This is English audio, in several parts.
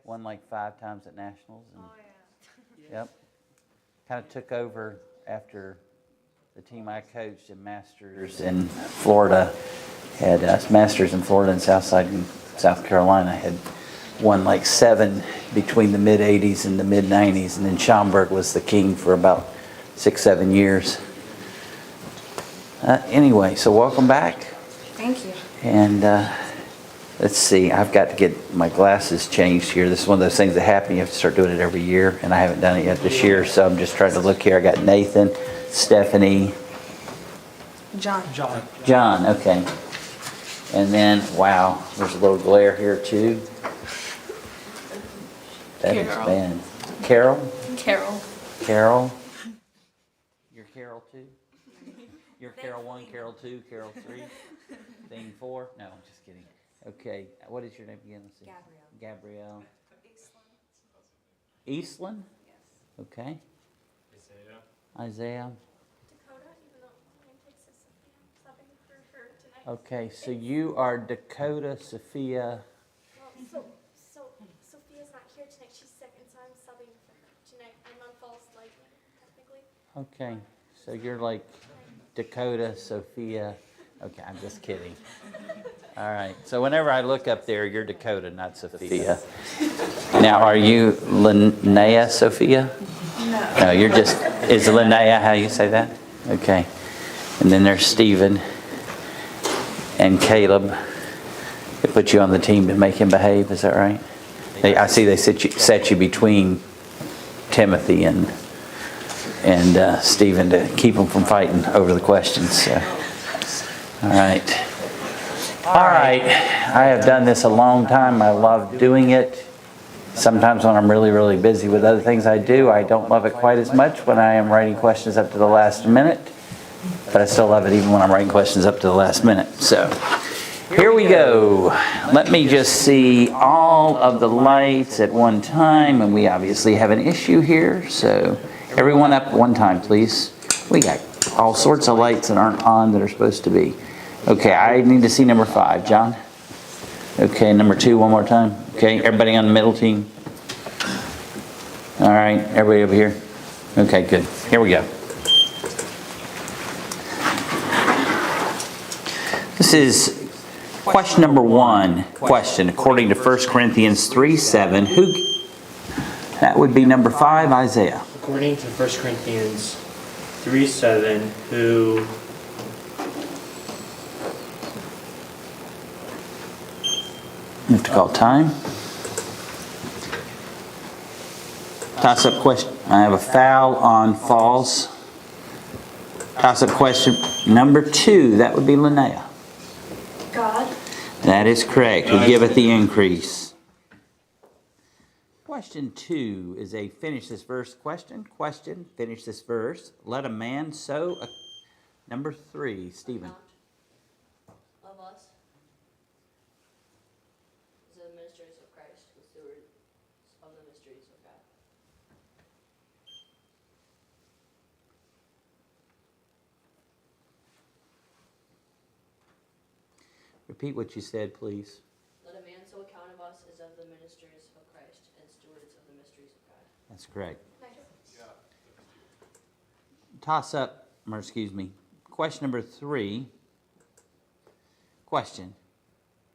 won like 5 times at nationals. And, Oh, yeah. yep. Kind of took over after the team I coached in Masters in Florida had Masters in Florida and Southside in South Carolina had won like 7 between the mid 80s and the mid 90s, and then Schaumburg was the king for about 6-7 years. Anyway, so welcome back. Thank you. And let's see, I've got to get my glasses changed here. This is one of those things that happen. You have to start doing it every year, and I haven't done it yet this year, so I'm just trying to look here. I got Nathan, Stephanie. John, okay. And then, wow, there's a little glare here too. That is bad. Carol? Carol? You're Carol too? You're Carol 1, Carol 2, Carol 3, thing 4? No, I'm just kidding. Okay, what is your name again? Let's see. Gabrielle. Eastland? Yes. Okay. Isaiah. Dakota, even though my name takes us, I'm subbing for her tonight. Okay, so you are Dakota Sophia. Well, so Sophia's not here tonight. She's sick, and so I'm subbing for her tonight. I'm on false light, technically. Okay, so you're like Dakota Sophia. Okay, I'm just kidding. All right, so whenever I look up there, you're Dakota, not Sophia. Now, are you Linnea Sophia? No, you're just, is Linnea how you say that? Okay. And then there's Stephen and Caleb. They put you on the team to make him behave, is that right? I see they set you between Timothy and Stephen to keep them from fighting over the questions. So. All right. All right. I have done this a long time. I love doing it. Sometimes when I'm really, really busy with other things I do, I don't love it quite as much when I am writing questions up to the last minute. But I still love it even when I'm writing questions up to the last minute. So here we go. Let me just see all of the lights at one time. And we obviously have an issue here. So everyone up at one time, please. We got all sorts of lights that aren't on that are supposed to be. Okay, I need to see number 5. John? Okay, number 2 one more time. Okay, everybody on the middle team? All right, everybody over here? Okay, good. Here we go. This is question number 1. Question, according to 1 Corinthians 3:7, who... That would be number 5, Isaiah. According to 1 Corinthians 3:7, who... You have to call time. Toss-up question. I have a foul on false. Toss-up question number 2. That would be Linnea. God. That is correct. Who giveth the increase? Question 2 is a finish this verse question. Question, finish this verse. Let a man sow a... Number 3, Stephen. Of us. The ministers of Christ, the stewards of the mysteries of God. Repeat what you said, please. Let a man so account of us as of the ministers of Christ and stewards of the mysteries of God. That's correct. Toss up, or excuse me. Question number 3. Question.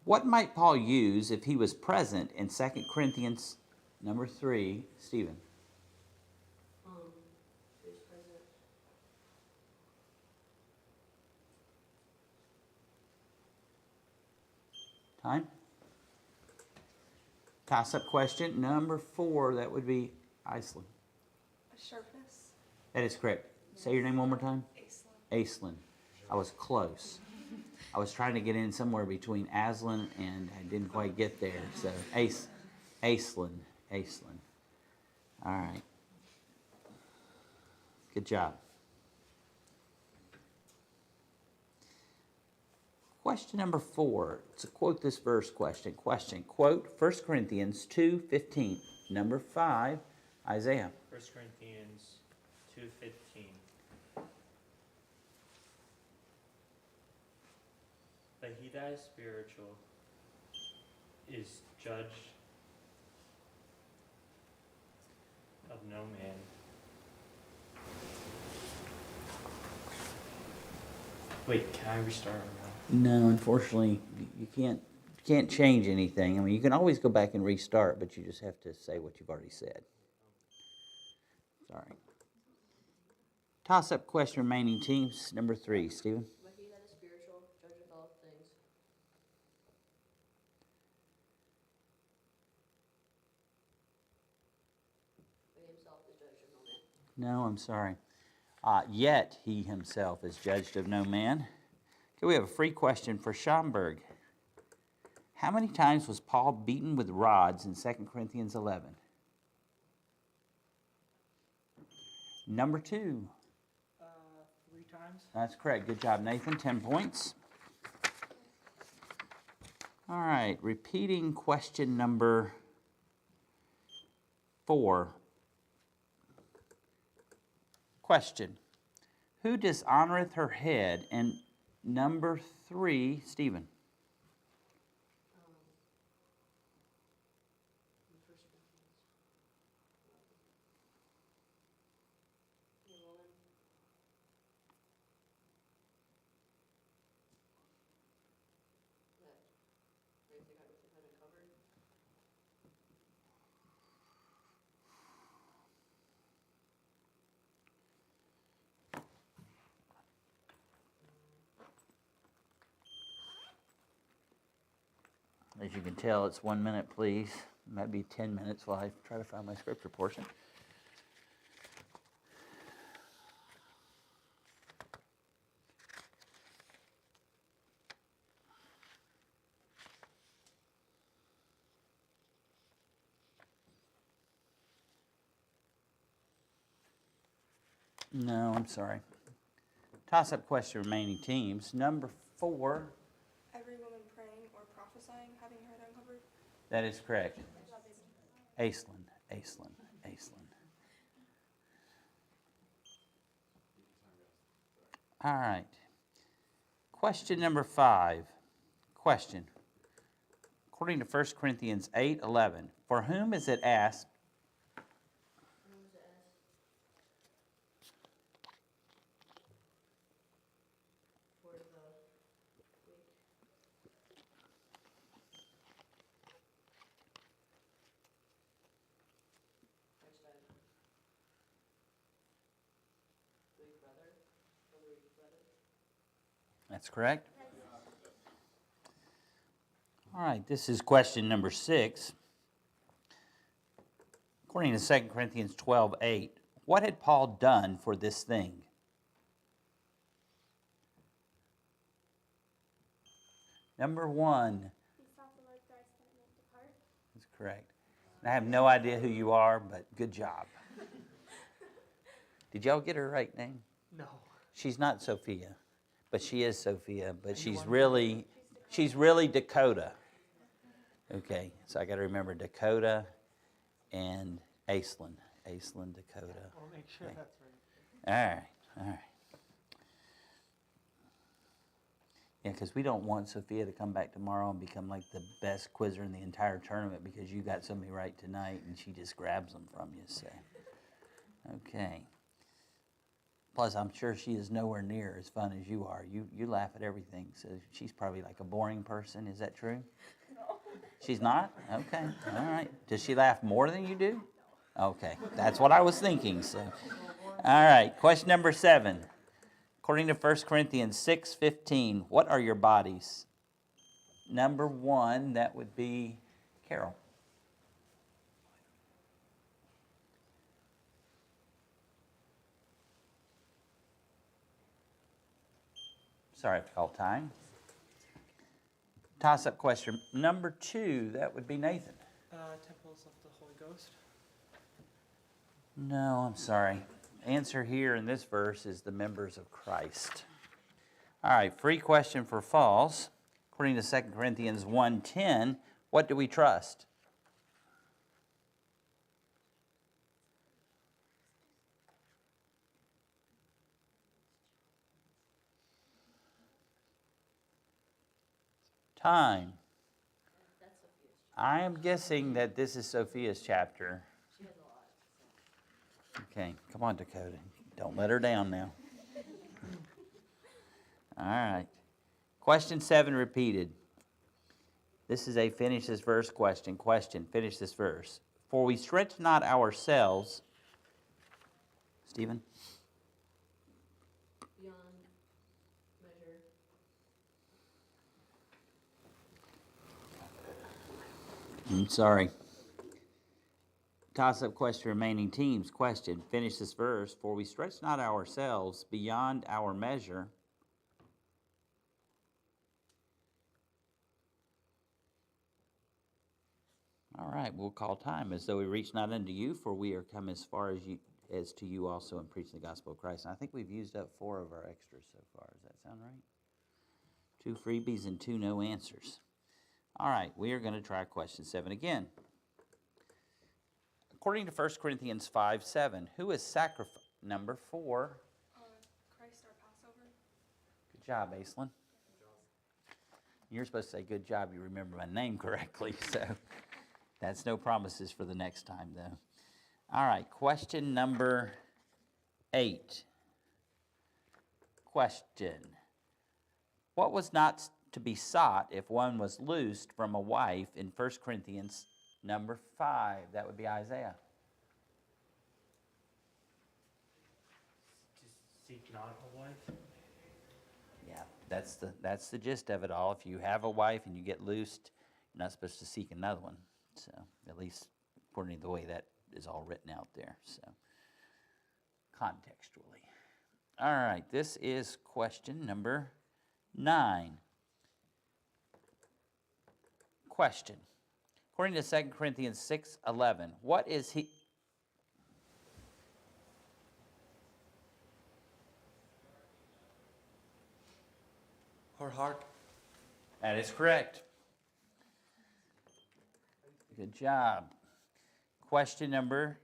What might Paul use if he was present in 2 Corinthians number 3? Stephen. Who's present? Time? Toss-up question number 4. That would be Iceland. Sharpness. That is correct. Say your name one more time. Aislinn. Aislinn. I was close. I was trying to get in somewhere between Aslan and I didn't quite get there. So Aislinn. All right. Good job. Question number 4. It's a quote this verse question. Question. Quote 1 Corinthians 2:15. Number 5, Isaiah. 1 Corinthians 2:15. But he that is spiritual is judged no man. Wait, can I restart? No, unfortunately, you can't change anything. I mean, you can always go back and restart, but you just have to say what you've already said. Sorry. Toss-up question remaining teams. Number 3, Stephen. But he that is spiritual judgeth all things. But he himself is judged of no man. No, I'm sorry. Yet he himself is judged of no man. Okay, we have a free question for Schomburg. How many times was Paul beaten with rods in 2 Corinthians 11? Number 2. 3 times. That's correct. Good job, Nathan. 10 points. All right, repeating question number 4. Question. Who dishonoreth her head? And number 3, Stephen. In First Corinthians. The woman. That raised the guy with the head uncovered. As you can tell, it's 1 minute, please. It might be 10 minutes while I try to find my scripture portion. No, I'm sorry. Toss-up question remaining teams. Number 4. Every woman praying or prophesying having her head uncovered. That is correct. Aislinn. All right. Question number 5. Question. According to 1 Corinthians 8:11, for whom is it asked? Whom was it asked? For the weak. Christ died. The weak brother. For the weak brother. That's correct. All right, this is question number 6. According to 2 Corinthians 12:8, what had Paul done for this thing? Number 1. He saw the Lord Christ and it depart. That's correct. And I have no idea who you are, but good job. Did y'all get her right name? No. She's not Sophia, but she is Sophia, but she's really Dakota. Okay, so I got to remember Dakota and Aislinn, Dakota. I'll make sure Okay. that's right. All right. Yeah, because we don't want Sophia to come back tomorrow and become like the best quizzer in the entire tournament because you got somebody right tonight and she just grabs them from you. So, okay. Plus, I'm sure she is nowhere near as fun as you are. You laugh at everything, so she's probably like a boring person. Is that true? No. She's not? Okay. All right. Does she laugh more than you do? Okay. That's what I was thinking. So, all right. Question number 7. According to 1 Corinthians 6:15, what are your bodies? Number 1, that would be Carol. Sorry if I called time. Toss-up question. Number 2, that would be Nathan. Temples of the Holy Ghost. No, I'm sorry. Answer here in this verse is the members of Christ. All right, free question for false. According to 2 Corinthians 1:10, what do we trust? Time. That's Sophia's. I am guessing that this is Sophia's chapter. She has a lot. So. Okay, come on, Dakota. Don't let her down now. All right. Question 7 repeated. This is a finish this verse question. Question, finish this verse. For we stretch not ourselves, Stephen? Beyond measure. Sorry. Toss-up question, remaining teams. Question, finish this verse. For we stretch not ourselves beyond our measure. All right, we'll call time. As though we reach not unto you, for we are come as far as to you also in preaching the gospel of Christ. And I think we've used up 4 of our extras so far. Does that sound right? 2 freebies and 2 no answers. All right, we are going to try question 7 again. According to 1 Corinthians 5:7, who is sacrificed? Number 4. Christ our Passover. Good job, Aislinn. You're supposed to say, good job, you remember my name correctly, so that's no promises for the next time, though. All right, question number 8. Question. What was not to be sought if one was loosed from a wife in 1 Corinthians number 5? That would be Isaiah. To seek not a wife. Yeah, that's the gist of it all. If you have a wife and you get loosed, you're not supposed to seek another one. So, at least according to the way that is all written out there. So, contextually. All right, this is question number 9. Question. According to 2 Corinthians 6:11, what is he? Her heart. That is correct. Good job. Question number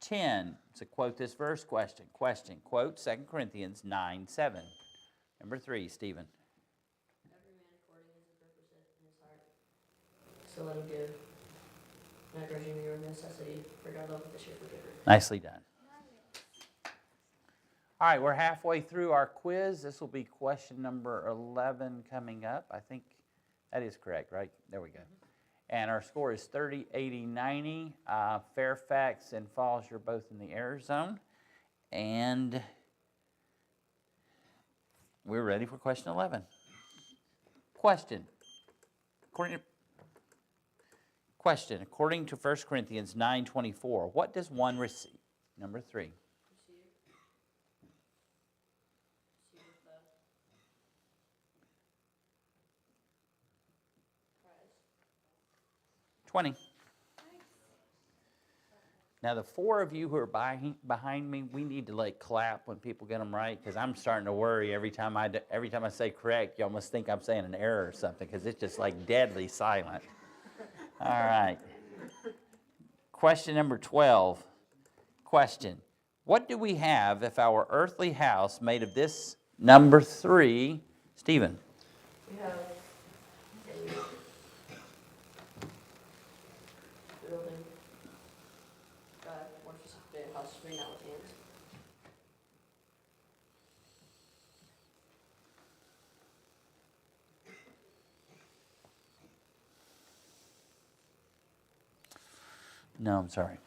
10. It's a quote this verse question. Question. Quote 2 Corinthians 9:7. Number 3, Stephen. Every man according as his purpose in his heart. So let him give. Not grudging your necessity, for God loveth the cheerful giver. Nicely done. All right, we're halfway through our quiz. This will be question number 11 coming up. I think that is correct, right? There we go. And our score is 30, 80, 90. Fairfax and Falls, you're both in the error zone. And we're ready for question 11. Question. According to 1 Corinthians 9:24, what does one receive? Number 3. Receive the prize. 20. Now, the 4 of you who are behind me, we need to clap when people get them right, because I'm starting to worry every time I say correct. You almost think I'm saying an error or something, because it's just deadly silent. All right. Question number 12. Question. What do we have if our earthly house made of this? Number 3, Stephen. We have a building. More specifically, a house made not with hands. No, I'm sorry.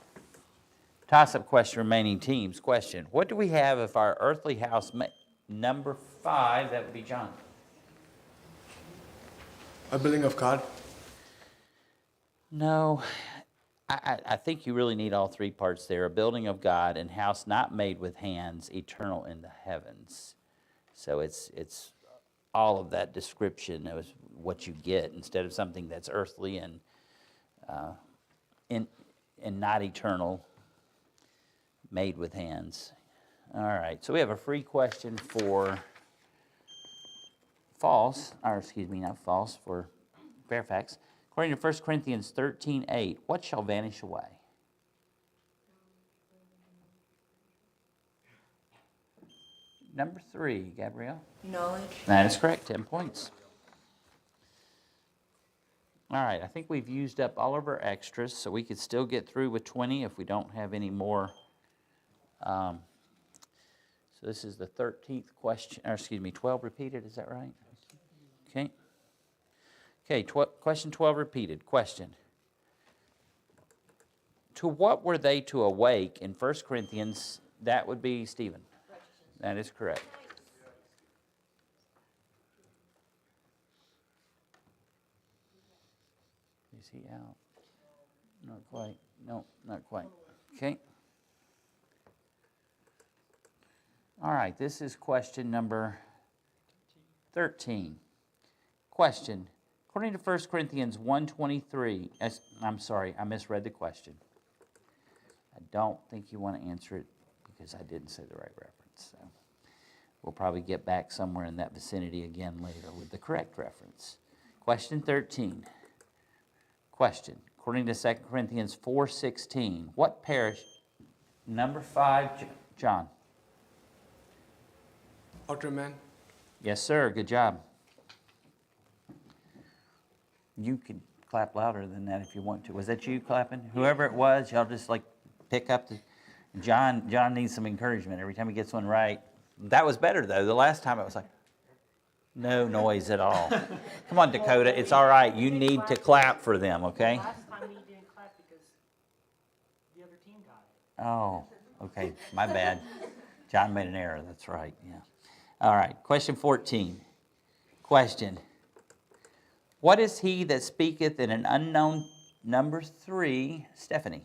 Toss-up question, remaining teams. Question. What do we have if our earthly house made? Number 5, that would be John. A building of God. No, I think you really need all 3 parts there. A building of God and house not made with hands, eternal in the heavens. So it's all of that description of what you get instead of something that's earthly and not eternal, made with hands. All right, so we have a free question for Falls, or excuse me, not Falls, for Fairfax. According to 1 Corinthians 13:8, what shall vanish away? Number 3, Gabrielle. Knowledge. That is correct, 10 points. All right, I think we've used up all of our extras, so we could still get through with 20 if we don't have any more So this is the 13th question, or excuse me, 12 repeated, is that right? Okay. Okay, question 12 repeated. Question. To what were they to awake in 1 Corinthians? That would be Stephen. That is correct. Is he out? Not quite. No, not quite. Okay. All right, this is question number 13. Question. According to 1 Corinthians 1:23, I'm sorry, I misread the question. I don't think you want to answer it because I didn't say the right reference. So we'll probably get back somewhere in that vicinity again later with the correct reference. Question 13. Question. According to 2 Corinthians 4:16, what parish? Number 5, John. Ultraman. Yes, sir. Good job. You could clap louder than that if you want to. Was that you clapping? Whoever it was, y'all just like pick up the... John needs some encouragement every time he gets one right. That was better, though. The last time it was like, no noise at all. Come on, Dakota. It's all right. You need to clap for them, okay? Last time he didn't clap because the other team got it. Oh, okay. My bad. John made an error. That's right, yeah. All right. Question 14. Question. What is he that speaketh in an unknown... Number 3, Stephanie.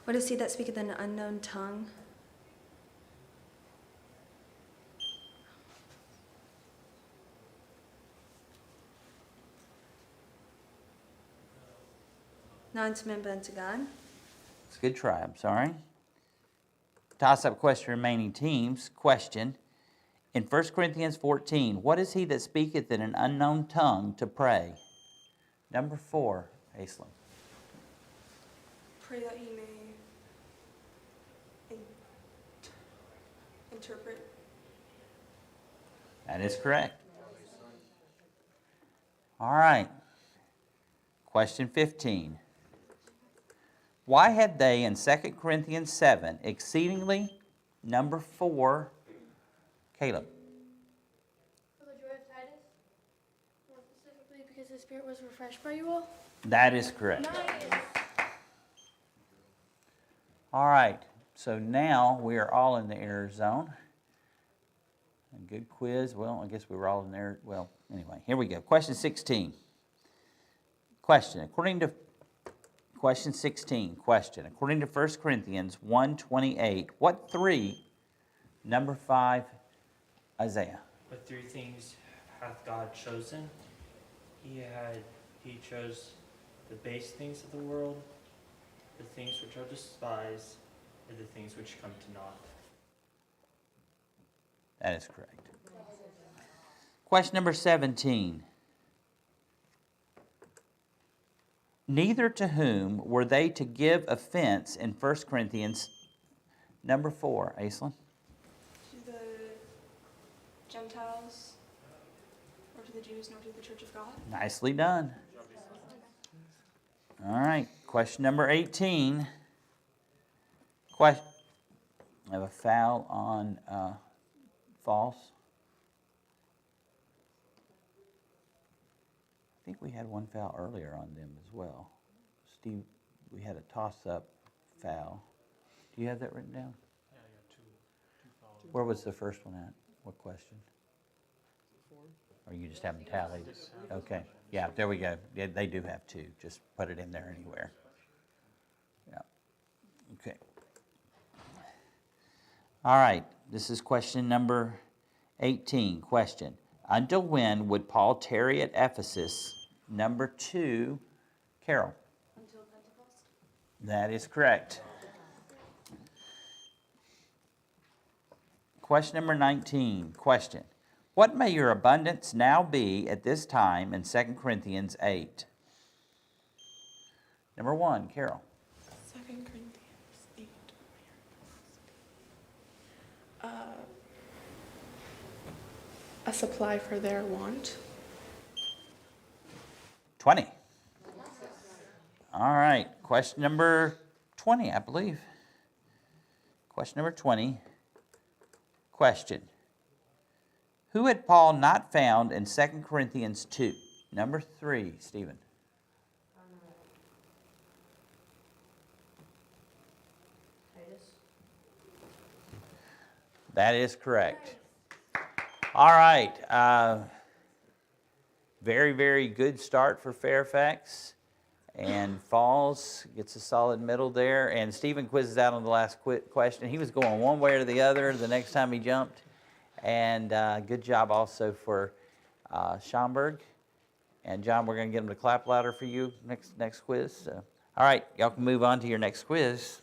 What is he that speaketh in an unknown tongue? Not unto men, but unto God. It's a good try. I'm sorry. Toss-up question remaining teams. Question. In 1 Corinthians 14, what is he that speaketh in an unknown tongue to pray? Number 4, Aislinn. Pray that he may interpret. That is correct. All right. Question 15. Why had they in 2 Corinthians 7 exceedingly, number 4, Caleb? For the joy of Titus, more specifically because his spirit was refreshed by you all. That is correct. Nice. All right. So now we are all in the error zone. A good quiz. Well, I guess we were all in there. Well, anyway, here we go. Question 16. Question. Question 16. Question. According to 1 Corinthians 1:28, what 3, number 5, Isaiah? What 3 things hath God chosen? He chose the base things of the world, the things which are despised, and the things which come to naught. That is correct. Question number 17. Neither to whom were they to give offense in 1 Corinthians, number 4, Aislinn? To the Gentiles, or to the Jews, nor to the church of God. Nicely done. All right, question number 18. I have a foul on false. I think we had one foul earlier on them as well. Steve, we had a toss-up foul. Do you have that written down? Yeah, I got two fouls. Where was the first one at? What question? Or you just have them tallied? Okay, yeah, there we go. Yeah, they do have 2. Just put it in there anywhere. Yeah, okay. All right, this is question number 18. Question. Until when would Paul tarry at Ephesus? Number 2, Carol. Until Pentecost. That is correct. Question number 19. Question. What may your abundance now be at this time in 2 Corinthians 8? Number 1, Carol. 2 Corinthians 8. A supply for their want. 20. All right, question number 20, I believe. Question number 20. Question. Who had Paul not found in 2 Corinthians 2? Number 3, Stephen. Titus. That is correct. All right. Very, very good start for Fairfax. And Falls gets a solid middle there. And Stephen quizzes out on the last question. He was going one way or the other the next time he jumped. And good job also for Schomburg. And John, we're going to get him to clap louder for you next quiz. So, all right, y'all can move on to your next quiz.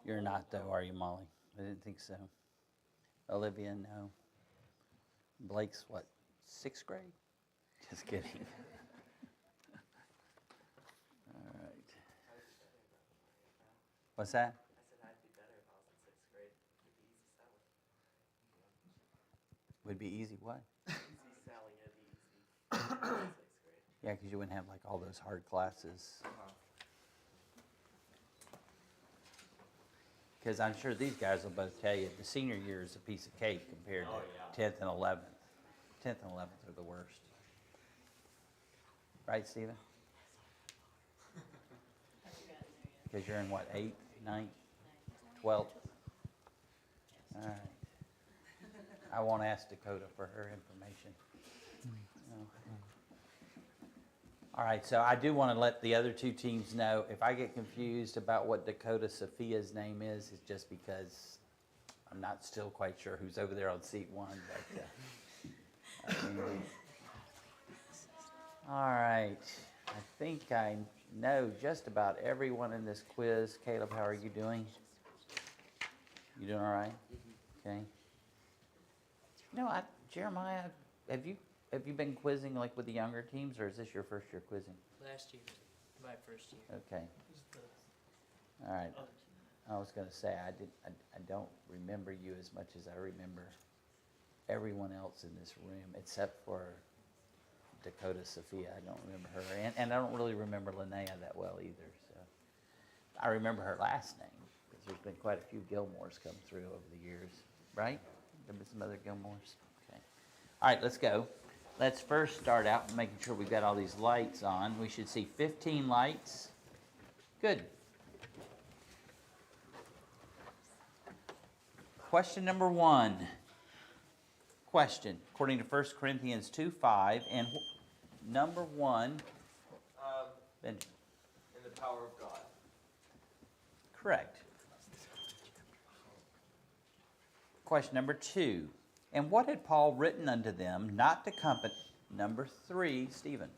You're not though, are you, Molly? I didn't think so. Olivia, no. Blake's what, 6th grade? Just kidding. All right. What's that? I said I'd be better if I was in 6th grade. It'd be easy selling. Would be easy what? Easy selling, it'd be easy. in 6th grade. Yeah, because you wouldn't have like all those hard classes. Because I'm sure these guys will both tell you the senior year is a piece of cake compared to 10th and 11th. 10th and 11th are the worst. Right, Stephen? Because you're in what, 8th, 9th, 12th? All right. I won't ask Dakota for her information. No. All right, so I do want to let the other two teams know, if I get confused about what Dakota Sophia's name is, it's just because I'm not still quite sure who's over there on seat 1. All right, I think I know just about everyone in this quiz. Caleb, how are you doing? You doing all right? Okay. No, Jeremiah, have you been quizzing like with the younger teams, or is this your first year quizzing? Last year, my first year. Okay. All right. I was going to say I don't remember you as much as I remember everyone else in this room, except for Dakota Sophia. I don't remember her, and I don't really remember Linnea that well either. So I remember her last name because there's been quite a few Gilmores come through over the years, right? There been some other Gilmores. Okay. All right, let's go. Let's first start out making sure we've got all these lights on. We should see 15 lights. Good. Question number 1. Question, according to 1 Corinthians 2:5, and number 1. In the power of God. Correct. Question number 2. And what had Paul written unto them not to company? Number 3, Stephen.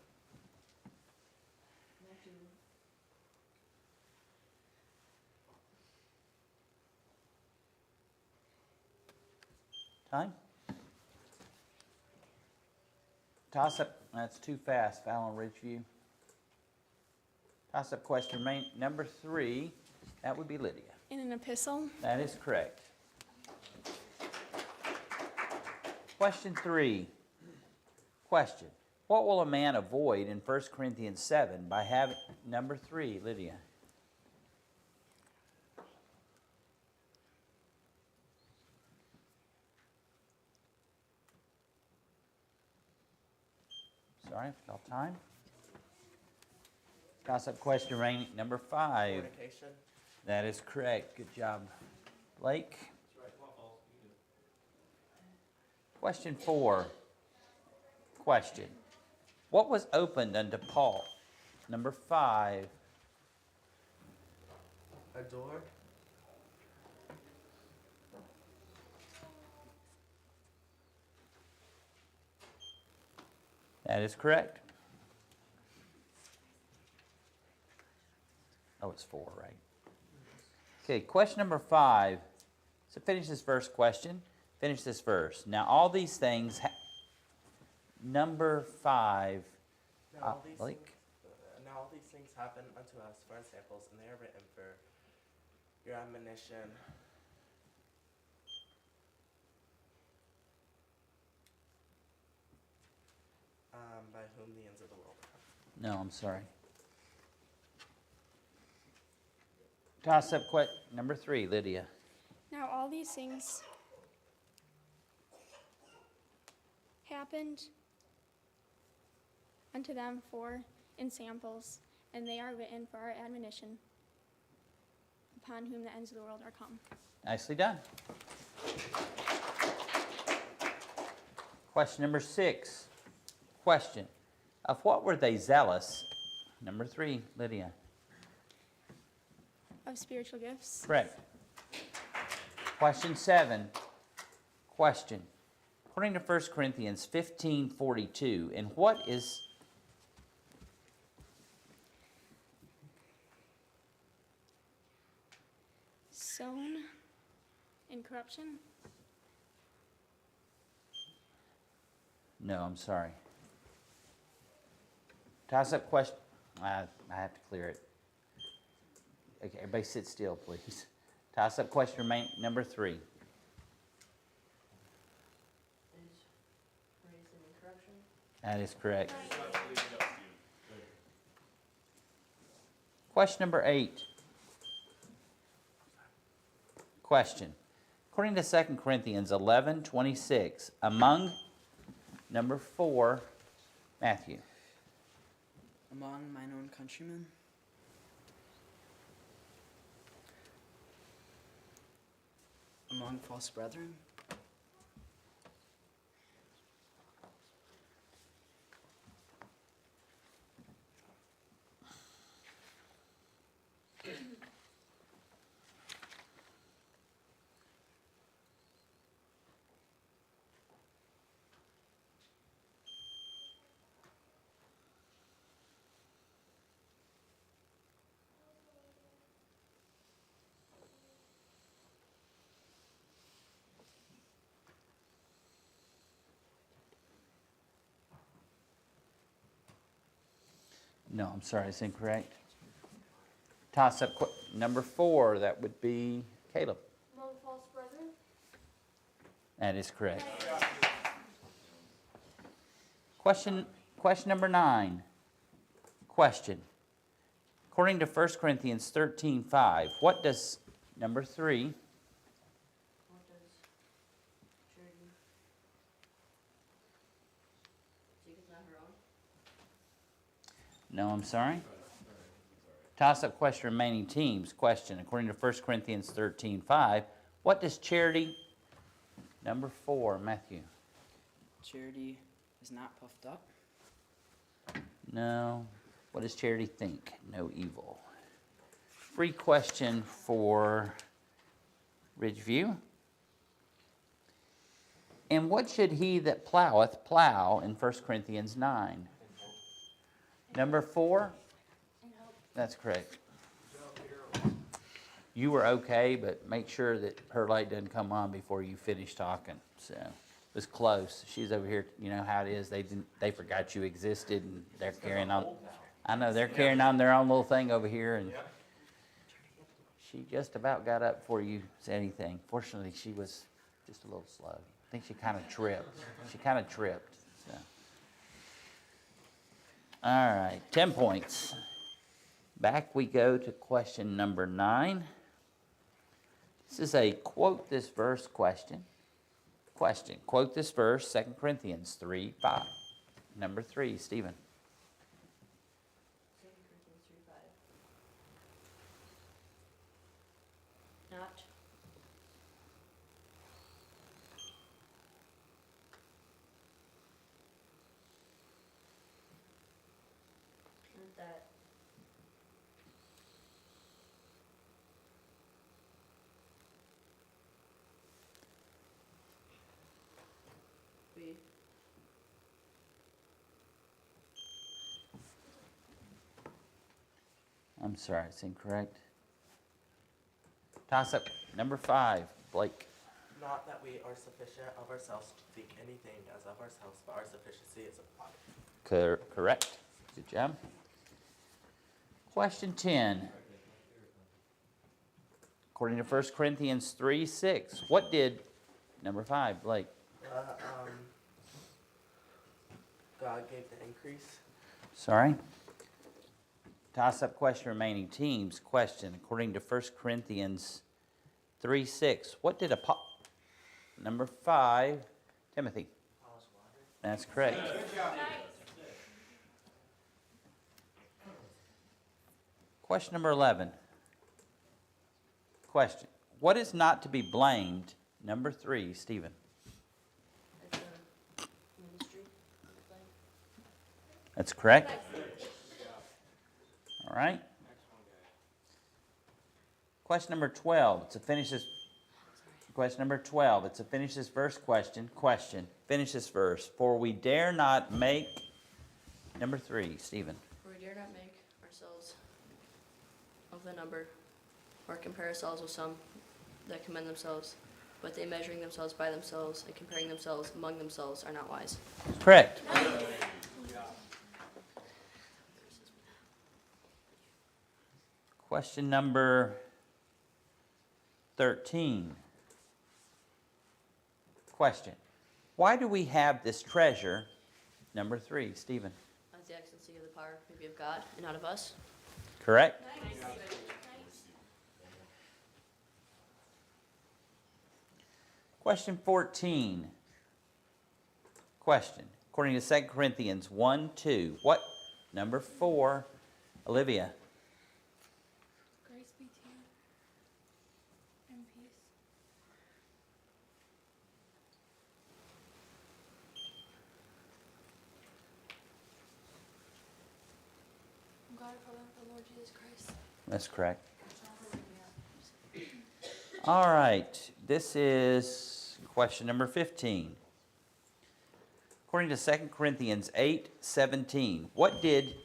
Time? Toss up, that's too fast, Fallon Ridgeview. Toss up question number 3, that would be Lydia. In an epistle. That is correct. Question 3. Question. What will a man avoid in 1 Corinthians 7 by having... Number 3, Lydia. Sorry, I forgot time. Toss up question number 5. Fornication. That is correct. Good job, Blake. Question 4. Question. What was opened unto Paul? Number 5. A door. That is correct. Oh, it's 4, right? Okay, question number 5. So finish this first question. Finish this verse. Now all these things, number 5, Blake. Now all these things happen unto us for examples, and they are written for your admonition. By whom the ends of the world are come. No, I'm sorry. Toss up number 3, Lydia. Now all these things happened unto them for ensamples, and they are written for our admonition, upon whom the ends of the world are come. Nicely done. Question number 6. Question. Of what were they zealous? Number 3, Lydia. Of spiritual gifts. Correct. Question 7. Question. According to 1 Corinthians 15:42, and what is... sown in corruption. No, I'm sorry. Toss-up question. I have to clear it. Okay, everybody sit still, please. Toss-up question number 3. Is raised in corruption. That is correct. Question number 8. Question. According to 2 Corinthians 11:26, among number 4, Matthew. Among mine own countrymen, among false brethren, No, I'm sorry, it's incorrect. Toss-up number 4, that would be Caleb. Among false brethren? That is correct. Question number 9. Question. According to 1 Corinthians 13:5, what does number 3? What does charity seeketh not her own? No, I'm sorry. Toss-up question remaining teams. Question. According to 1 Corinthians 13:5, what does charity, number 4, Matthew? charity is not puffed up. No. What does charity think? No evil. Free question for Ridgeview. And what should he that ploweth plow in 1 Corinthians 9? Number 4? That's correct. You were okay, but make sure that her light doesn't come on before you finish talking. So it was close. She's over here. You know how it is. They forgot you existed, and they're carrying on. I know they're carrying on their own little thing over here, and she just about got up before you said anything. Fortunately, she was just a little slow. I think she kind of tripped. So. All right, 10 points. Back we go to question number 9. This is a quote this verse question. Quote this verse, 2 Corinthians 3:5. Number 3, Stephen. 2 Corinthians 3:5. Not that we I'm sorry, it's incorrect. Toss up number 5, Blake. Not that we are sufficient of ourselves to think anything as of ourselves, but our sufficiency is of God. Correct. Good job. Question 10. According to 1 Corinthians 3:6, what did, number 5, Blake? God gave the increase. Sorry. Toss-up question remaining teams. Question. According to 1 Corinthians 3:6, what did number 5, Timothy? That's correct. Question number 11. Question. What is not to be blamed? Number 3, Stephen. it's a ministry thing. That's correct. All right. Question number 12. It's a finish this. Question number 12. It's a finish this verse question. Question. Finish this verse. For we dare not make. Number 3, Stephen. For we dare not make ourselves of the number, or compare ourselves with some that commend themselves, but they measuring themselves by themselves and comparing themselves among themselves are not wise. Correct. Question number 13. Question. Why do we have this treasure? Number 3, Stephen. The excellency of the power may be of God and not of us. Correct. Question 14. Question. According to 2 Corinthians 1:2, what? Number 4, Olivia. Grace be to you and peace. From God our Father and from the Lord Jesus Christ. That's correct. All right. This is question number 15. According to 2 Corinthians 8:17, what did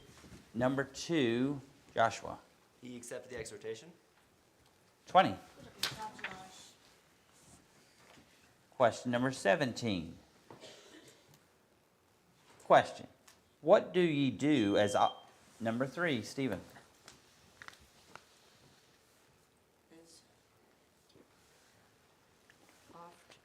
number 2, Joshua? He accepted the exhortation. 20. Question number 17. Question. What do ye do as number 3, Stephen? As oft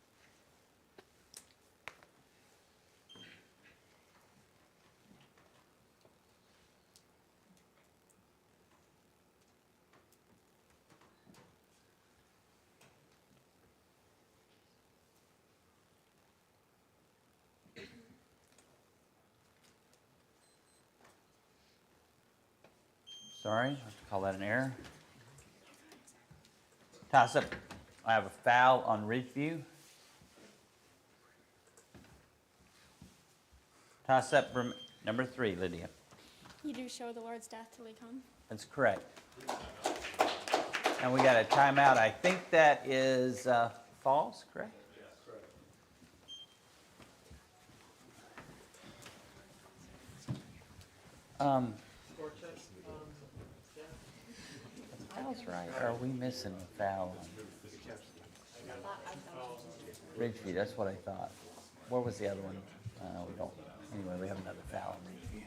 Sorry, I have to call that an error. Toss up. I have a foul on Ridgeview. Toss up number 3, Lydia. You do show the Lord's death till he come. That's correct. And we got a timeout. I think that is false, correct? Yes, correct. Score check, yeah. Foul's right. Or are we missing a foul on Ridgeview? That's what I thought. Where was the other one? We don't. Anyway, we have another foul on Ridgeview.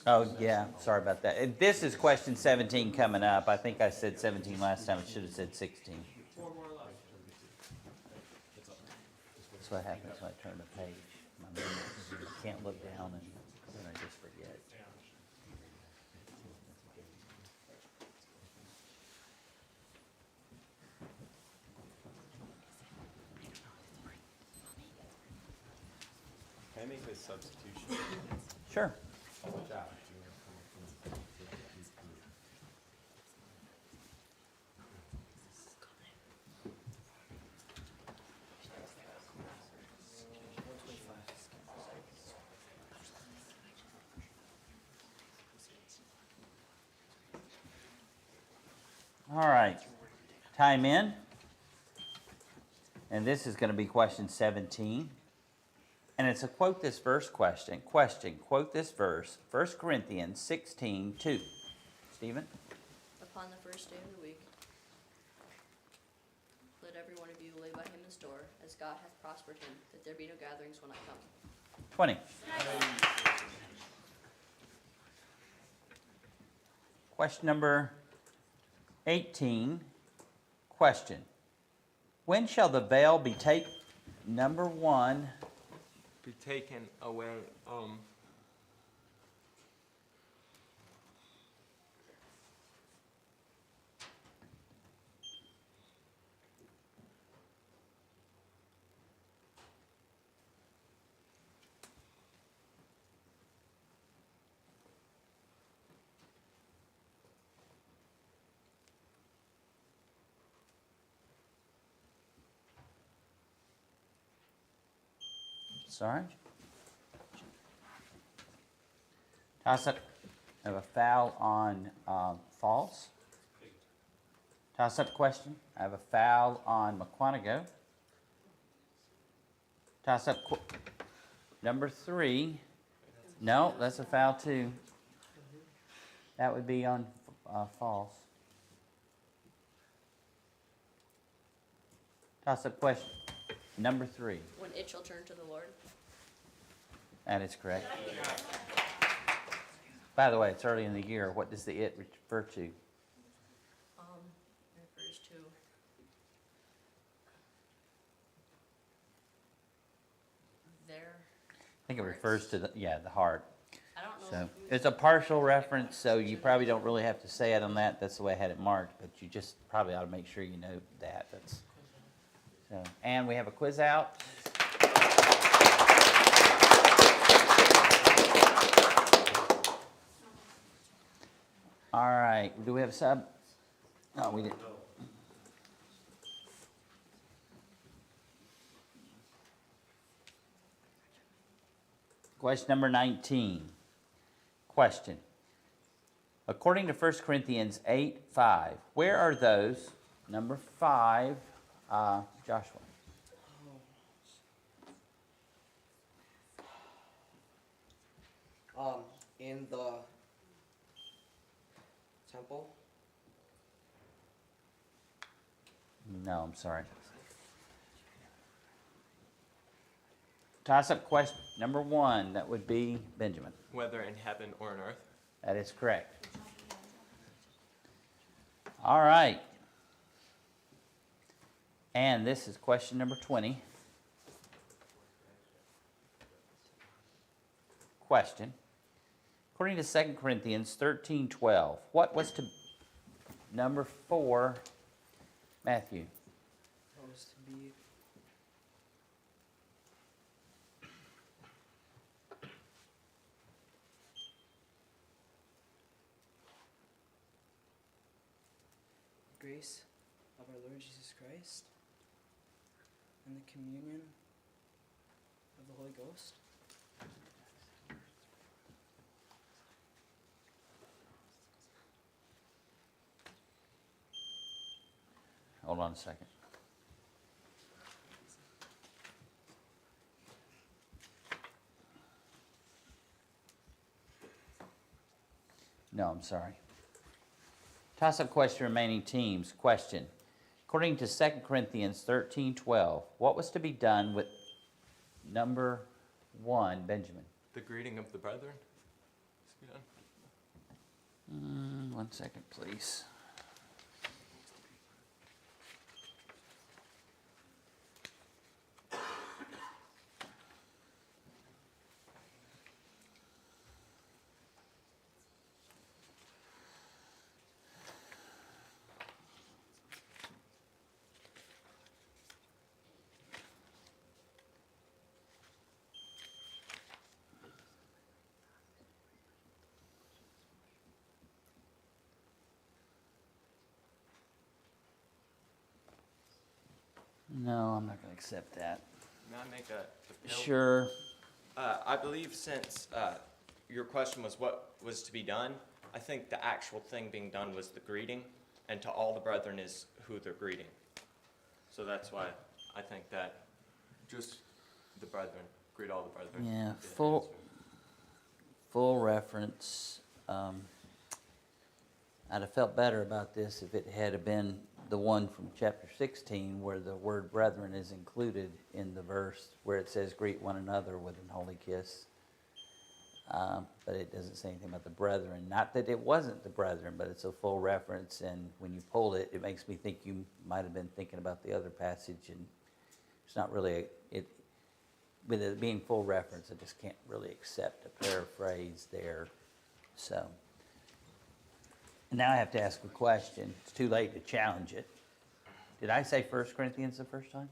Oh, yeah, sorry about that. This is question 17 coming up. I think I said 17 last time. I should have said 16. That's what happens when I turn the page. My memory, I can't look down and then I just forget. Can I make a substitution? Sure. All right, time in. And this is going to be question 17. And it's a quote this verse question. Question, quote this verse, 1 Corinthians 16:2. Stephen? upon the first day of the week, let every one of you lay by him in store, as God hath prospered him, that there be no gatherings when I come. 20. Question number 18. Question. When shall the veil be taken? Number 1. Be taken away. Sorry. Toss up. I have a foul on false. Toss up question. I have a foul on Mukwonago. Toss up number 3. No, that's a foul too. That would be on false. Toss-up question number 3. When it shall turn to the Lord. That is correct. By the way, it's early in the year. What does the it refer to? Refers to their. I think it refers to the heart. I don't know. So it's a partial reference, so you probably don't really have to say it on that. That's the way I had it marked, but you just probably ought to make sure you know that. That's so. And we have a quiz out. All right. Do we have a sub? No, we didn't. Question number 19. Question. According to 1 Corinthians 8:5, where are those? Number 5, Joshua. In the temple. No, I'm sorry. Toss-up question number 1. That would be Benjamin. Whether in heaven or on earth. That is correct. All right. And this is question number 20. Question. According to 2 Corinthians 13:12, what was to number 4, Matthew? What was to be? Grace of our Lord Jesus Christ and the communion of the Holy Ghost. Hold on a second. No, I'm sorry. Toss-up question, remaining teams. Question. According to 2 Corinthians 13:12, what was to be done with number 1, Benjamin? The greeting of the brethren. Is done. 1 second, please. No, I'm not going to accept that. May I make a appeal? Sure. I believe since your question was what was to be done, I think the actual thing being done was the greeting, and to all the brethren is who they're greeting. So that's why I think that just the brethren, greet all the brethren. Yeah, is the full reference. I'd have felt better about this if it had been the one from chapter 16 where the word brethren is included in the verse where it says greet one another with an holy kiss. But it doesn't say anything about the brethren. Not that it wasn't the brethren, but it's a full reference, and when you pulled it, it makes me think you might have been thinking about the other passage, and it's not really, with it being full reference, I just can't really accept a paraphrase there. So, now I have to ask a question. It's too late to challenge it. Did I say 1 Corinthians the first time?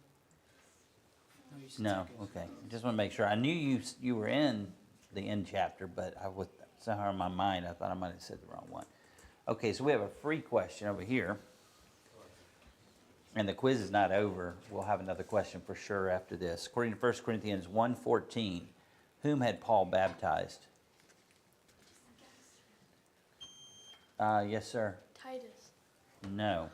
No, you said No, second. okay. I just want to make sure. I knew you were in the end chapter, but I was somehow in my mind I thought I might have said the wrong one. Okay, so we have a free question over here. And the quiz is not over. We'll have another question for sure after this. According to 1 Corinthians 1:14, whom had Paul baptized? Yes, sir. Titus. No.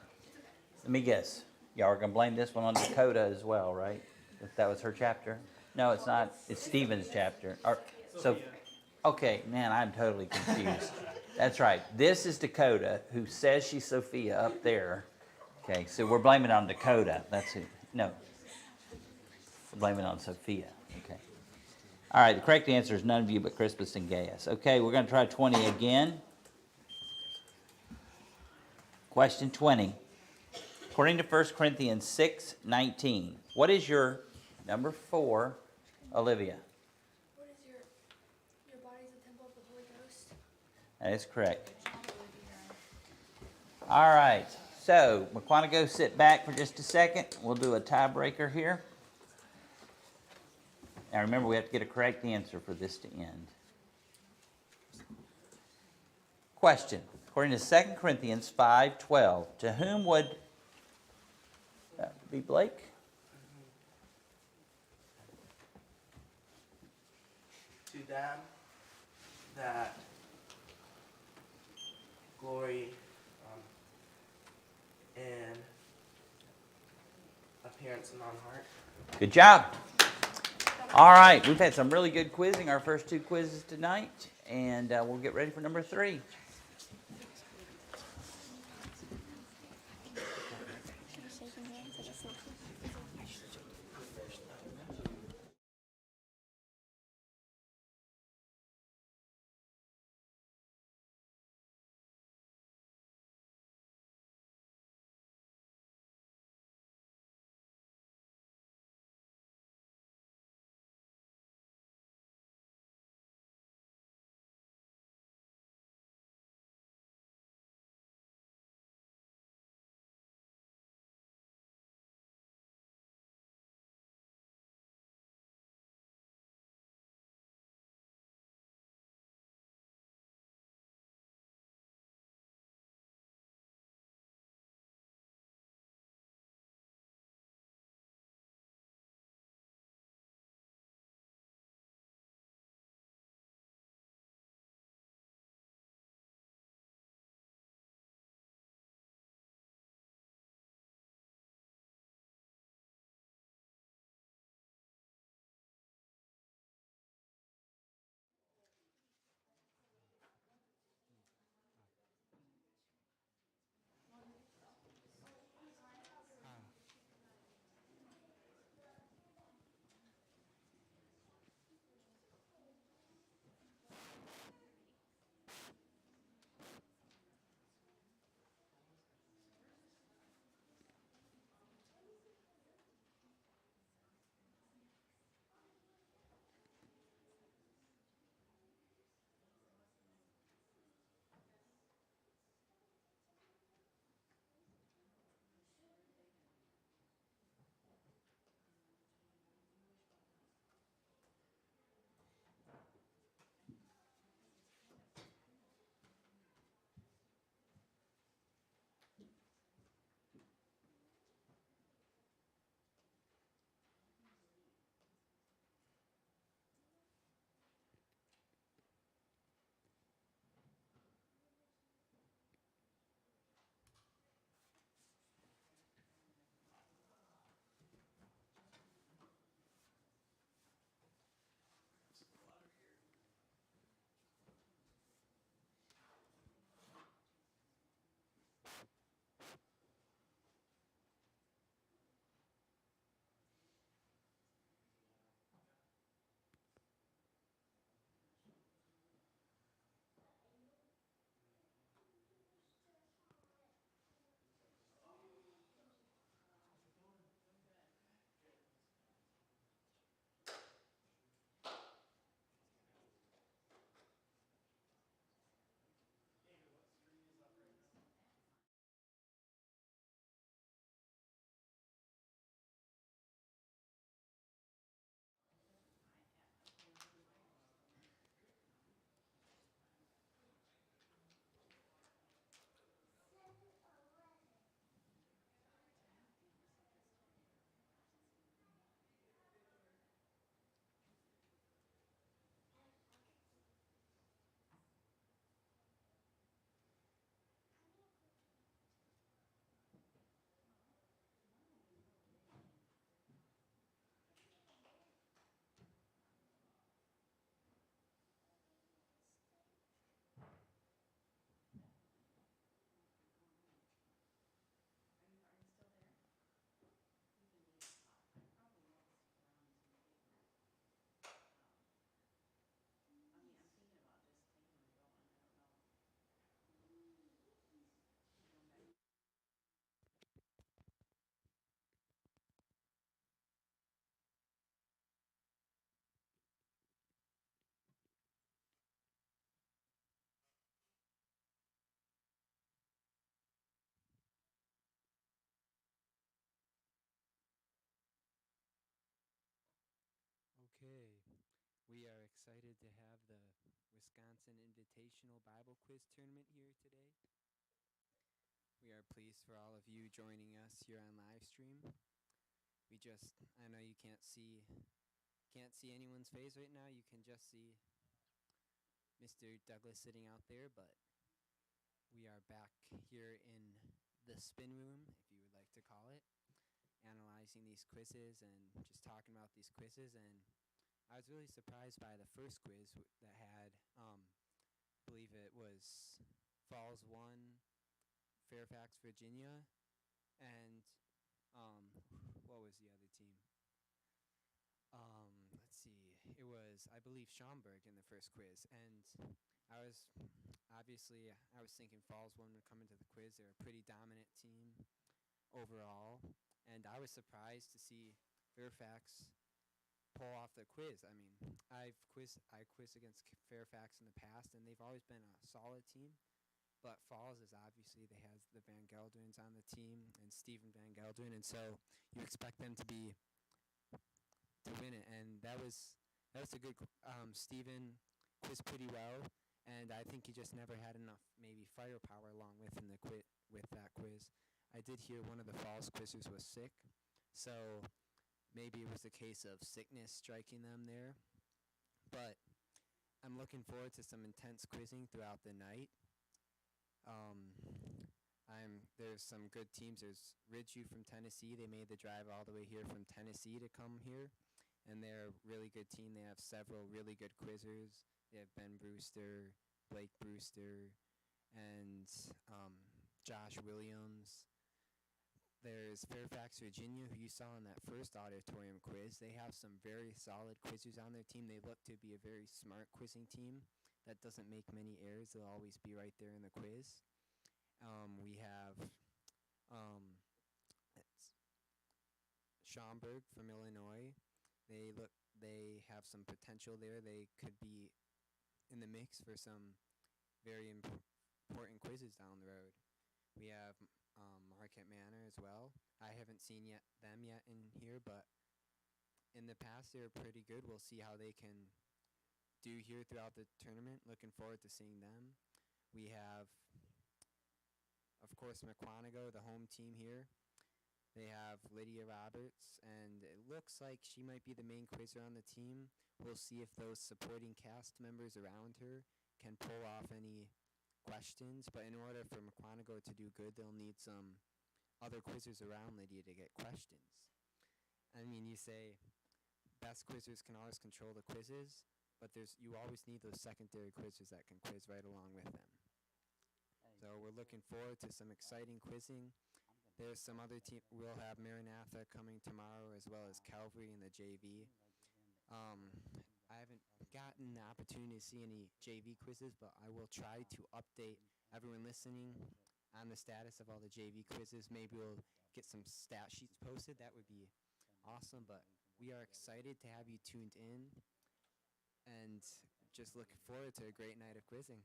Let me guess. Y'all are going to blame this one on Dakota as well, right? If that was her chapter? No, it's not. It's Stephen's chapter. Okay, man, I'm totally confused. That's right. This is Dakota, who says she's Sophia up there. Okay, so we're blaming it on Dakota. That's who. No, we're blaming it on Sophia. Okay. All right, the correct answer is none of you but Crispus and Gaius. Okay, we're going to try 20 again. Question 20. According to 1 Corinthians 6:19, what is your number 4, Olivia? What is your body is a temple of the Holy Ghost? That is correct. All right, so Mukwonago, sit back for just a second. We'll do a tiebreaker here. Now remember, we have to get a correct answer for this to end. Question. According to 2 Corinthians 5:12, to whom would that be Blake? To them that glory in appearance and on heart. Good job. All right, we've had some really good quizzing, our first 2 quizzes tonight, and we'll get ready for number 3. excited to have the Wisconsin Invitational Bible Quiz Tournament here today. We are pleased for all of you joining us here on live stream. I know you can't see anyone's face right now. You can just see Mr. Douglas sitting out there, but we are back here in the spin room, if you would like to call it, analyzing these quizzes and just talking about these quizzes. And I was really surprised by the first quiz that had, I believe it was Falls 1, Fairfax, Virginia, and what was the other team? Let's see. It was, I believe, Schaumburg in the first quiz. And I was thinking Falls 1 would come into the quiz. They're a pretty dominant team overall. And I was surprised to see Fairfax pull off the quiz. I mean, I quizzed against Fairfax in the past, and they've always been a solid team. But Falls is obviously, they have the Van Gelderens on the team and Steven Van Gelderen, and so you expect them to win it. And that was a good. Steven quizzed pretty well, and I think he just never had enough maybe firepower along with that quiz. I did hear one of the Falls quizzers was sick, so maybe it was a case of sickness striking them there. But I'm looking forward to some intense quizzing throughout the night. There's some good teams. There's Ridgeview from Tennessee. They made the drive all the way here from Tennessee to come here, and they're a really good team. They have several really good quizzers. They have Ben Brewster, Blake Brewster, and Josh Williams. There's Fairfax, Virginia, who you saw in that first auditorium quiz. They have some very solid quizzers on their team. They look to be a very smart quizzing team that doesn't make many errors. They'll always be right there in the quiz. We have Schaumburg from Illinois. They have some potential there. They could be in the mix for some very important quizzes down the road. We have Marquette Manor as well. I haven't seen them yet in here, but in the past they were pretty good. We'll see how they can do here throughout the tournament. Looking forward to seeing them. We have, of course, Mukwonago, the home team here. They have Lydia Roberts, and it looks like she might be the main quizzer on the team. We'll see if those supporting cast members around her can pull off any questions, but in order for Mukwonago to do good, they'll need some other quizzers around Lydia to get questions. I mean, you say best quizzers can always control the quizzes, but you always need those secondary quizzers that can quiz right along with them. So we're looking forward to some exciting quizzing. There's some other team. We'll have Maranatha coming tomorrow, as well as Calvary in the JV. I haven't gotten the opportunity to see any JV quizzes, but I will try to update everyone listening on the status of all the JV quizzes. Maybe we'll get some stat sheets posted. That would be awesome. But we are excited to have you tuned in, and just looking forward to a great night of quizzing.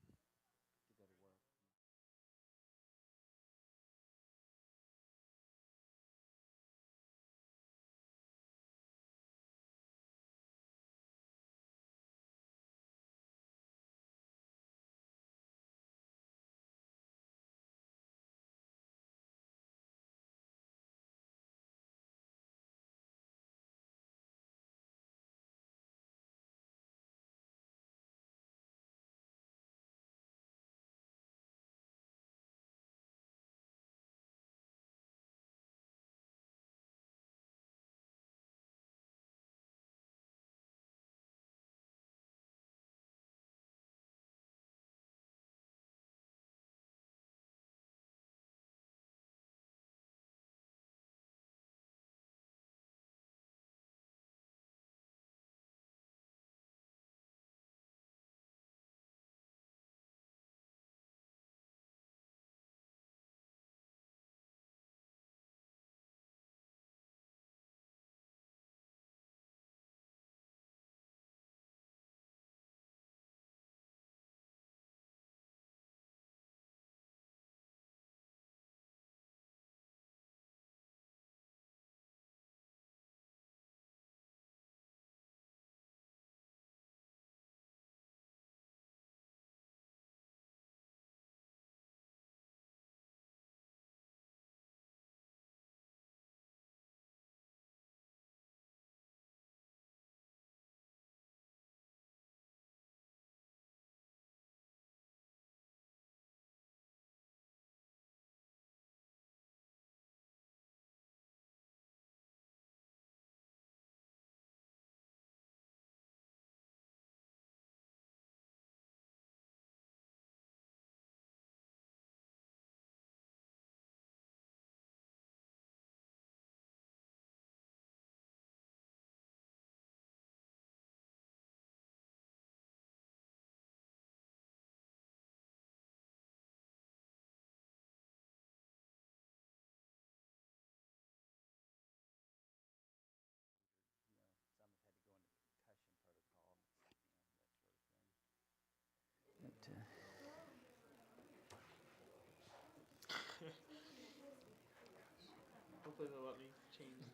Hopefully they'll let me change.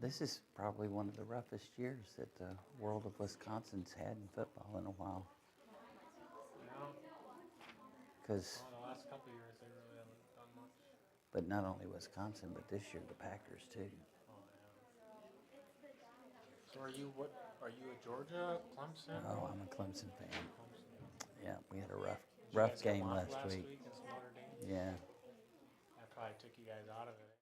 This is probably one of the roughest years that the world of Wisconsin's had in football in a while. No, Because, well, the last couple of years they really haven't done much. but not only Wisconsin, but this year the Packers too. Oh yeah. So are you what? Are you a Georgia, Clemson? Oh, I'm a Clemson fan. Clemson. Yeah, we had a Did you rough guys get game whopped last week. against Notre Dame? Yeah. That probably took you guys out of it.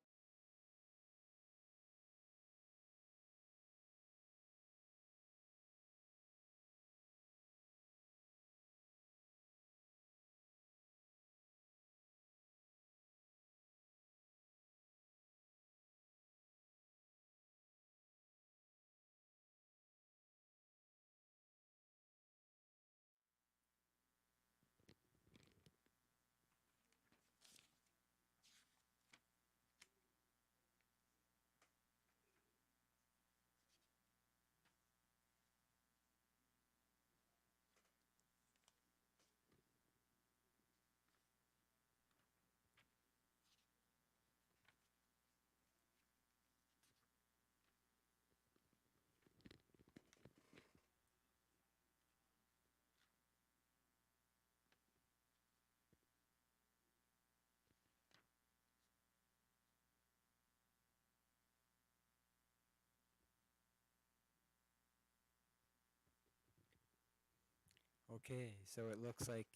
Okay, so it looks like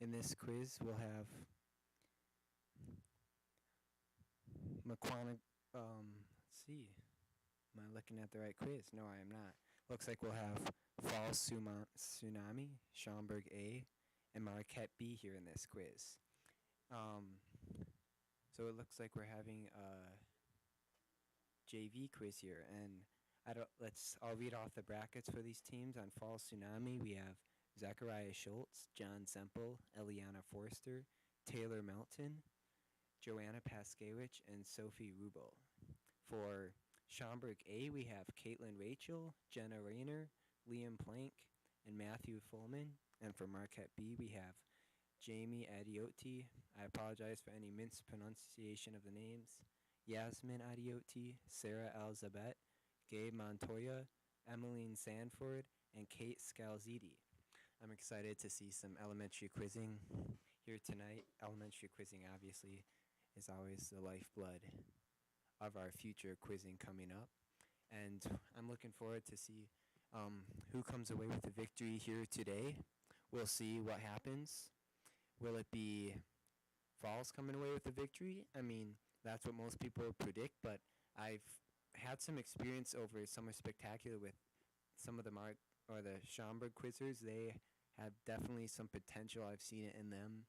in this quiz we'll have Mukwonago. Let's see. Am I looking at the right quiz? No, I am not. Looks like we'll have Falls Tsunami, Schaumburg A, and Marquette B here in this quiz. So it looks like we're having a JV quiz here, and I'll read off the brackets for these teams. On Falls Tsunami, we have Zachariah Schultz, John Semple, Eliana Forster, Taylor Melton, Joanna Paskewicz, and Sophie Rubel. For Schaumburg A, we have Caitlin Rachel, Jenna Rayner, Liam Plank, and Matthew Fullman. And for Marquette B, we have Jamie Adiotti. I apologize for any mispronunciation of the names. Yasmin Adiotti, Sarah Elzabet, Gabe Montoya, Emmeline Sanford, and Kate Scalzidi. I'm excited to see some elementary quizzing here tonight. Elementary quizzing obviously is always the lifeblood of our future quizzing coming up. And I'm looking forward to see who comes away with the victory here today. We'll see what happens. Will it be Falls coming away with the victory? I mean, that's what most people predict, but I've had some experience over Summer Spectacular with some of the the Schaumburg quizzers. They have definitely some potential. I've seen it in them.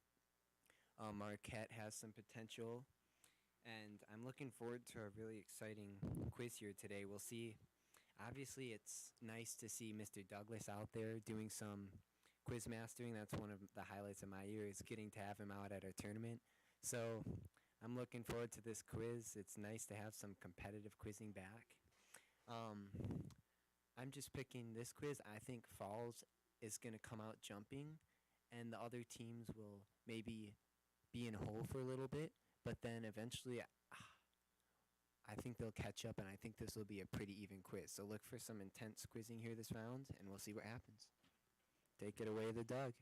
Marquette has some potential, and I'm looking forward to a really exciting quiz here today. We'll see. Obviously, it's nice to see Mr. Douglas out there doing some quiz mastering. That's one of the highlights of my year, is getting to have him out at our tournament. So I'm looking forward to this quiz. It's nice to have some competitive quizzing back. I'm just picking this quiz. I think Falls is going to come out jumping, and the other teams will maybe be in hole for a little bit, but then eventually I think they'll catch up, and I think this will be a pretty even quiz. So look for some intense quizzing here this round, and we'll see what happens. Take it away, the Doug.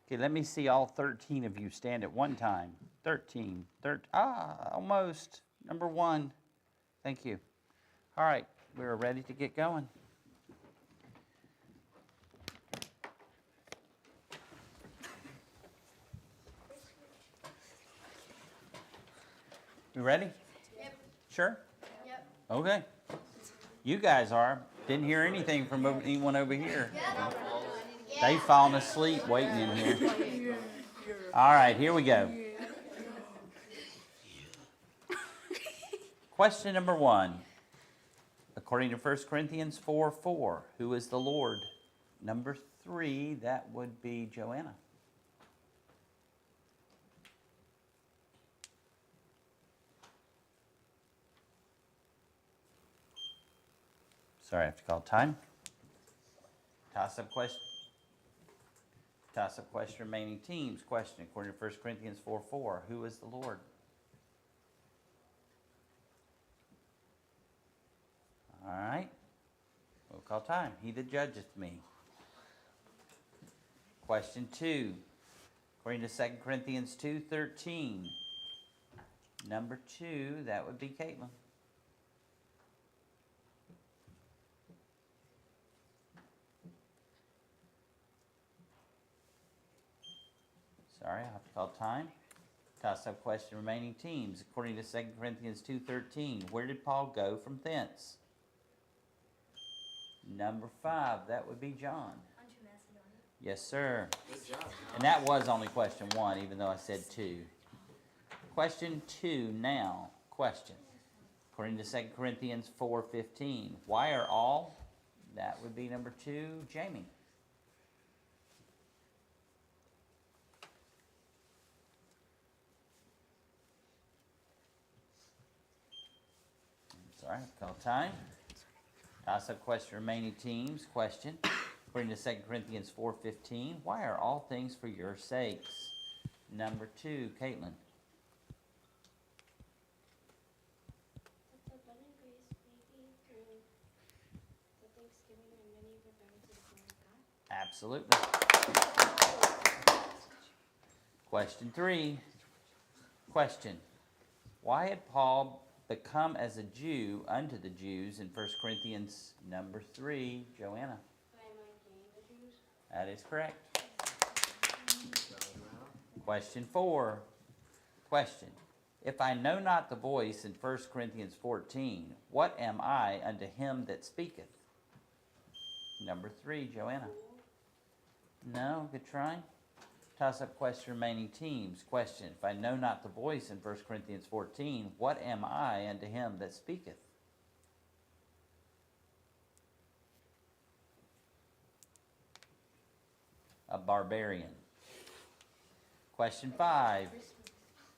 Okay, let me see all 13 of you stand at one time. 13. Almost. Number 1. Thank you. All right, we're ready to get going. You ready? Yep. Sure? Yep. Okay. You guys are. Didn't hear anything from anyone over here. They've fallen asleep waiting in here. All right, here we go. Question number 1. According to 1 Corinthians 4:4, who is the Lord? Number 3, that would be Joanna. Sorry, I have to call time. Toss-up question. Toss-up question remaining teams. Question, according to 1 Corinthians 4:4, who is the Lord? All right. We'll call time. He that judgeth me. Question 2. According to 2 Corinthians 2:13, number 2, that would be Caitlin. Sorry, I'll have to call time. Toss-up question remaining teams. According to 2 Corinthians 2:13, where did Paul go from thence? Number 5, that would be John. Unto Macedonia. Yes, sir. Good job. And that was only question 1, even though I said 2. Question 2 now. Question. According to 2 Corinthians 4:15, why are all? That would be number 2, Jamie. Sorry, call time. Toss-up question remaining teams. Question. According to 2 Corinthians 4:15, why are all things for your sakes? Number 2, Caitlin. That the abundant grace may be through the thanksgiving and many remember to the glory of God. Absolutely. Question 3. Question. Why had Paul become as a Jew unto the Jews in 1 Corinthians number 3, Joanna? I am unclean, the Jews. That is correct. Question 4. Question. If I know not the voice in 1 Corinthians 14, what am I unto him that speaketh? Number 3, Joanna. No, good try. Toss-up question remaining teams. Question. If I know not the voice in 1 Corinthians 14, what am I unto him that speaketh? A barbarian. Question 5.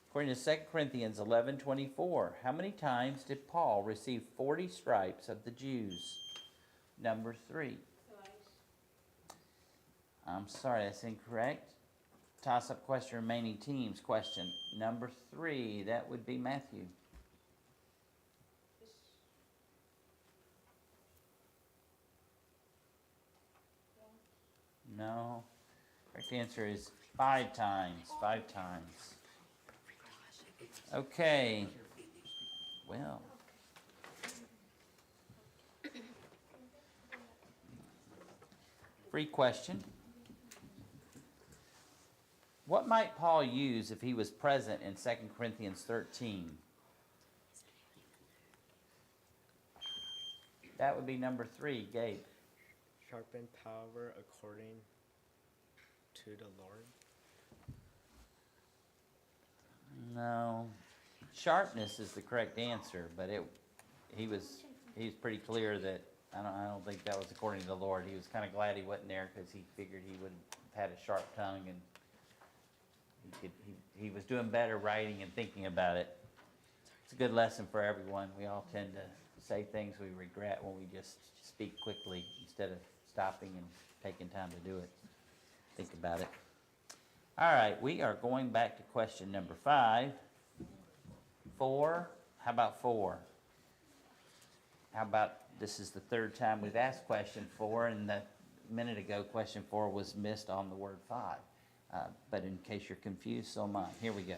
According to 2 Corinthians 11:24, how many times did Paul receive 40 stripes of the Jews? Number 3. Twice. I'm sorry, that's incorrect. Toss-up question remaining teams. Question number 3, that would be Matthew. No. Correct answer is 5 times. 5 times. Okay. Well. Free question. What might Paul use if he was present in 2 Corinthians 13? That would be number 3, Gabe. Sharpen power according to the Lord. No. Sharpness is the correct answer, but he's pretty clear that I don't think that was according to the Lord. He was kind of glad he wasn't there because he figured he would have had a sharp tongue and he was doing better writing and thinking about it. It's a good lesson for everyone. We all tend to say things we regret when we just speak quickly instead of stopping and taking time to do it. Think about it. All right, we are going back to question number 5. 4, how about 4? How about, this is the 3rd time we've asked question 4, and a minute ago question 4 was missed on the word 5. But in case you're confused, so am I. Here we go.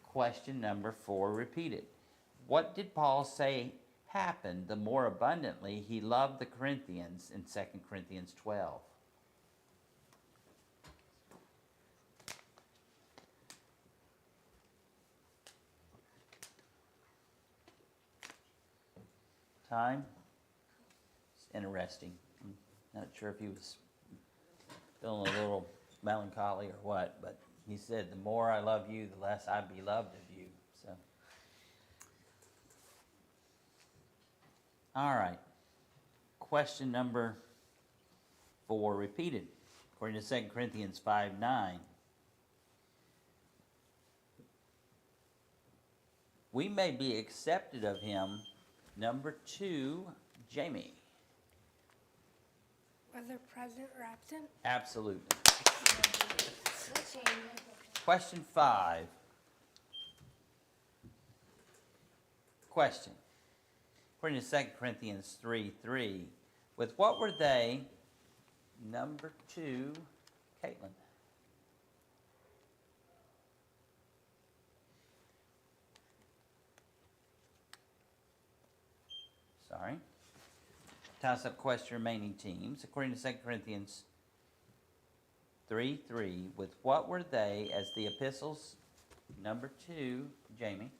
Question number 4 repeated. What did Paul say happened the more abundantly he loved the Corinthians in 2 Corinthians 12? Time? It's interesting. I'm not sure if he was feeling a little melancholy or what, but he said, the more I love you, the less I be loved of you. So, all right. Question number 4 repeated. According to 2 Corinthians 5:9. We may be accepted of him. Number 2, Jamie. Whether present or absent? Absolutely. Switching. Question 5. Question. According to 2 Corinthians 3:3, with what were they, number 2, Caitlin? Sorry. Toss-up question, remaining teams. According to 2 Corinthians 3:3, with what were they as the epistles, number 2, Jamie?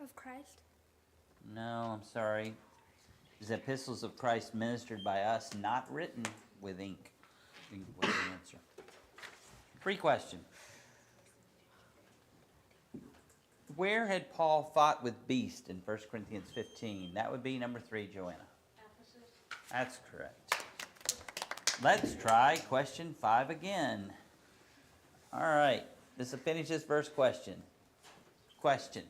Of Christ? No, I'm sorry. The epistles of Christ ministered by us, not written with ink. Ink was the answer. Free question. Where had Paul fought with beasts in 1 Corinthians 15? That would be number 3, Joanna. Ephesus. That's correct. Let's try question 5 again. All right. This will finish this verse question. Question.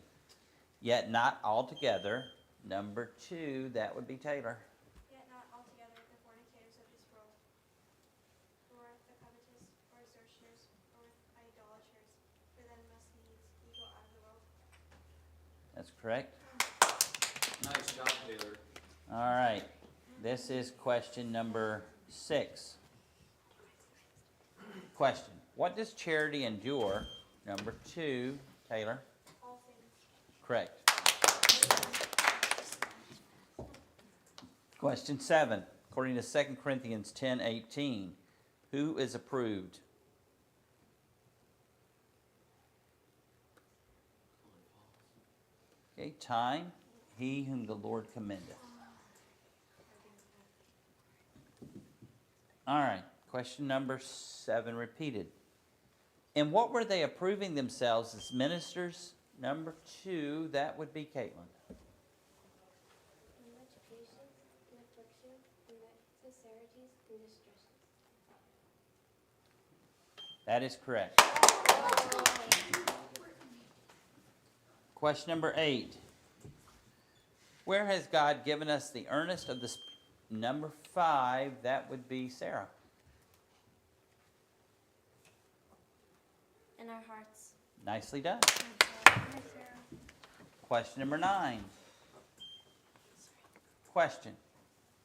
Yet not altogether. Number 2, that would be Taylor. Yet not altogether the fornicators of this world, nor the covetous, or extortioners, or idolaters, for them must needs ye go out of the world. That's correct. Nice job, Taylor. All right. This is question number 6. Question. What does charity endure? Number 2, Taylor. All things. Correct. Question 7. According to 2 Corinthians 10:18, who is approved? Okay, time. He whom the Lord commendeth. All right. Question number 7 repeated. And what were they approving themselves as ministers? Number 2, that would be Caitlin. In much patience, in affliction, in necessities, in distresses. That is correct. Question number 8. Where has God given us the earnest of the number 5, that would be Sarah. In our hearts. Nicely done. Question number 9. Question.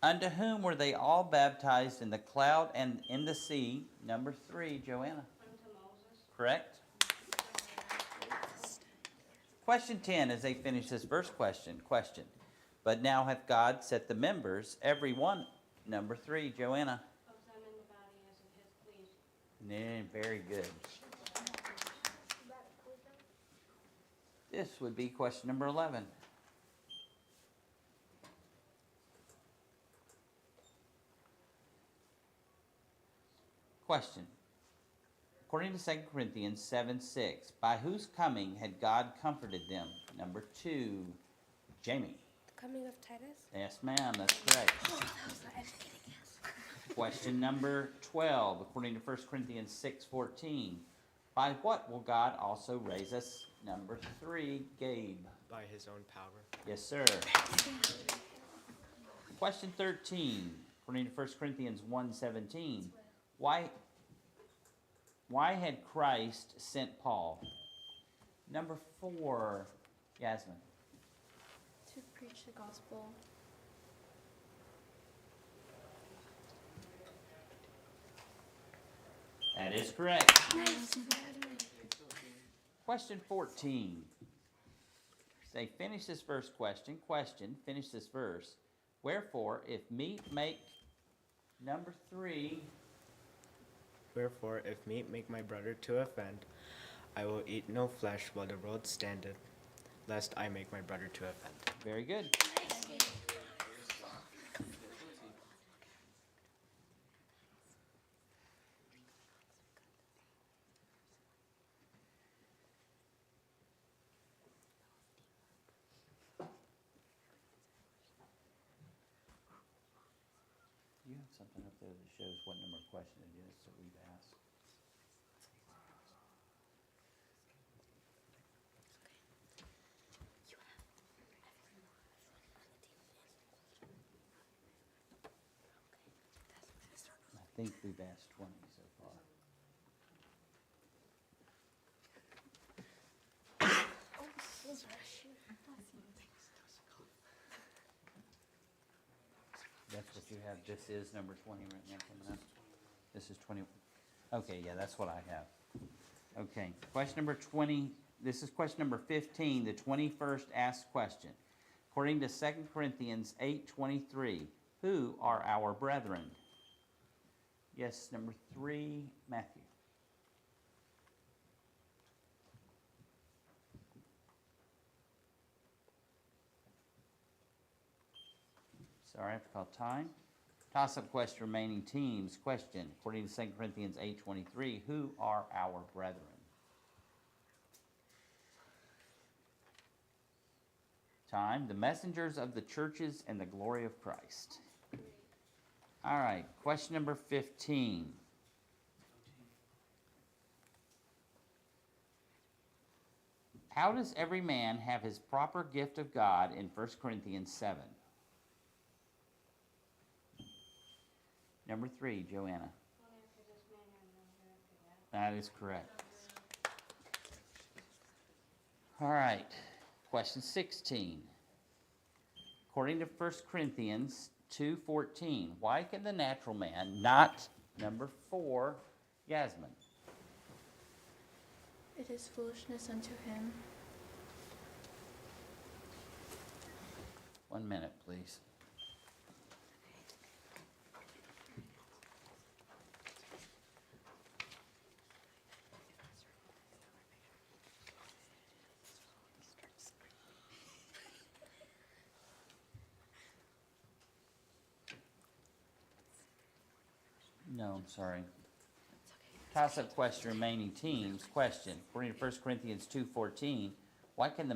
Unto whom were they all baptized in the cloud and in the sea? Number 3, Joanna. Unto Moses. Correct. Question 10, as they finish this verse question. Question. But now hath God set the members, every one, number 3, Joanna. Of them in the body as it hath pleased. Very good. This would be question number 11. Question. According to 2 Corinthians 7:6, by whose coming had God comforted them? Number 2, Jamie. The coming of Titus? Yes, ma'am, that's correct. Question number 12, according to 1 Corinthians 6:14, by what will God also raise us? Number 3, Gabe. By his own power. Yes, sir. Question 13, according to 1 Corinthians 1:17, why had Christ sent Paul? Number 4, Yasmin. To preach the gospel. That is correct. Nice. Question 14. Say, finish this verse question. Question, finish this verse. Wherefore, if meat make, number 3. Wherefore, if meat make my brother to offend, I will eat no flesh while the world standeth, lest I make my brother to offend. Very good. You have something up there that shows what number of question it is that we've asked. think we've asked 20 so far. That's what you have. This is number 20 right now coming up. This is 20. Okay, yeah, that's what I have. Okay, question number 20. This is question number 15, the 21st asked question. According to 2 Corinthians 8:23, who are our brethren? Yes, number 3, Matthew. Sorry, I have to call time. Toss-up question, remaining teams. Question, according to 2 Corinthians 8:23, who are our brethren? Time, the messengers of the churches and the glory of Christ. All right, question number 15. How does every man have his proper gift of God in 1 Corinthians 7? Number 3, Joanna. That is correct. All right, question 16. According to 1 Corinthians 2:14, why can the natural man not, number 4, Yasmin? It is foolishness unto him. 1 minute, please. No, I'm sorry. Toss-up question, remaining teams. Question, according to 1 Corinthians 2:14, why can the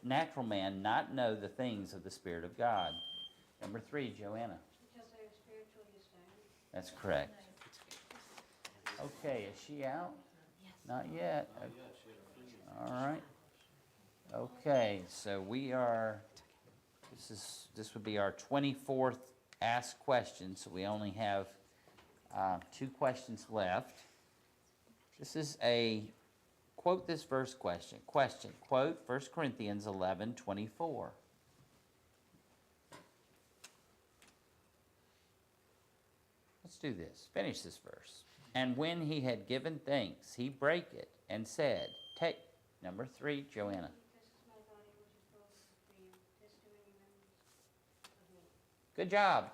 natural man not know the things of the Spirit of God? Number 3, Joanna. Because they are spiritually discerned. That's correct. Okay, is she out? Not yet. All right. Okay, so we are, this would be our 24th asked question, so we only have 2 questions left. This is a quote this verse question. Question, quote 1 Corinthians 11:24. Let's do this. Finish this verse. And when he had given thanks, he brake it and said, take, number 3, Joanna. This is my body which is broken for you. This do in remembrance of me. Good job.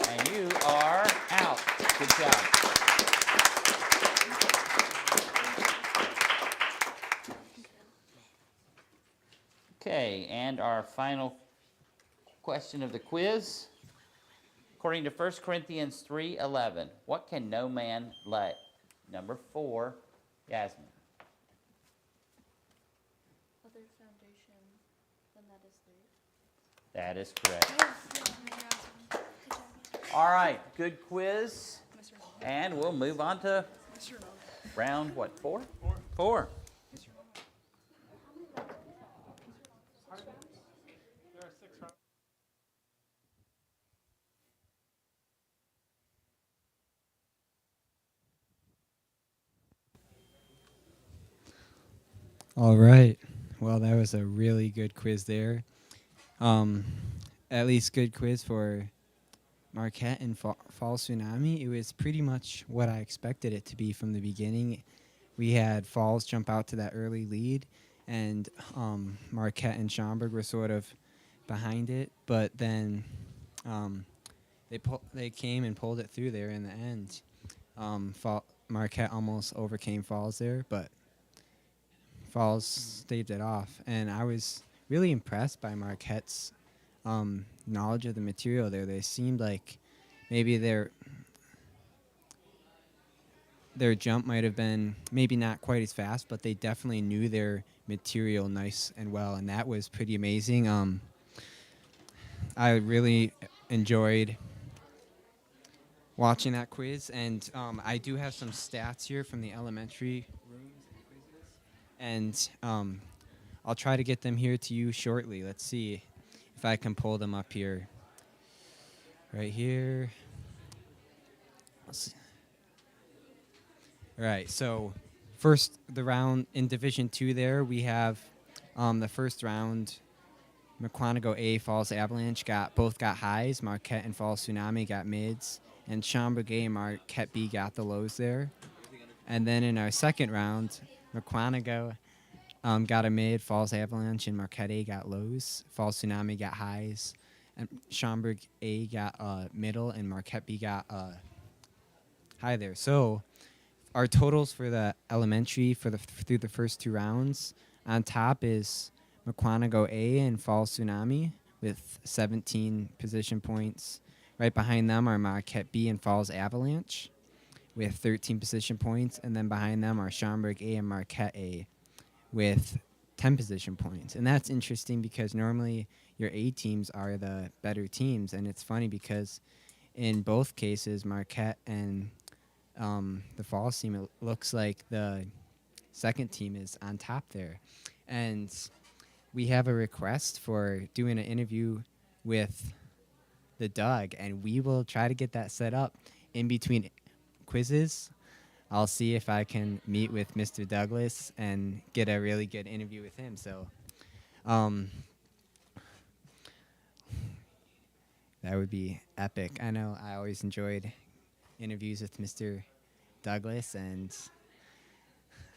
And you are out. Good job. Okay, and our final question of the quiz. According to 1 Corinthians 3:11, what can no man lay? Number 4, Yasmin. Other foundation than that is laid. That is correct. All right, good quiz. And we'll move on to round, what, 4? 4. There are 6 rounds. All right. Well, that was a really good quiz there. At least good quiz for Marquette and Fall Tsunami. It was pretty much what I expected it to be from the beginning. We had Falls jump out to that early lead, and Marquette and Schaumburg were sort of behind it, but then they came and pulled it through there in the end. Marquette almost overcame Falls there, but Falls staved it off, and I was really impressed by Marquette's knowledge of the material there. They seemed like maybe their jump might have been maybe not quite as fast, but they definitely knew their material nice and well, and that was pretty amazing. I really enjoyed watching that quiz, and I do have some stats here from the elementary rooms and quizzes, and I'll try to get them here to you shortly. Let's see if I can pull them up here. Right here. All right, so first the round in Division 2 there, we have the first round, Mukwonago A, Falls Avalanche both got highs. Marquette and Falls Tsunami got mids. And Schaumburg A and Marquette B got the lows there. And then in our second round, Mukwonago got a mid, Falls Avalanche and Marquette A got lows. Falls Tsunami got highs. And Schaumburg A got middle, and Marquette B got high there. So our totals for the elementary through the first two rounds, on top is Mukwonago A and Falls Tsunami with 17 position points. Right behind them are Marquette B and Falls Avalanche with 13 position points. And then behind them are Schaumburg A and Marquette A with 10 position points. And that's interesting because normally your A teams are the better teams. And it's funny because in both cases, Marquette and the Falls team, it looks like the second team is on top there. And we have a request for doing an interview with the Doug, and we will try to get that set up in between quizzes. I'll see if I can meet with Mr. Douglas and get a really good interview with him. So that would be epic. I know I always enjoyed interviews with Mr. Douglas, and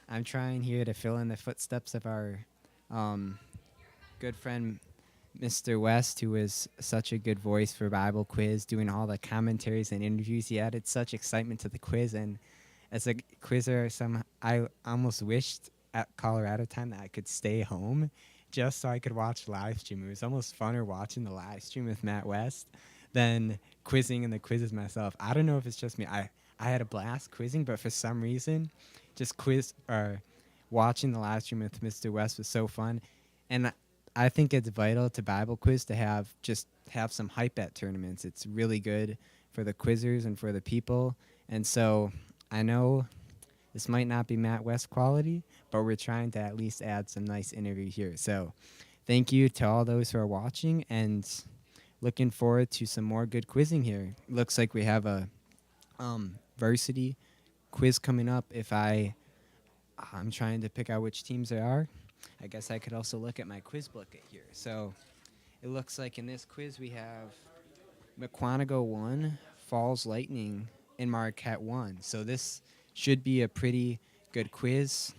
I'm trying here to fill in the footsteps of our good friend Mr. West, who was such a good voice for Bible quiz, doing all the commentaries and interviews. He added such excitement to the quiz, and as a quizzer, I almost wished at Colorado time that I could stay home just so I could watch live stream. It was almost funner watching the live stream with Matt West than quizzing in the quizzes myself. I don't know if it's just me. I had a blast quizzing, but for some reason, just watching the live stream with Mr. West was so fun. And I think it's vital to Bible quiz to have some hype at tournaments. It's really good for the quizzers and for the people. And so I know this might not be Matt West quality, but we're trying to at least add some nice interview here. So thank you to all those who are watching, and looking forward to some more good quizzing here. Looks like we have a varsity quiz coming up. If I'm trying to pick out which teams there are, I guess I could also look at my quiz booklet here. So it looks like in this quiz we have Mukwonago 1, Falls Lightning, and Marquette 1. So this should be a pretty good quiz.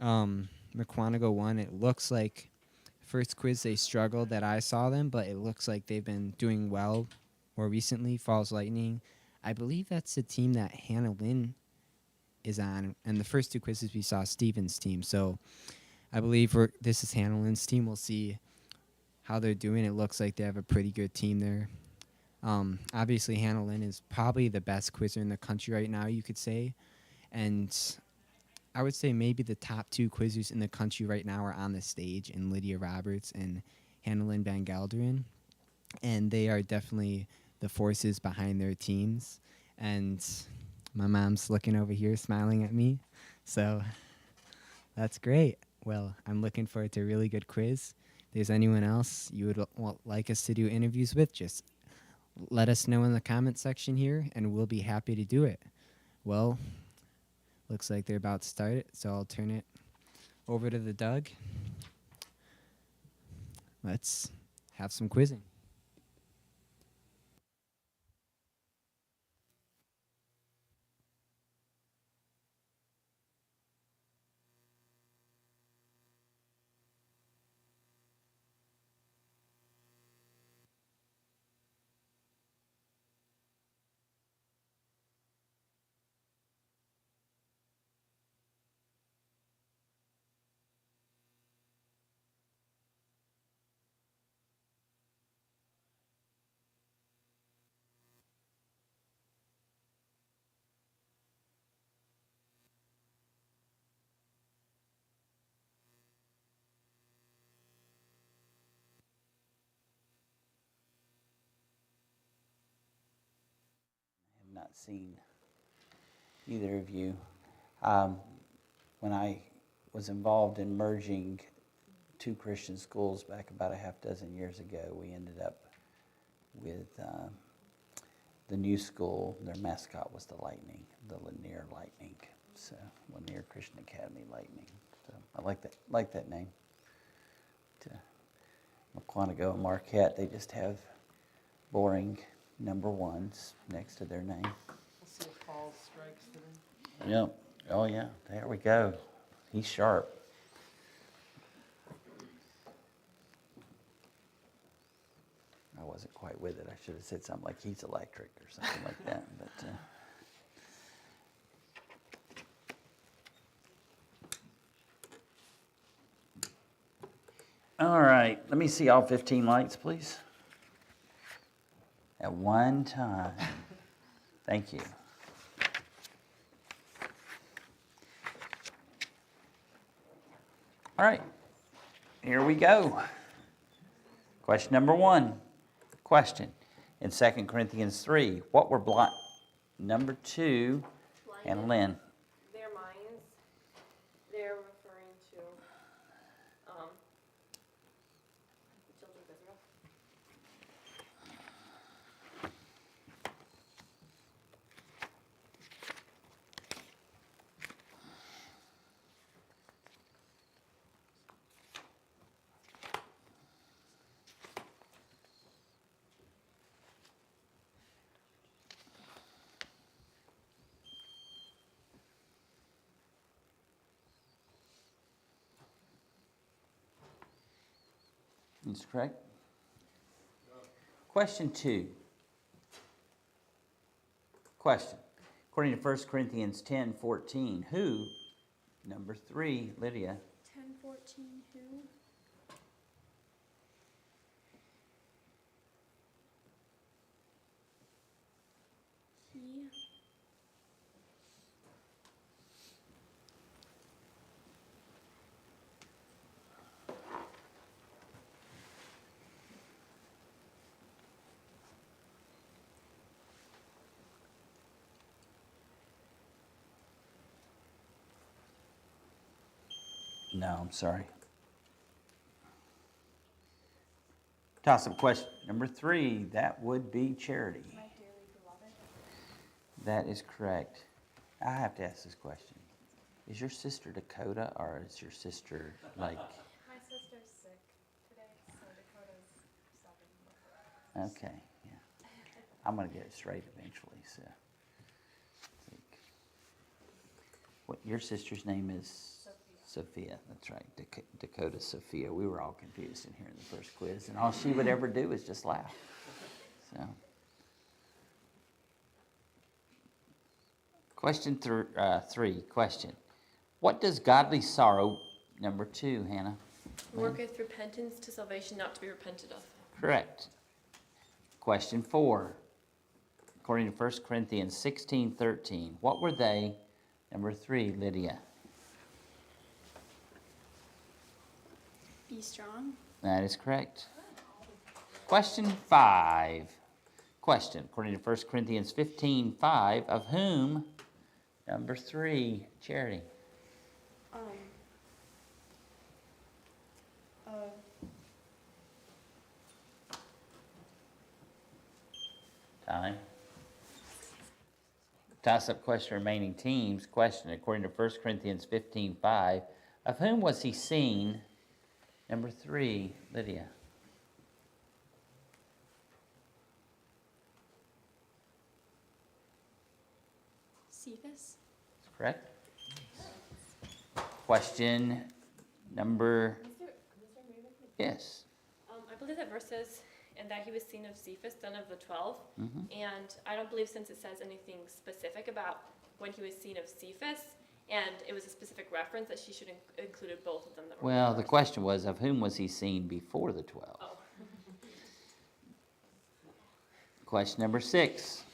Mukwonago 1, it looks like first quiz they struggled that I saw them, but it looks like they've been doing well more recently. Falls Lightning, I believe that's the team that Hannah Lynn is on. And the first two quizzes we saw Steven's team. So I believe this is Hannah Lynn's team. We'll see how they're doing. It looks like they have a pretty good team there. Obviously, Hannah Lynn is probably the best quizzer in the country right now, you could say. And I would say maybe the top two quizzers in the country right now are on the stage, in Lydia Roberts and Hannah Lynn Van Gelderen. And they are definitely the forces behind their teams. And my mom's looking over here smiling at me. So that's great. Well, I'm looking forward to a really good quiz. If there's anyone else you would like us to do interviews with, just let us know in the comment section here, and we'll be happy to do it. Well, looks like they're about to start it, so I'll turn it over to the Doug. Let's have some quizzing. Not seen either of you. When I was involved in merging two Christian schools back about a half dozen years ago, we ended up with the new school, their mascot was the Lightning, the Lanier Lightning. So Lanier Christian Academy Lightning. So I like that name. Mukwonago and Marquette, they just have boring number ones next to their name. We'll see if Paul strikes today. Yep. Oh yeah. There we go. He's sharp. I wasn't quite with it. I should have said something like he's electric or something like that. But all right. Let me see all 15 lights, please. At one time. Thank you. All right. Here we go. Question number 1. Question. In 2 Corinthians 3, what were blind? Number 2, and Lynn. Their minds, they're referring to the children of Israel. That's correct. Question 2. Question. According to 1 Corinthians 10:14, who? Number 3, Lydia. 10:14, who? He. No, I'm sorry. Toss-up question number 3. That would be Charity. My dearly beloved. That is correct. I have to ask this question. Is your sister Dakota, or is your sister like... My sister's sick today, so Dakota's 7. Okay, yeah. I'm going to get it straight eventually, so... What, your sister's name is? Sophia. That's right. Dakota Sophia. We were all confused in here in the first quiz, and all she would ever do is just laugh. So, question 3. Question. What does godly sorrow, number 2, Hannah? Worketh repentance to salvation not to be repented of. Correct. Question 4. According to 1 Corinthians 16:13, what were they? Number 3, Lydia. Be strong. That is correct. Question 5. Question. According to 1 Corinthians 15:5, of whom? Number 3, Charity. Time. Toss-up question, remaining teams. Question. According to 1 Corinthians 15:5, of whom was he seen? Number 3, Lydia. Cephas. That's correct. Question number... Yes. I believe that verse says, and that he was seen of Cephas, son of the 12. Mm-hmm. And I don't believe, since it says anything specific about when he was seen of Cephas, and it was a specific reference, that she should have included both of them. That were Well, the question was, of whom was he seen before the 12? Oh. Question number 6.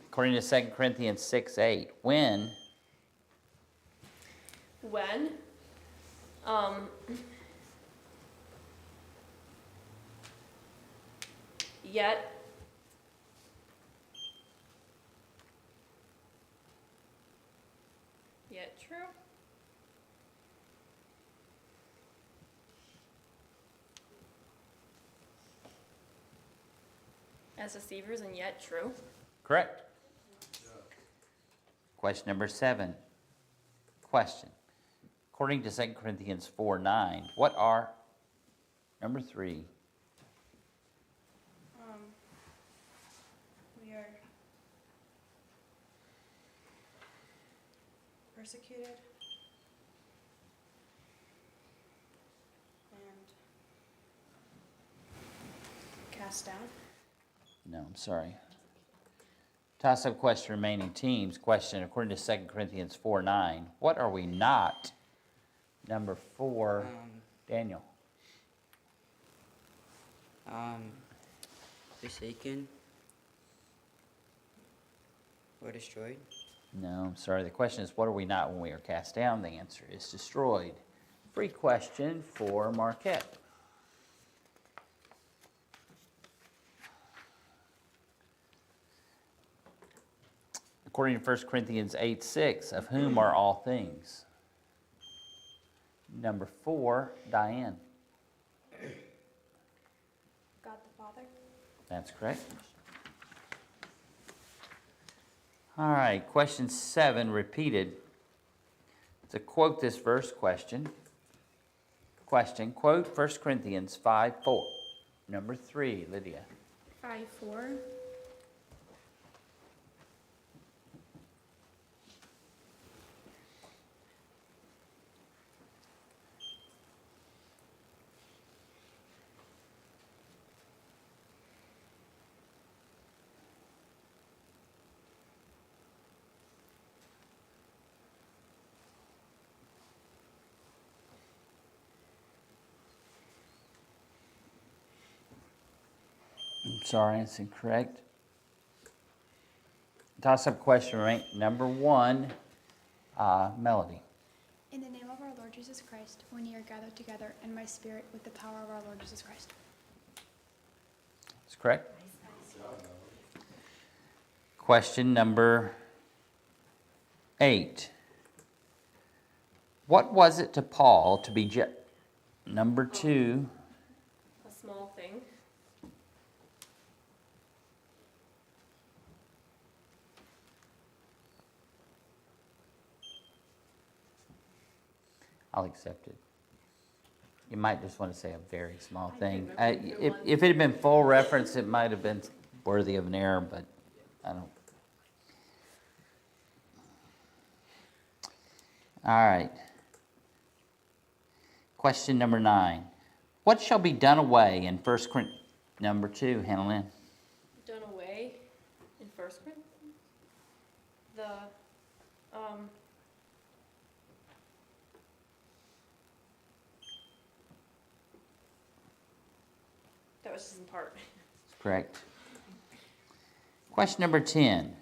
According to 2 Corinthians 6:8, when? When? Yet true. As deceivers and yet true. Correct. Question number 7. Question. According to 2 Corinthians 4:9, what are, number 3, We are persecuted and cast down. no, I'm sorry. Toss-up question remaining teams. Question, according to 2 Corinthians 4:9, what are we not? Number 4, Daniel. Forsaken or destroyed. No, I'm sorry. The question is, what are we not when we are cast down? The answer is destroyed. Free question for Marquette. According to 1 Corinthians 8:6, of whom are all things? Number 4, Diane. God the Father. That's correct. All right, question 7, repeated. To quote this verse question. Question, quote 1 Corinthians 5:4. Number 3, Lydia. 5:4. I'm sorry, it's incorrect. Toss-up question, right? Number 1, Melody. In the name of our Lord Jesus Christ, when ye are gathered together in my spirit with the power of our Lord Jesus Christ. That's correct. Question number 8. What was it to Paul to be number 2? A small thing. I'll accept it. You might just want to say a very small thing. If it had been full reference, it might have been worthy of an error, but I don't. All right. Question number 9. What shall be done away in 1 Corinthians? Number 2, Hannah Lynn. Done away in 1 Corinthians? That was just in part. Correct. Question number 10.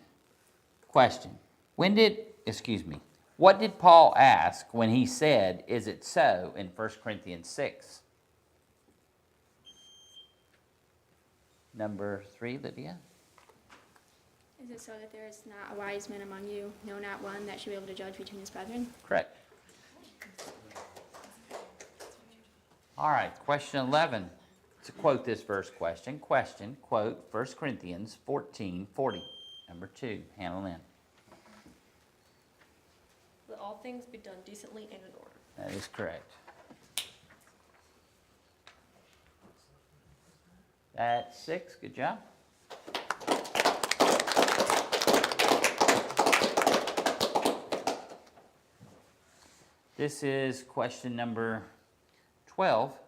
Question. What did Paul ask when he said, is it so, in 1 Corinthians 6? Number 3, Lydia. Is it so that there is not a wise man among you, no, not one, that should be able to judge between his brethren? Correct. All right, question 11. To quote this verse question, quote 1 Corinthians 14:40. Number 2, Hannah Lynn. Let all things be done decently and in order. That is correct. That's 6. Good job. This is question number 12.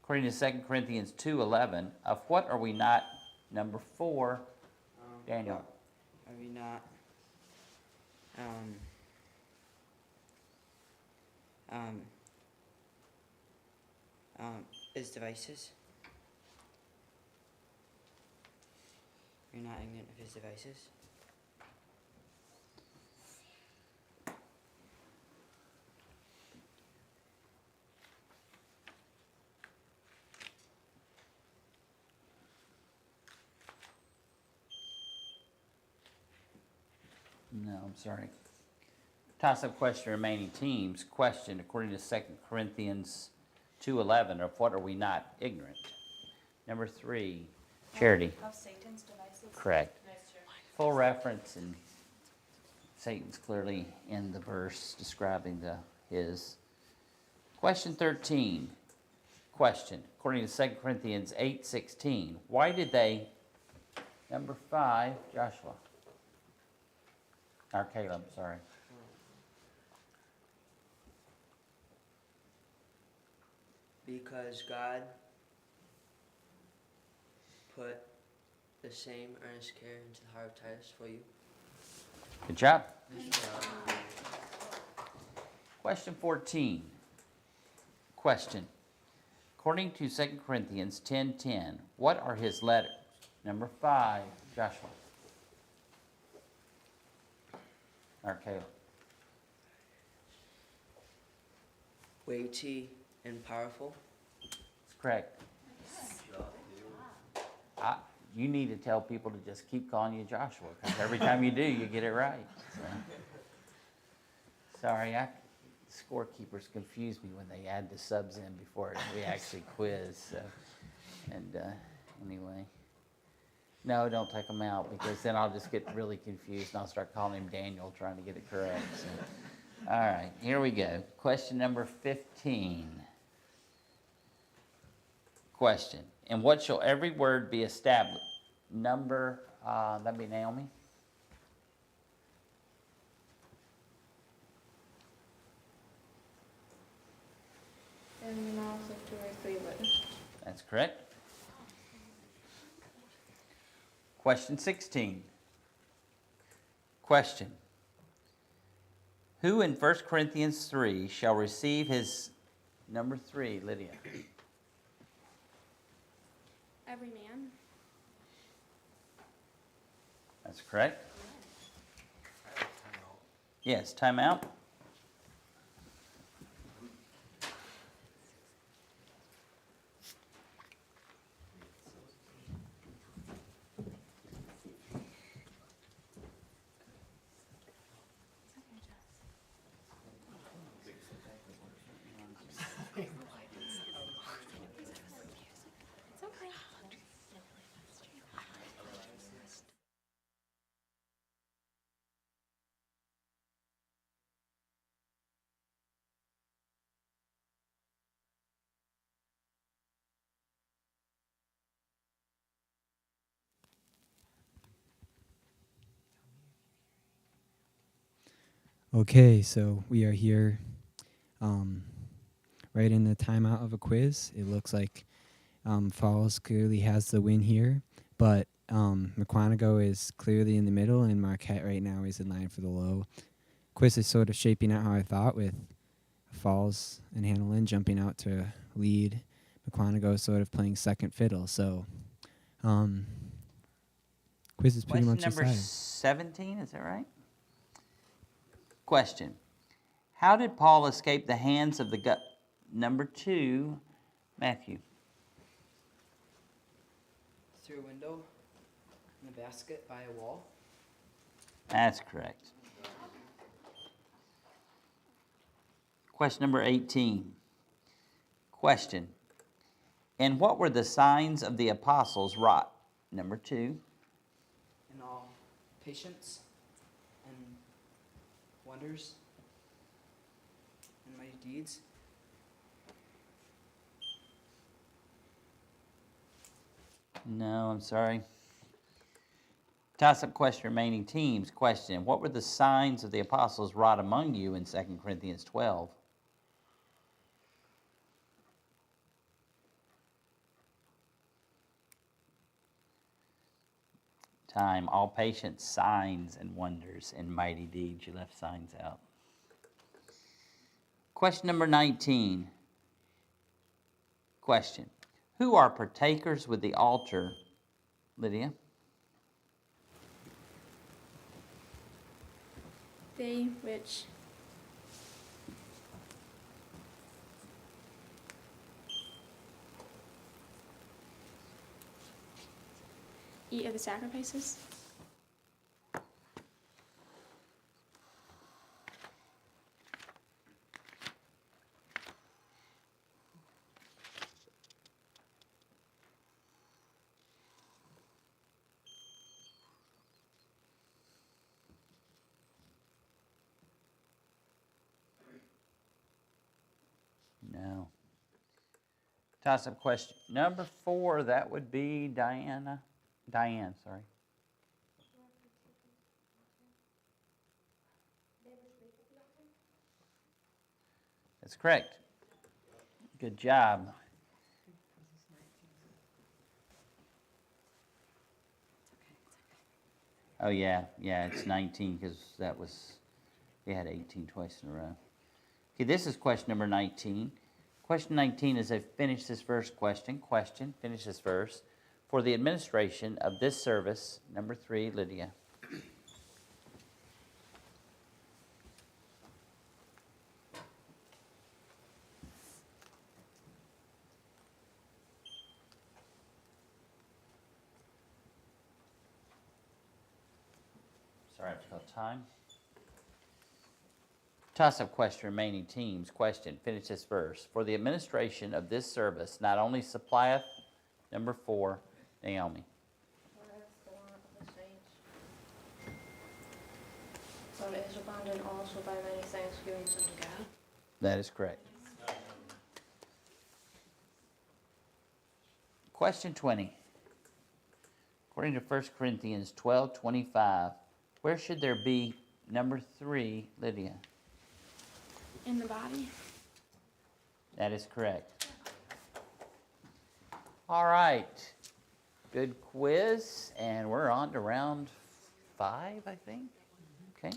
According to 2 Corinthians 2:11, of what are we not? Number 4, Daniel. Are we not? His devices. You're not ignorant of his devices. No, I'm sorry. Toss-up question remaining teams. Question, according to 2 Corinthians 2:11, of what are we not ignorant? Number 3, Charity. Of Satan's devices. Correct. Nice, Chair. full reference, and Satan's clearly in the verse describing his. Question 13. Question. According to 2 Corinthians 8:16, why did they, number 5, Joshua, or Caleb, sorry. Because God put the same earnest care into the heart of Titus for you. Good job. Question 14. Question. According to 2 Corinthians 10:10, what are his letters? Number 5, Joshua. Or Caleb. Weighty and powerful. That's correct. You need to tell people to just keep calling you Joshua, because every time you do, you get it right. So. Sorry, scorekeepers confuse me when they add the subs in before we actually quiz. So. And anyway, no, don't take them out, because then I'll just get really confused and I'll start calling him Daniel trying to get it correct. So. All right, here we go. Question number 15. Question. And what shall every word be established? Number, that'd be Naomi. In the mouth of 2 or 3 witnesses. That's correct. Question 16. Question. Who in 1 Corinthians 3 shall receive his, number 3, Lydia? Every man. That's correct. Yes, time out. Okay, so we are here right in the timeout of a quiz. It looks like Falls clearly has the win here, but Mukwonago is clearly in the middle, and Marquette right now is in line for the low. Quiz is sort of shaping out how I thought, with Falls and Hanlon jumping out to lead. Mukwonago sort of playing second fiddle, so quiz is pretty much Question number decided. 17, is that right? Question. How did Paul escape the hands of the Number 2, Matthew. Through a window, in a basket, by a wall. That's correct. Question number 18. Question. And what were the signs of the apostles wrought? Number 2. In all patience and wonders and mighty deeds. No, I'm sorry. Toss-up question, remaining teams. Question. What were the signs of the apostles wrought among you in 2 Corinthians 12? Time. All patience, signs, and wonders, and mighty deeds. You left signs out. Question number 19. Question. Who are partakers with the altar? Lydia. They which eat of the sacrifices. Toss-up question number 4, that would be Diane, sorry. That's correct. Good job. Oh, yeah, it's 19 because we had 18 twice in a row. Okay, this is question number 19. Question 19 is a finish this verse question. Question, finish this verse. For the administration of this service, number 3, Lydia. Sorry, I have to call time. Toss-up question, remaining teams. Question, finish this verse. For the administration of this service, not only supplieth, number 4, Naomi. But it is abundant also by many thanksgivings unto God. That is correct. Question 20. According to 1 Corinthians 12:25, where should there be number 3, Lydia? In the body. That is correct. All right. Good quiz, and we're on to round 5, I think. Okay.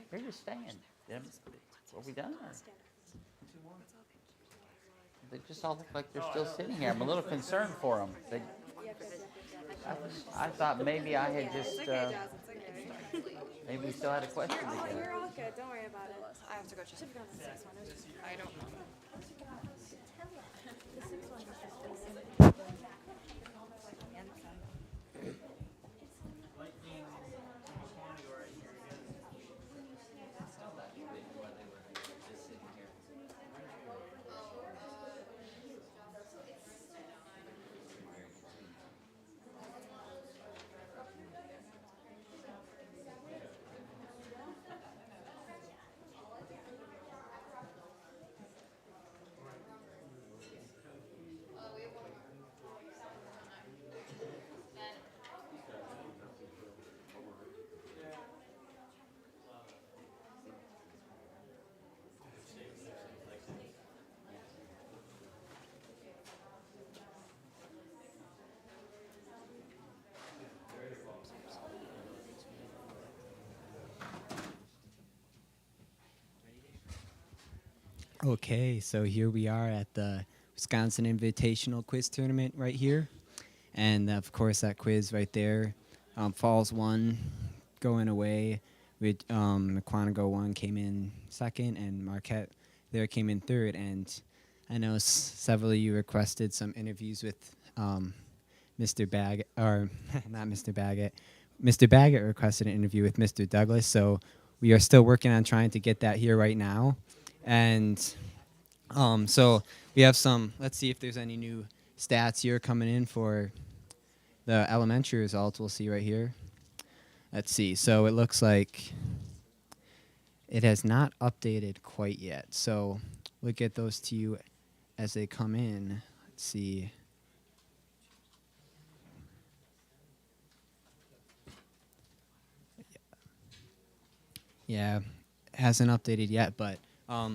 Where you staying? Are we done? Or? They just all look like they're still sitting here. I'm a little concerned for them. I thought maybe I had just. Maybe we still had a question together. We're all good. Don't worry about it. I have to go check. I don't know. Okay, so here we are at the Wisconsin Invitational Quiz Tournament right here. And of course, that quiz right there, Falls 1 going away, with Mukwonago 1 came in second, and Marquette there came in third. And I know several of you requested some interviews with Mr. Baggett, or not Mr. Baggett. Mr. Baggett requested an interview with Mr. Douglas, so we are still working on trying to get that here right now. And so we have some, let's see if there's any new stats here coming in for the elementary results. We'll see right here. Let's see. So it looks like it has not updated quite yet. So we'll get those to you as they come in. Let's see. Yeah, hasn't updated yet, but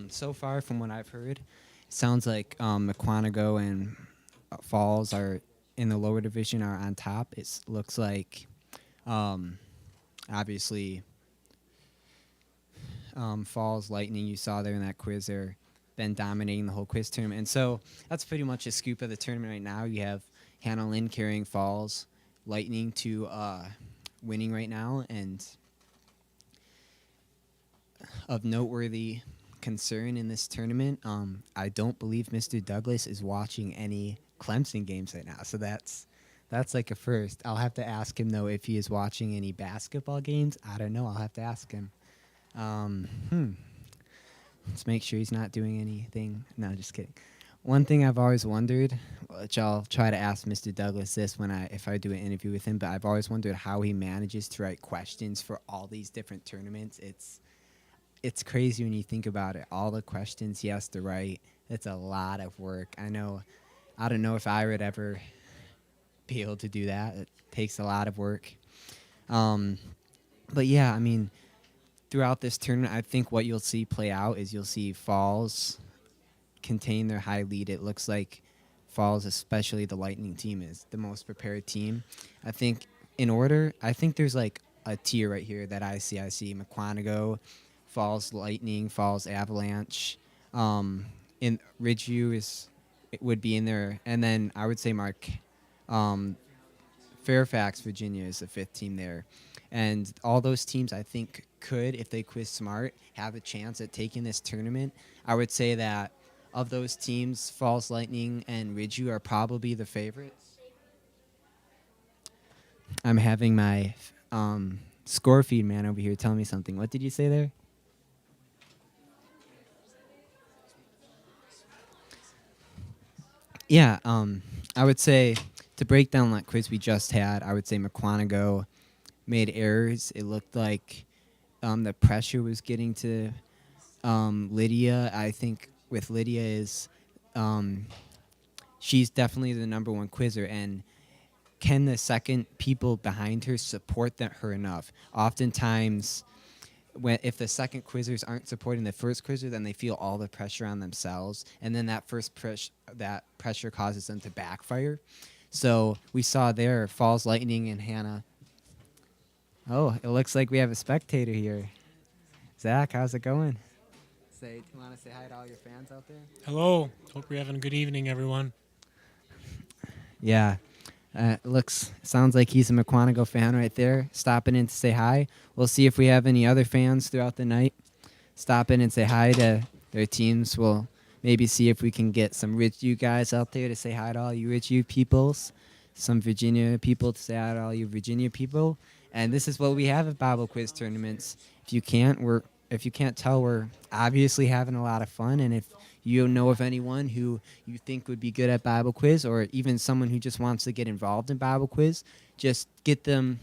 so far from what I've heard, it sounds like Mukwonago and Falls are in the lower division are on top. It looks like obviously Falls Lightning, you saw there in that quiz, they're been dominating the whole quiz tournament. And so that's pretty much a scoop of the tournament right now. You have Hannah Lynn carrying Falls Lightning to winning right now. And of noteworthy concern in this tournament, I don't believe Mr. Douglas is watching any Clemson games right now. So that's like a first. I'll have to ask him, though, if he is watching any basketball games. I don't know. I'll have to ask him. Let's make sure he's not doing anything. No, just kidding. One thing I've always wondered, which I'll try to ask Mr. Douglas this if I do an interview with him, but I've always wondered how he manages to write questions for all these different tournaments. it's crazy when you think about it. All the questions he has to write. It's a lot of work. I don't know if I would ever be able to do that. It takes a lot of work. But yeah, I mean, throughout this tournament, I think what you'll see play out is you'll see Falls contain their high lead. It looks like Falls, especially the Lightning team, is the most prepared team. I think in order, I think there's like a tier right here that I see. I see Mukwonago, Falls Lightning, Falls Avalanche. In Ridgeview it would be in there, and then I would say Fairfax, Virginia is the fifth team there. And all those teams, I think, could, if they quiz smart, have a chance at taking this tournament. I would say that of those teams, Falls Lightning and Ridgeview are probably the favorites. I'm having my score feed man over here tell me something. What did you say there? Yeah, I would say to break down that quiz we just had, I would say Mukwonago made errors. It looked like the pressure was getting to Lydia. I think with Lydia is she's definitely the number one quizzer, and can the second people behind her support her enough? Oftentimes, if the second quizzers aren't supporting the first quizzer, then they feel all the pressure on themselves, and then that pressure causes them to backfire. So we saw there Falls Lightning and Hannah. Oh, it looks like we have a spectator here. Zach, how's it going? You want to say hi to all your fans out there? Hello. Hope you're having a good evening, everyone. Yeah. Sounds like he's a Mukwonago fan right there, stopping in to say hi. We'll see if we have any other fans throughout the night stop in and say hi to their teams. We'll maybe see if we can get some Ridgeview guys out there to say hi to all you Ridgeview peoples, some Virginia people to say hi to all you Virginia people. And this is what we have at Bible quiz tournaments. If you can't tell, we're obviously having a lot of fun. And if you know of anyone who you think would be good at Bible quiz, or even someone who just wants to get involved in Bible quiz, just let them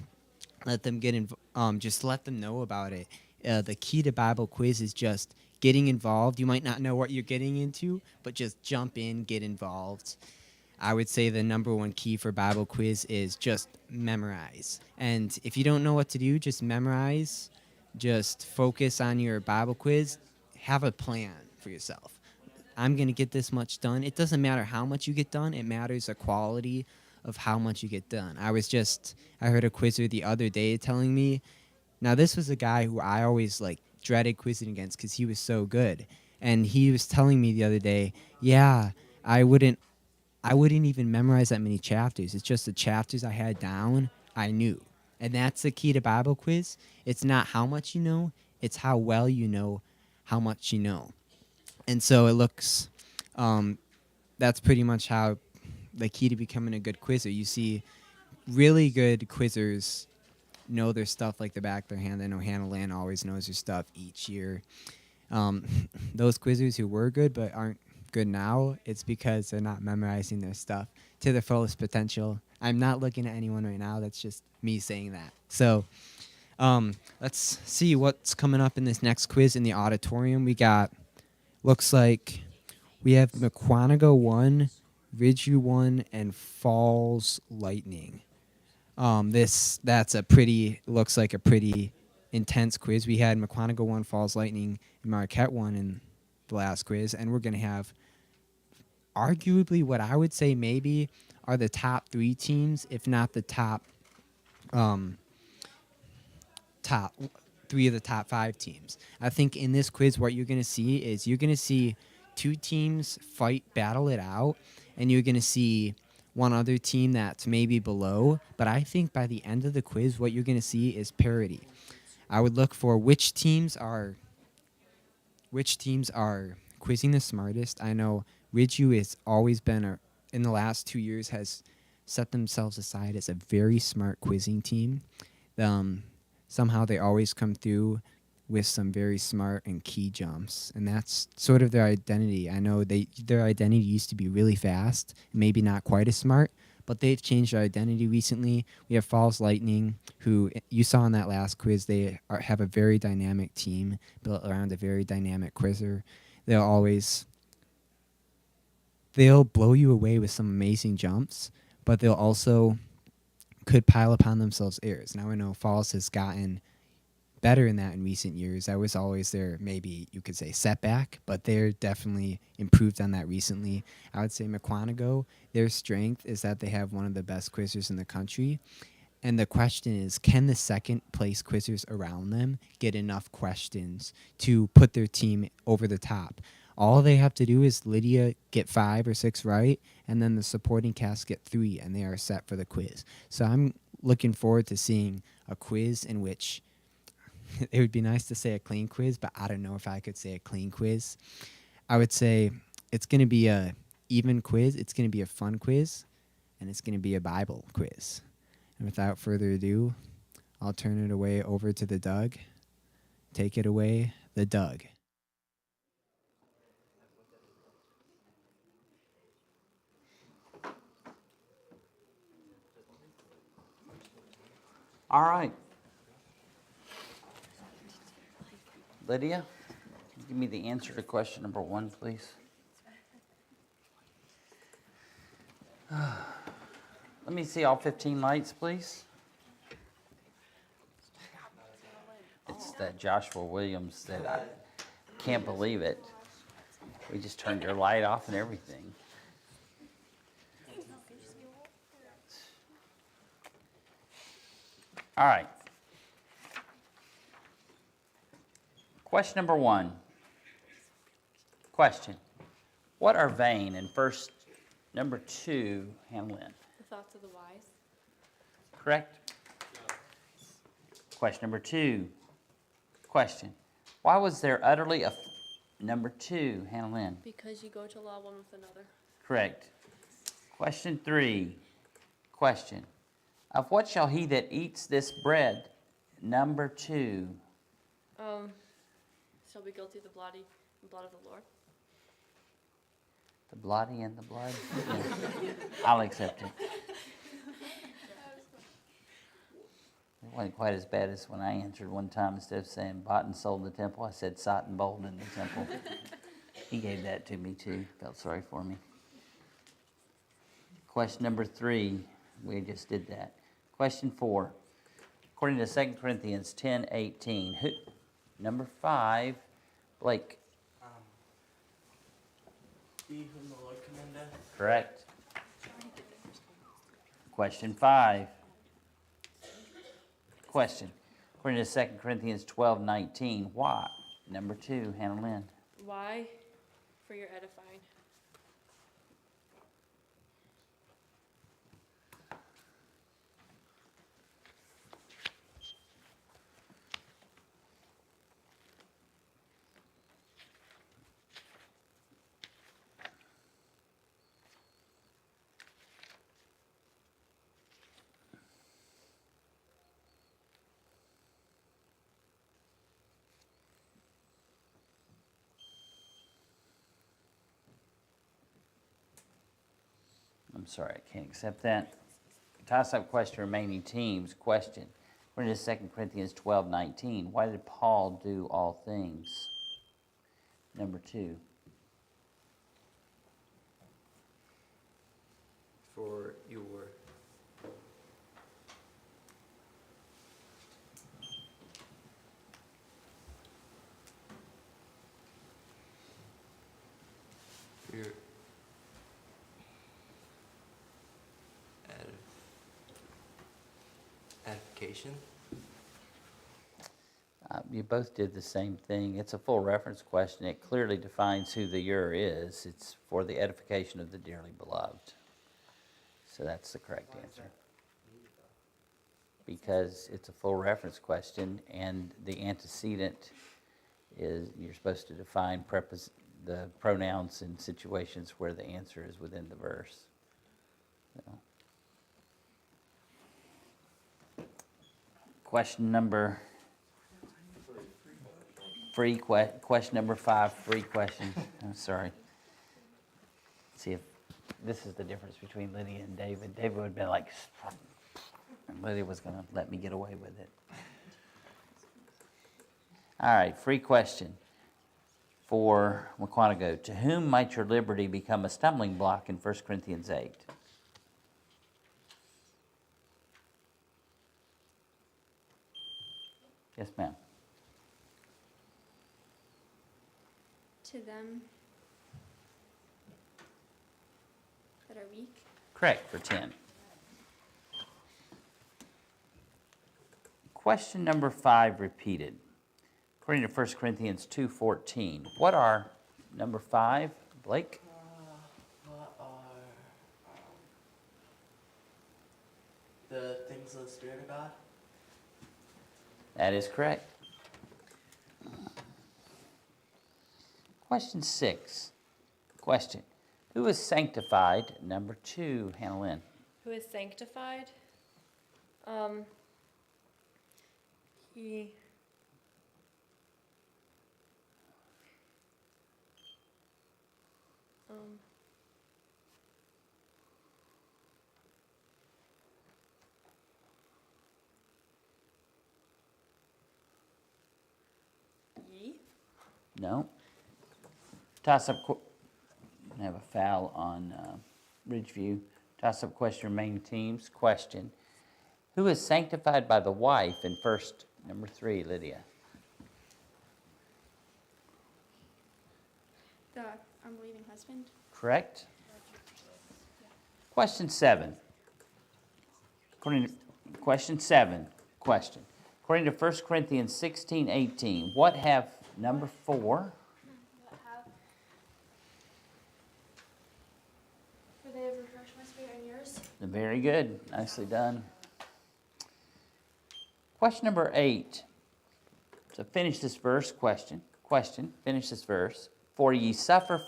know about it. The key to Bible quiz is just getting involved. You might not know what you're getting into, but just jump in, get involved. I would say the number one key for Bible quiz is just memorize. And if you don't know what to do, just memorize. Just focus on your Bible quiz. Have a plan for yourself. I'm going to get this much done. It doesn't matter how much you get done. It matters the quality of how much you get done. I heard a quizzer the other day telling me, now this was a guy who I always dreaded quizzing against because he was so good. And he was telling me the other day, yeah, I wouldn't even memorize that many chapters. It's just the chapters I had down, I knew. And that's the key to Bible quiz. It's not how much you know, it's how well you know how much you know. And so it looks, that's pretty much how the key to becoming a good quizzer. You see really good quizzers know their stuff like the back of their hand. I know Hannah Land always knows her stuff each year. Those quizzers who were good but aren't good now, it's because they're not memorizing their stuff to their fullest potential. I'm not looking at anyone right now. That's just me saying that. So let's see what's coming up in this next quiz in the auditorium. Looks like we have Mukwonago 1, Ridgeview 1, and Falls Lightning. Looks like a pretty intense quiz. We had Mukwonago 1, Falls Lightning, and Marquette 1 in the last quiz, and we're going to have arguably what I would say maybe are the top 3 teams, if not the top 3 of the top 5 teams. I think in this quiz what you're going to see 2 teams battle it out, and you're going to see one other team that's maybe below. But I think by the end of the quiz, what you're going to see is parity. I would look for which teams are quizzing the smartest. I know Ridgeview has always been, in the last 2 years, has set themselves aside as a very smart quizzing team. Somehow they always come through with some very smart and key jumps, and that's sort of their identity. I know their identity used to be really fast, maybe not quite as smart, but they've changed their identity recently. We have Falls Lightning, who you saw in that last quiz. They have a very dynamic team built around a very dynamic quizzer. They'll blow you away with some amazing jumps, but they'll also could pile upon themselves errors. Now I know Falls has gotten better in that in recent years. That was always their, maybe you could say, setback, but they're definitely improved on that recently. I would say Mukwonago, their strength is that they have one of the best quizzers in the country. And the question is, can the second place quizzers around them get enough questions to put their team over the top? All they have to do is Lydia get 5 or 6 right, and then the supporting cast get 3, and they are set for the quiz. So I'm looking forward to seeing a quiz in which it would be nice to say a clean quiz, but I don't know if I could say a clean quiz. I would say it's going to be a even quiz, it's going to be a fun quiz, and it's going to be a Bible quiz. And without further ado, I'll turn it away over to the Doug. Take it away, the Doug. All right. Lydia, give me the answer to question number 1, please. Let me see all 15 lights, please. It's that Joshua Williams that I can't believe it. We just turned your light off and everything. All right. Question number 1. Question. What are vain? And first, number 2, Hannah Lynn. The thoughts of the wise. Correct? Question number 2. Question. Why was there utterly a... Number 2, Hannah Lynn. Because you go to law one with another. Correct. Question 3. Question. Of what shall he that eats this bread? Number 2. Shall be guilty of the blood of the Lord. The bloody and the blood? Yeah. I'll accept it. It wasn't quite as bad as when I answered one time. Instead of saying bought and sold in the temple, I said sought and bold in the temple. He gave that to me too. Felt sorry for me. Question number 3. We just did that. Question 4. According to 2 Corinthians 10:18. Number 5, Blake. He whom the Lord commendeth. Correct. Question 5. Question. According to 2 Corinthians 12:19. Why? Number 2, Hannah Lynn. Why? For your edifying. I'm sorry, I can't accept that. Toss-up question, remaining teams. Question. According to 2 Corinthians 12:19, why did Paul do all things? Number 2. For your edification. You both did the same thing. It's a full reference question. It clearly defines who the "your" is. It's for the edification of the dearly beloved. So that's the correct answer. Because it's a full reference question, and the antecedent is you're supposed to define the pronouns in situations where the answer is within the verse. So. Question number... question number 5, free question. I'm sorry. Let's see if this is the difference between Lydia and David. David would have been like, and Lydia was going to let me get away with it. All right, free question for Mukwonago. To whom might your liberty become a stumbling block in 1 Corinthians 8? Yes, ma'am. To them that are weak. Correct, for 10. Question number 5 repeated. According to 1 Corinthians 2:14, what are, number 5, Blake? What are the things of the Spirit of God? That is correct. Question 6. Question. Who is sanctified? Number 2, Hannah Lynn. Who is sanctified? He ye? No. Toss-up. I have a foul on Ridgeview. Toss-up question, remaining teams. Question. Who is sanctified by the wife in first, number 3, Lydia? The unbelieving husband. Correct. Question 7. Question 7. Question. According to 1 Corinthians 16:18, what have, number 4? For they have refreshed my spirit and yours. Very good. Nicely done. Question number 8. So finish this verse. Question. Finish this verse. For ye suffer,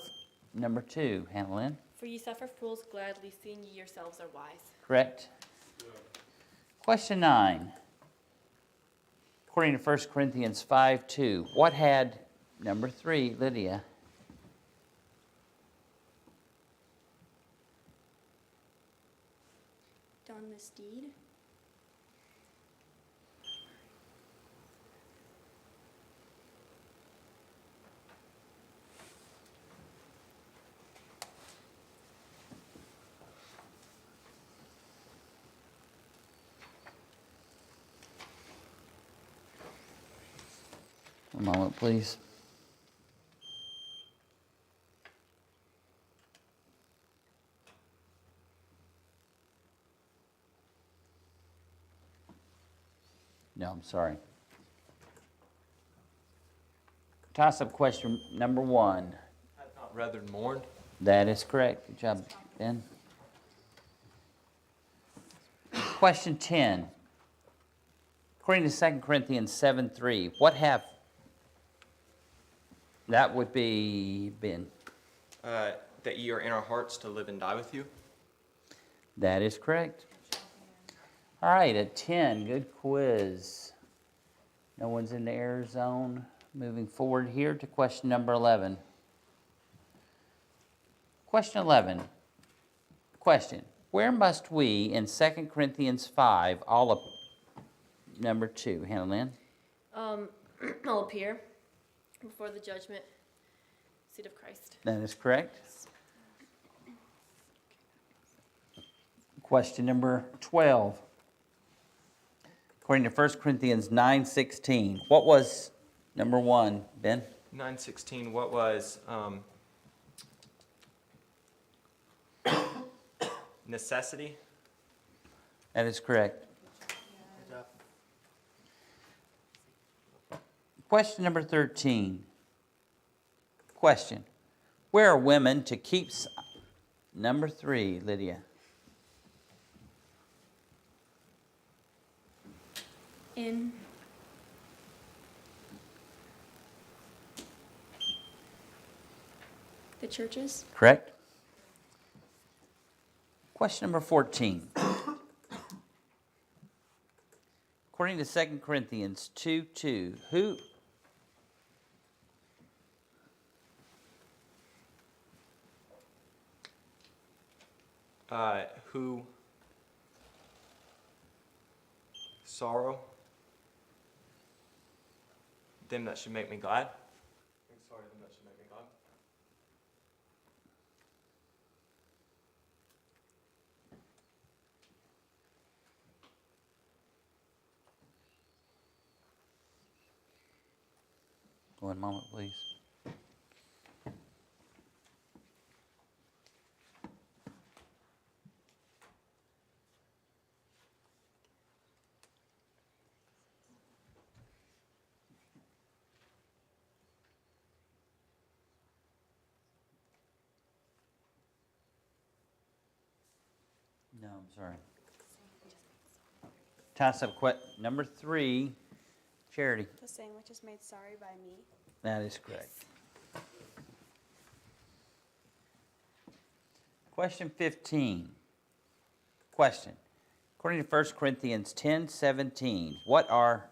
number 2, Hannah Lynn. For ye suffer fools gladly, seeing ye yourselves are wise. Correct. Question 9. According to 1 Corinthians 5:2, what had, number 3, Lydia? Done this deed. A moment, please. No, I'm sorry. Toss-up question number 1. Had not rather mourned. That is correct. Good job, Ben. Question 10. According to 2 Corinthians 7:3, what have, that would be Ben. That ye are in our hearts to live and die with you. That is correct. All right, at 10, good quiz. No one's in the error zone. Moving forward here to question number 11. Question 11. Question. Where must we in 2 Corinthians 5 all up, number 2, Hannah Lynn? I'll appear before the judgment seat of Christ. That is correct. Question number 12. According to 1 Corinthians 9:16, what was number 1, Ben? 9:16. What was necessity? That is correct. Good job. Question number 13. Question. Where are women to keep, number 3, Lydia? In the churches. Correct. Question number 14. According to 2 Corinthians 2:2, who sorrow, them that should make me glad. Sorry, them that should make me glad. One moment, please. No, I'm sorry. Toss-up number 3, Charity. The saying which is made sorry by me. That is correct. Question 15. Question. According to 1 Corinthians 10:17, what are,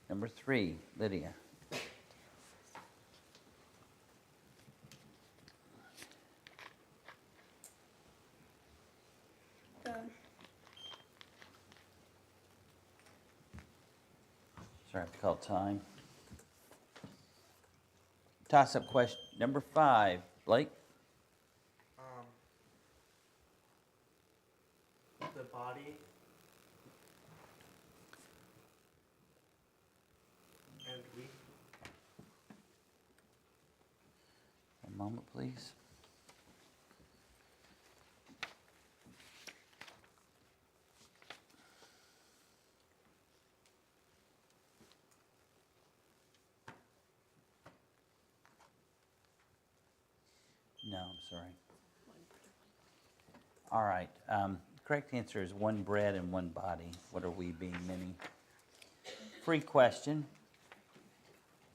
number 3, Lydia? Sorry, I have to call time. Toss-up question number 5, Blake. The body and we. One moment, please. No, I'm sorry. All right. Correct answer is one bread and one body. What are we being many? Free question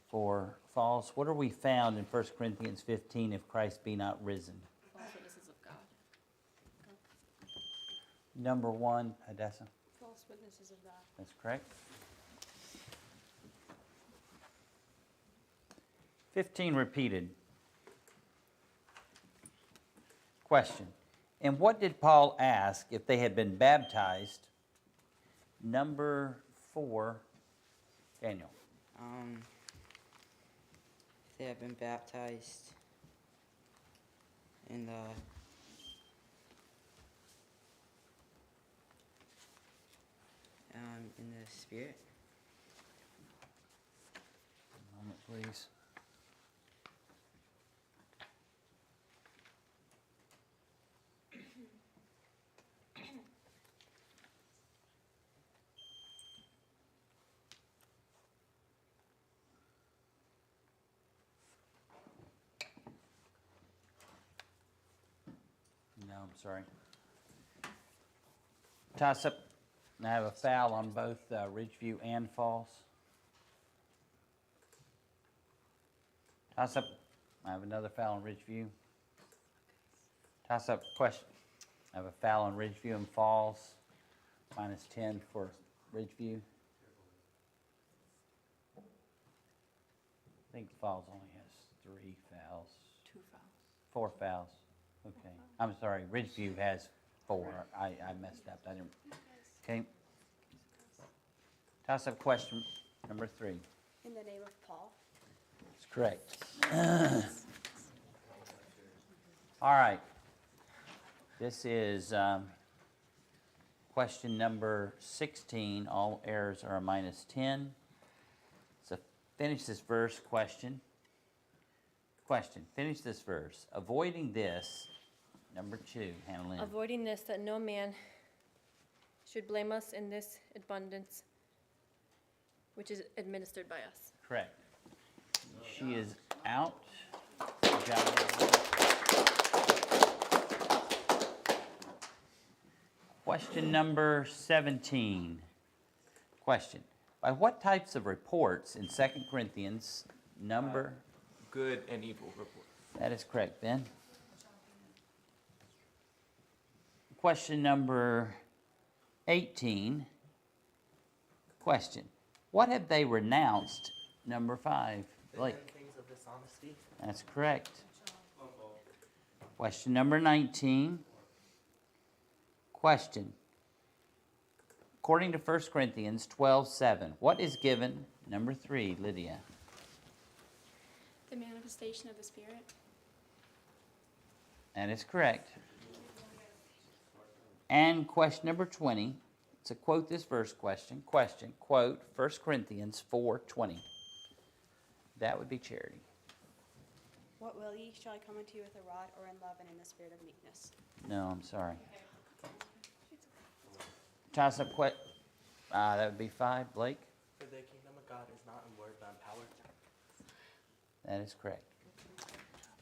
for false. What are we found in 1 Corinthians 15 if Christ be not risen? False witnesses of God. Number 1, Hadessa. False witnesses of God. That's correct. 15 repeated. Question. And what did Paul ask if they had been baptized? Number 4, Daniel. If they have been baptized in the Spirit. A moment, please. No, I'm sorry. Toss up. I have a foul on both Ridgeview and Falls. Toss up. I have another foul on Ridgeview. Toss up question. I have a foul on Ridgeview and Falls. -10 for Ridgeview. I think Falls only has 3 fouls. 2 fouls. 4 fouls. Okay. I'm sorry. Ridgeview has 4. I messed up. I didn't. Okay. Toss up question number 3. In the name of Paul. That's correct. All right. This is question number 16. All errors are a -10. So finish this verse question. Question. Finish this verse. Avoiding this, number 2, Hannah Lynn. Avoiding this, that no man should blame us in this abundance which is administered by us. Correct. She is out. Good job. Question number 17. Question. By what types of reports in 2 Corinthians number... Good and evil report. That is correct, Ben. Question number 18. Question. What have they renounced? Number 5. Blake. Things of dishonesty. That's correct. Question number 19. Question. According to 1 Corinthians 12:7, what is given? Number 3, Lydia. The manifestation of the Spirit. That is correct. And question number 20. To quote this verse question, quote 1 Corinthians 4:20. That would be Charity. What will ye? Shall I come unto you with a rod, or in love and in the spirit of meekness? No, I'm sorry. Toss up that would be 5, Blake. For the kingdom of God is not in word, but in power. That is correct.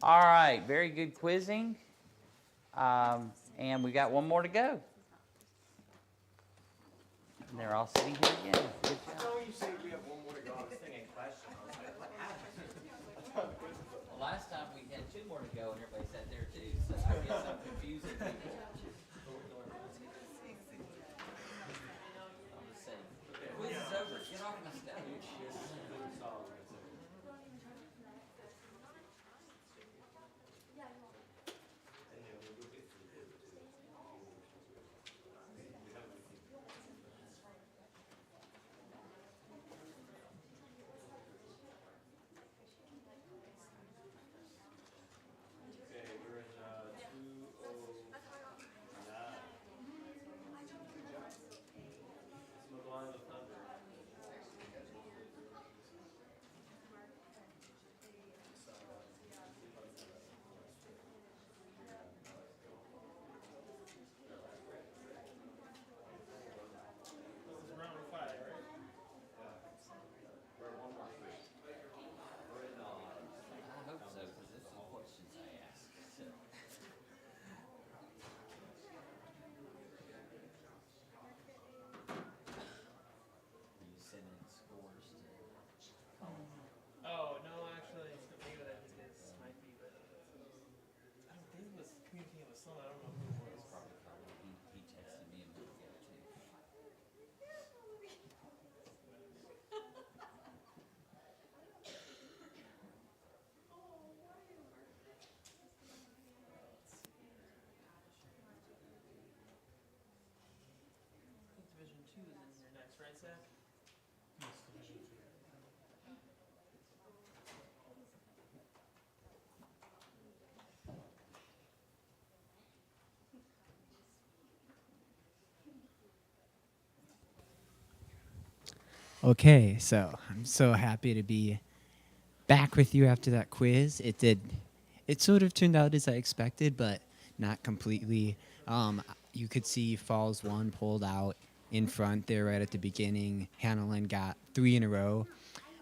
All right, very good quizzing. And we got one more to go. And they're all sitting here again. Good job. No, you say we have one more to go. I was thinking question. I was like, what happened? Well, last time we had 2 more to go, and everybody sat there too. So I guess I'm confusing people. I'm just saying. The quiz is over. Get off my stage. Okay, we're in 209. Mukwonago Thunder. This is round 5, right? I hope so, because this is the questions I ask. So. You send in scores to Oh, no, actually, maybe that is might be, but I don't think it was communicating with someone. I don't know who it was. probably he texted me a minute ago too. Division 2 is in your next, right, Zach? Yes, Division 2. Okay, so I'm so happy to be back with you after that quiz. It sort of turned out as I expected, but not completely. You could see Falls 1 pulled out in front there right at the beginning. Hanlon got 3 in a row.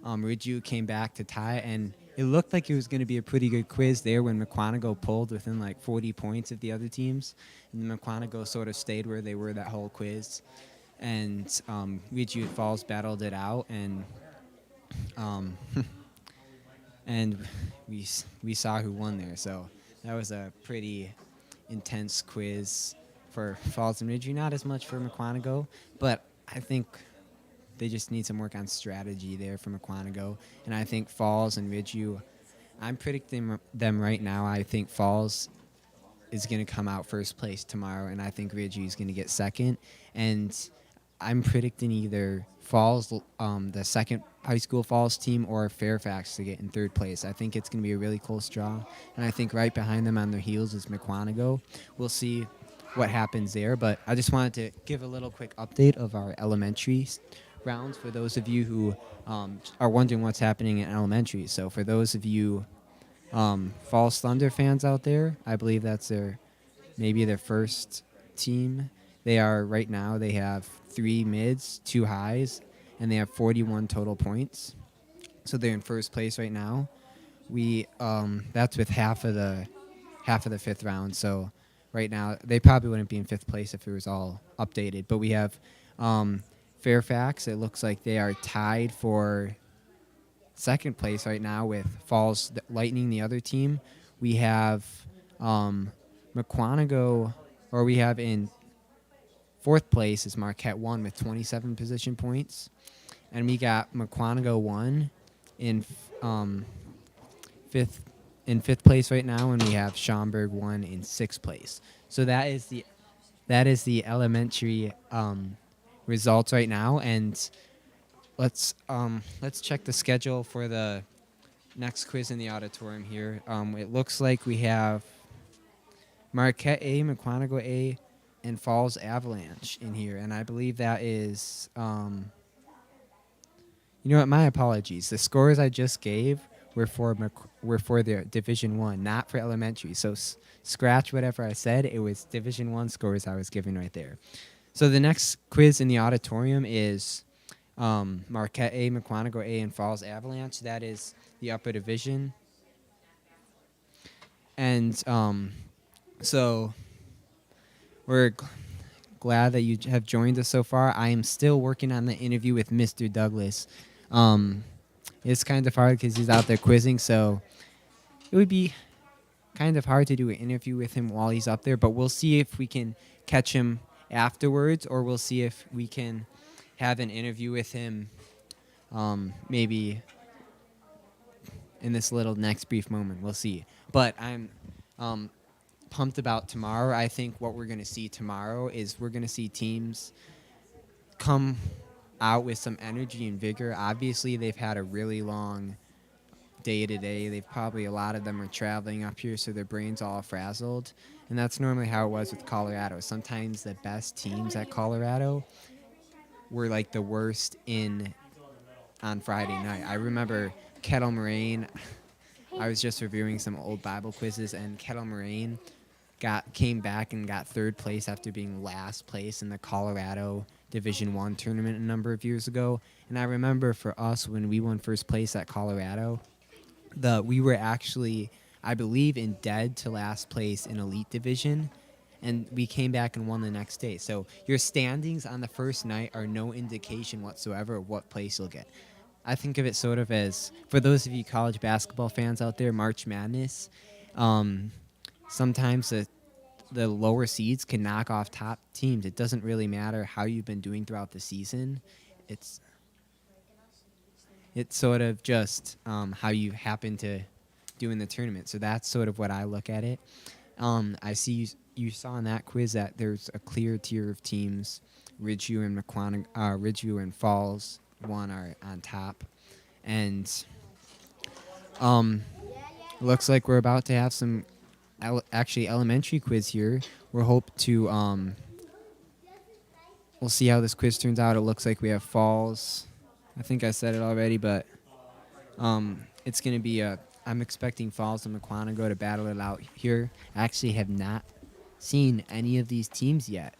Ridgeview came back to tie, and it looked like it was going to be a pretty good quiz there when Mukwonago pulled within like 40 points of the other teams. And Mukwonago sort of stayed where they were that whole quiz. And Ridgeview Falls battled it out, and and we saw who won there. So that was a pretty intense quiz for Falls and Ridgeview. Not as much for Mukwonago, but I think they just need some work on strategy there for Mukwonago. And I think Falls and Ridgeview, I'm predicting them right now. I think Falls is going to come out first place tomorrow, and I think Ridgeview is going to get second. And I'm predicting either Falls, the second high school Falls team, or Fairfax to get in third place. I think it's going to be a really close draw, and I think right behind them on their heels is Mukwonago. We'll see what happens there, but I just wanted to give a little quick update of our elementary rounds for those of you who are wondering what's happening in elementary. So for those of you Falls Thunder fans out there, I believe that's maybe their first team. They have 3 mids, 2 highs, and they have 41 total points. So they're in first place right now. That's with half of the 5th round. So right now they probably wouldn't be in 5th place if it was all updated. But we have Fairfax. It looks like they are tied for 2nd place right now with Falls Lightning, the other team. We have Mukwonago, or we have in 4th place is Marquette 1 with 27 position points. And we got Mukwonago 1 in 5th place right now, and we have Schaumburg 1 in 6th place. So that is that is the elementary results right now, and let's check the schedule for the next quiz in the auditorium here. It looks like we have Marquette A, Mukwonago A, and Falls Avalanche in here, and I believe that is you know what? My apologies. The scores I just gave were for the Division 1, not for elementary. So scratch whatever I said. It was Division 1 scores I was giving right there. So the next quiz in the auditorium is Marquette A, Mukwonago A, and Falls Avalanche. That is the upper division. And so we're glad that you have joined us so far. I am still working on the interview with Mr. Douglas. It's kind of hard because he's out there quizzing, so it would be kind of hard to do an interview with him while he's up there, but we'll see if we can catch him afterwards, or we'll see if we can have an interview with him maybe in this little next brief moment. We'll see. But I'm pumped about tomorrow. I think what we're going to see tomorrow is we're going to see teams come out with some energy and vigor. Obviously, they've had a really long day today. They've probably, a lot of them are traveling up here, so their brains all frazzled. And that's normally how it was with Colorado. Sometimes the best teams at Colorado were like the worst on Friday night. I remember Kettle Moraine. I was just reviewing some old Bible quizzes, and Kettle Moraine came back and got third place after being last place in the Colorado Division I tournament a number of years ago. And I remember for us, when we won first place at Colorado, we were actually, I believe, in dead to last place in Elite Division, and we came back and won the next day. So your standings on the first night are no indication whatsoever of what place you'll get. I think of it sort of as, for those of you college basketball fans out there, March Madness. Sometimes the lower seeds can knock off top teams. It doesn't really matter how you've been doing throughout the season. It's sort of just how you happen to do in the tournament. So that's sort of what I look at it. I see you saw in that quiz that there's a clear tier of teams. Ridgeview and Falls one are on top, and looks like we're about to have some actually elementary quiz here. We'll hope to we'll see how this quiz turns out. It looks like we have Falls. I think I said it already, but it's going to be I'm expecting Falls and Mukwonago to battle it out here. I actually have not seen any of these teams yet,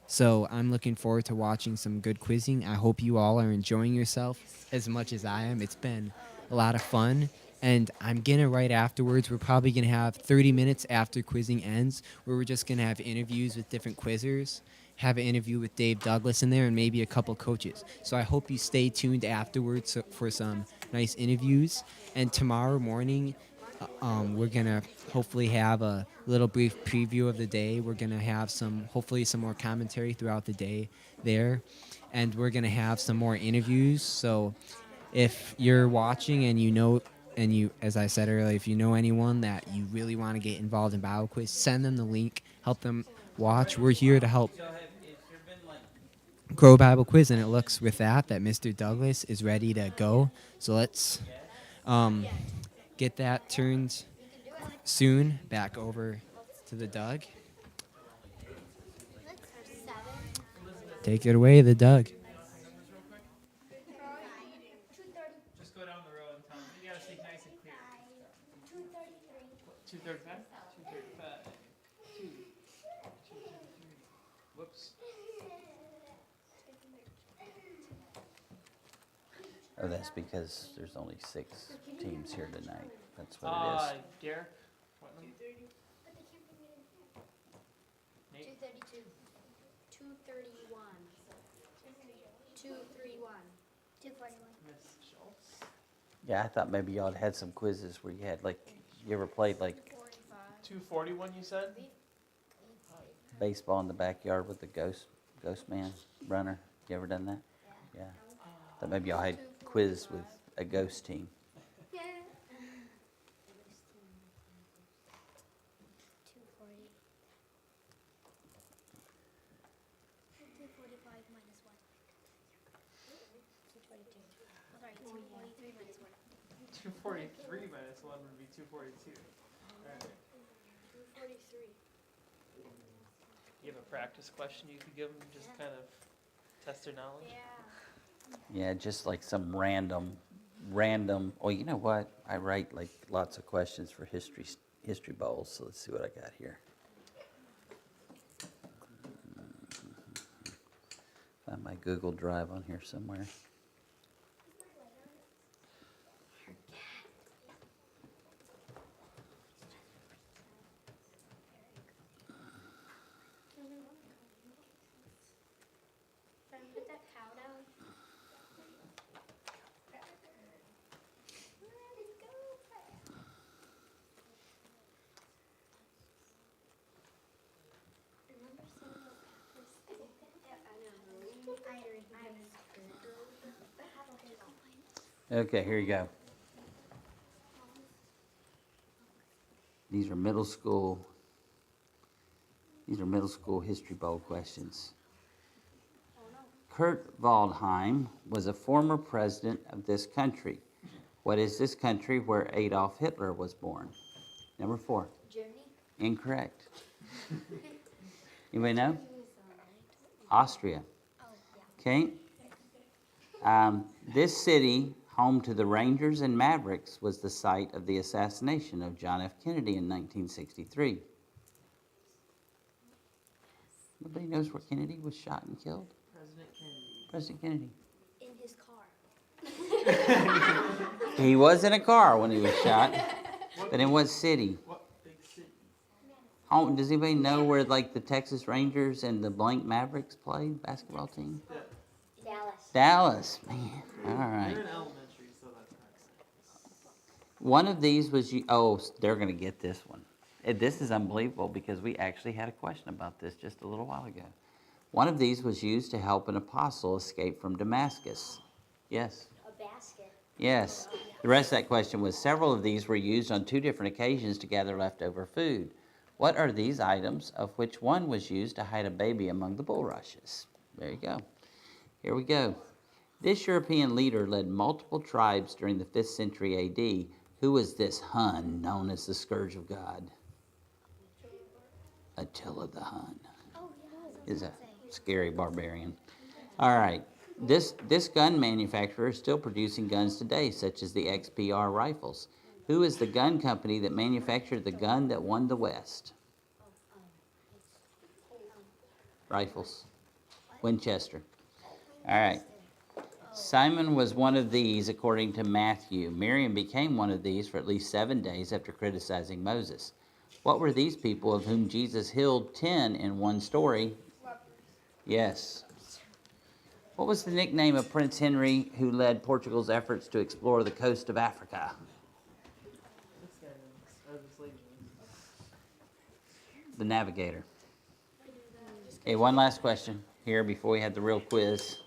so I'm looking forward to watching some good quizzing. I hope you all are enjoying yourself as much as I am. It's been a lot of fun. And I'm going to, right afterwards, we're probably going to have 30 minutes after quizzing ends, where we're just going to have interviews with different quizzers, have an interview with Dave Douglas in there, and maybe a couple coaches. So I hope you stay tuned afterwards for some nice interviews. And tomorrow morning, we're going to hopefully have a little brief preview of the day. We're going to have hopefully some more commentary throughout the day there. And we're going to have some more interviews. So if you're watching and you, as I said earlier, if you know anyone that you really want to get involved in Bible Quiz, send them the link, help them watch. We're here to help grow Bible Quiz, and it looks with that Mr. Douglas is ready to go. So let's get that turned soon back over to the Doug. Take it away, the Doug. Just go down the row and tell them. You gotta speak nice and clear. 235? 235. 233. Whoops. Oh, that's because there's only 6 teams here tonight. That's what it is. Derek? What number? 232. 231. 231. 241. Miss Schultz? Yeah, I thought maybe y'all had some quizzes where you had, like, you ever played, like, 241, you said? baseball in the backyard with the ghost man runner? You ever done that? Yeah. Thought maybe y'all had quiz with a ghost team. Yeah. 240. 243 minus 1 would be 242. Alright. 243. You have a practice question you could give them, just kind of test their knowledge? Yeah, just like some random, oh, you know what? I write like lots of questions for history bowls, so let's see what I got here. Find my Google Drive on here somewhere. Put that cow down. Okay, here you go. These are middle school history bowl questions. Kurt Waldheim was a former president of this country. What is this country where Adolf Hitler was born? Number 4. Germany? Incorrect. Anybody know? Austria. Okay. This city, home to the Rangers and Mavericks, was the site of the assassination of John F. Kennedy in 1963. Nobody knows where Kennedy was shot and killed? President Kennedy. In his car. He was in a car when he was shot. But in what city? What big city? Home, does anybody know where like the Texas Rangers and the blank Mavericks played, basketball team? Dallas. Dallas, man. All right. You're in elementary, so that's not One of these was, they're going to get this one. This is unbelievable because we actually had a question about this just a little while ago. One of these was used to help an apostle escape from Damascus. Yes? A basket. Yes. The rest of that question was, several of these were used on 2 different occasions to gather leftover food. What are these items, of which one was used to hide a baby among the bulrushes? There you go. Here we go. This European leader led multiple tribes during the 5th century AD. Who was this Hun, known as the Scourge of God? Attila the Hun. Is a scary barbarian. All right. This gun manufacturer is still producing guns today, such as the XPR rifles. Who is the gun company that manufactured the gun that won the West? Rifles. Winchester. All right. Simon was one of these, according to Matthew. Miriam became one of these for at least 7 days after criticizing Moses. What were these people of whom Jesus healed 10 in one story? Yes. What was the nickname of Prince Henry, who led Portugal's efforts to explore the coast of Africa? The Navigator. Okay, one last question here before we had the real quiz.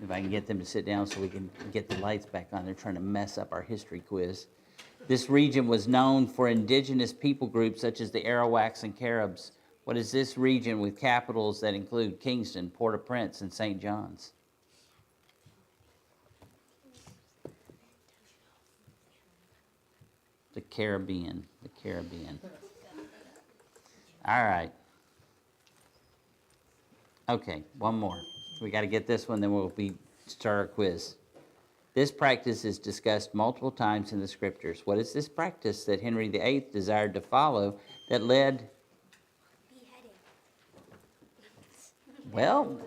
If I can get them to sit down so we can get the lights back on. They're trying to mess up our history quiz. This region was known for indigenous people groups such as the Arawaks and Caribs. What is this region with capitals that include Kingston, Port-au-Prince, and St. John's? The Caribbean. The Caribbean. All right. Okay, one more. We got to get this one, then we'll start our quiz. This practice is discussed multiple times in the scriptures. What is this practice that Henry VIII desired to follow that led? Beheading. Well,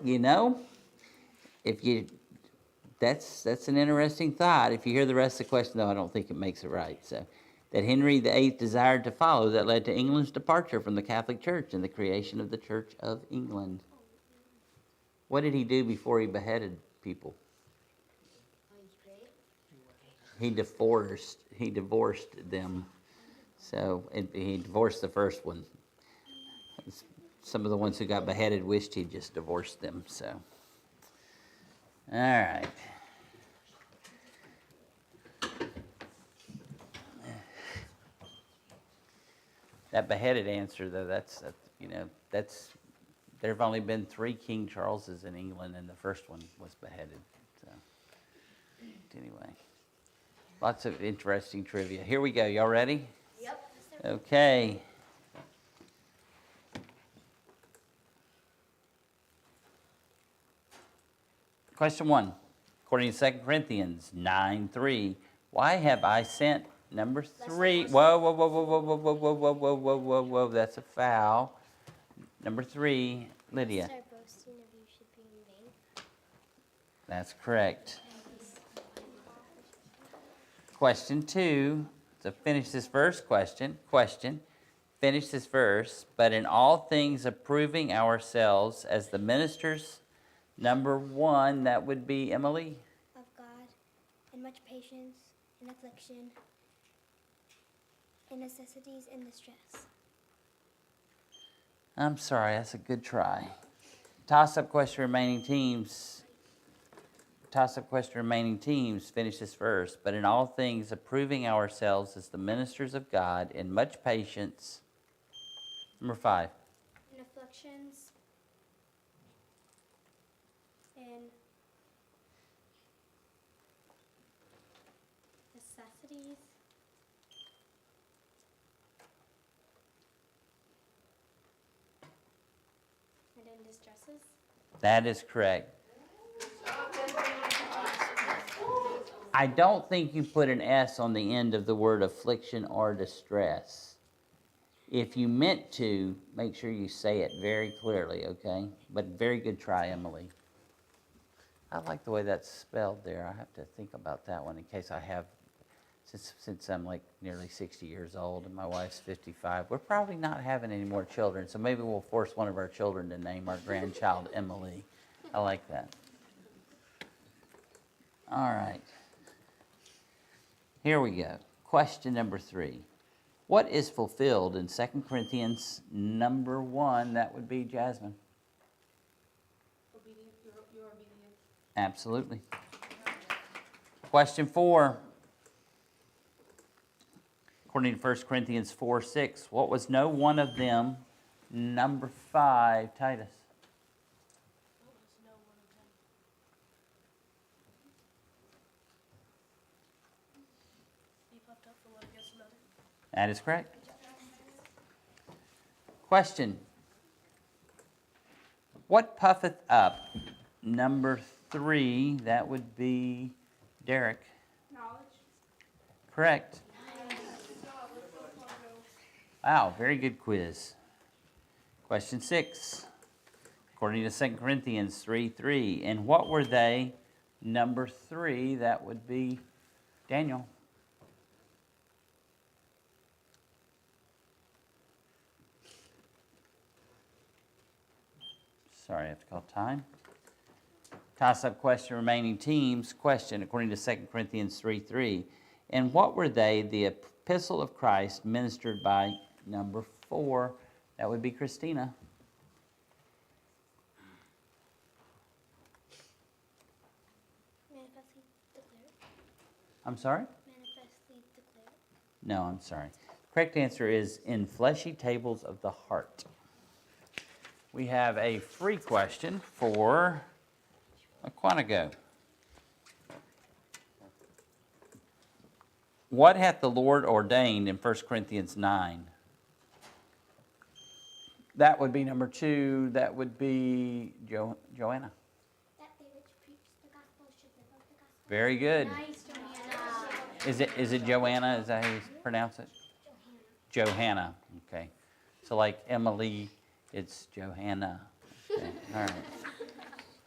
that's an interesting thought. If you hear the rest of the question, though, I don't think it makes it right. So, that Henry VIII desired to follow that led to England's departure from the Catholic Church and the creation of the Church of England. What did he do before he beheaded people? He divorced them. So he divorced the first one. Some of the ones who got beheaded wished he just divorced them. So, all right. That beheaded answer, though, that's there have only been 3 King Charleses in England, and the first one was beheaded. So, anyway, lots of interesting trivia. Here we go. Y'all ready? Yep. Okay. Question 1. According to 2 Corinthians 9:3, why have I sent number 3? Whoa, whoa, whoa, whoa, whoa, whoa, whoa, whoa, whoa, whoa, whoa, whoa, whoa, that's a foul. Number 3, Lydia. Start boasting of you should be in vain. That's correct. Question 2. So finish this verse. Question. Finish this verse. But in all things approving ourselves as the ministers. Number 1, that would be Emily. Of God, in much patience, in affliction, in necessities, in distress. I'm sorry, that's a good try. Toss-up question remaining teams. Finish this verse. But in all things approving ourselves as the ministers of God in much patience. Number 5. In afflictions, in necessities, and in distresses. That is correct. I don't think you put an S on the end of the word affliction or distress. If you meant to, make sure you say it very clearly, okay? But very good try, Emily. I like the way that's spelled there. I have to think about that one in case I have, since I'm like nearly 60 years old and my wife's 55, we're probably not having any more children, so maybe we'll force one of our children to name our grandchild Emily. I like that. All right. Here we go. Question number 3. What is fulfilled in 2 Corinthians number 1? That would be Jasmine. Your obedience. Absolutely. Question 4. According to 1 Corinthians 4:6, what was no one of them? Number 5, Titus. What was no one of them? Be puffed up for one against another. That is correct. Question. What puffeth up? Number 3, that would be Derek. Knowledge. Correct. Wow, very good quiz. Question 6. According to 2 Corinthians 3:3, and what were they? Number 3, that would be Daniel. Sorry, I have to call time. Toss-up question, remaining teams. Question, according to 2 Corinthians 3:3. And what were they? The epistle of Christ ministered by number 4. That would be Christina. Manifestly declared. I'm sorry? Manifestly declared. No, I'm sorry. Correct answer is in fleshy tables of the heart. We have a free question for Mukwonago. What hath the Lord ordained in 1 Corinthians 9? That would be number 2. That would be Joanna. That they which preach the gospel should live of the gospel. Very good. Nice, Joanna. Is it Joanna? Is that how you pronounce it? Johanna. Okay. So like Emily, it's Johanna. Okay. All right.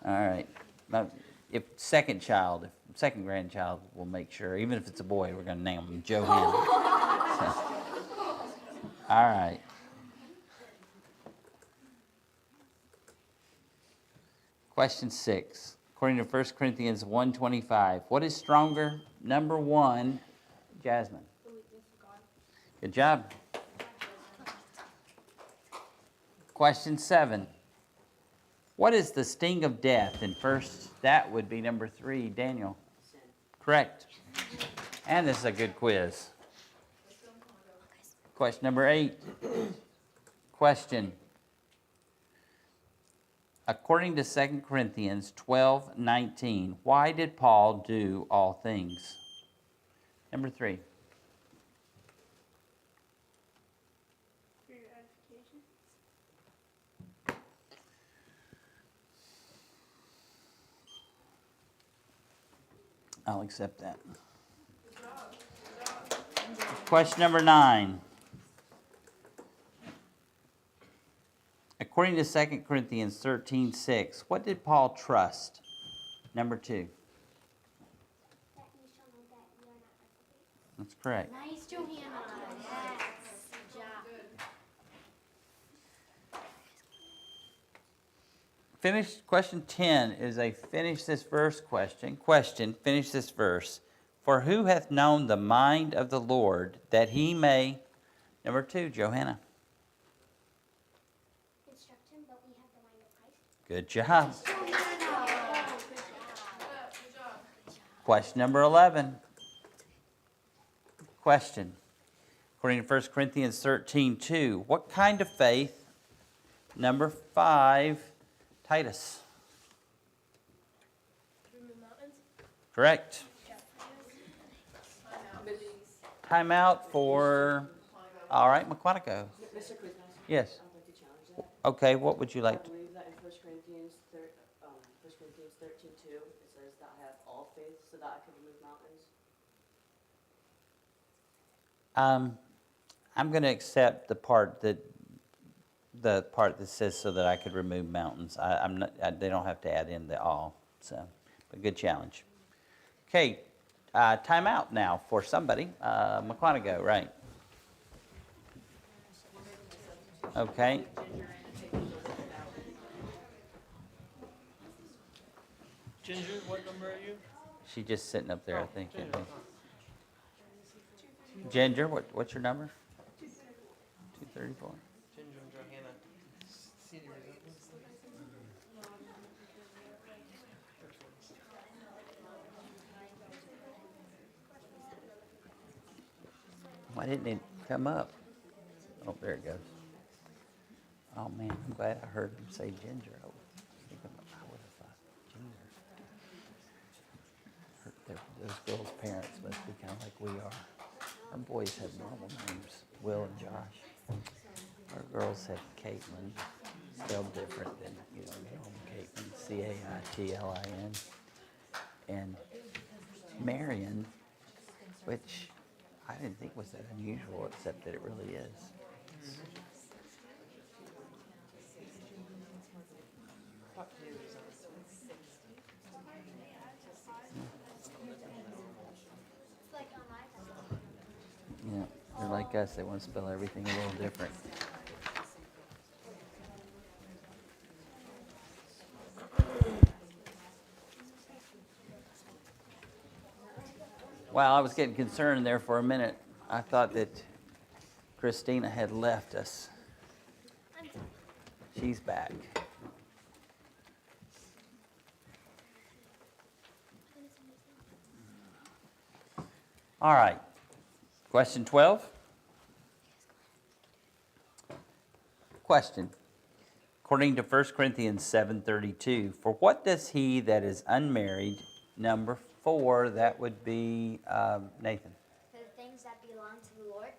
All right. Now, if second grandchild, we'll make sure, even if it's a boy, we're going to name him Johanna. So, all right. Question 6. According to 1 Corinthians 1:25, what is stronger? Number 1, Jasmine. Good job. Question 7. What is the sting of death in first? That would be number 3, Daniel. Correct. And this is a good quiz. Question number 8. Question. According to 2 Corinthians 12:19, why did Paul do all things? Number 3. For your edification. I'll accept that. Question number 9. According to 2 Corinthians 13:6, what did Paul trust? Number 2. That you shall know that you are not reprobate. That's correct. Nice, Johanna. Yes. Good job. Question 10 is a finish this verse question. Question, finish this verse. For who hath known the mind of the Lord that he may, number 2, Johanna. Instruct him, but we have the mind of Christ. Good job. Johanna. Good job. Question number 11. Question. According to 1 Corinthians 13:2, what kind of faith? Number 5, Titus. Remove mountains. Correct. Time out for, all right, Mukwonago. Mr. Quiz Yes. I'd like to challenge that. Okay, what would you like I to? believe that in 1 Corinthians 13:2, it says that I have all faith so that I can remove mountains. I'm going to accept the part that says so that I could remove mountains. I'm not. They don't have to add in the all. So, but good challenge. Okay, time out now for somebody. Mukwonago, right? Okay. Ginger, what number are you? She's just sitting up there, I think. Ginger, what's your number? 234. Ginger and Johanna. Senior resemblance. Why didn't it come up? Oh, there it goes. Oh, man, I'm glad I heard him say Ginger. I would have thought Ginger. Those girls' parents must be kind of like we are. Our boys have normal names, Will and Josh. Our girls have Caitlin, spelled different than, normal Caitlin, Caitlin. And Marion, which I didn't think was that unusual, except that it really is. Yeah, they're like us. They want to spell everything a little different. Well, I was getting concerned there for a minute. I thought that Christina had left us. She's back. All right. Question 12. Question. According to 1 Corinthians 7:32, for what does he that is unmarried, number 4, that would be Nathan. For the things that belong to the Lord.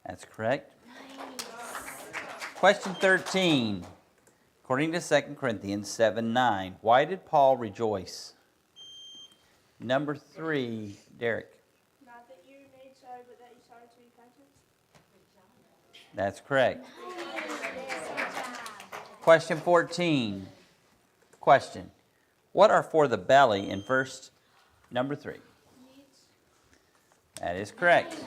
That's correct. Nice. Question 13. According to 2 Corinthians 7:9, why did Paul rejoice? Number 3, Derek. Not that you made sorry, but that you sorry to repentance. That's correct. Nice. Question 14. Question. What are for the belly in verse number 3? That is correct.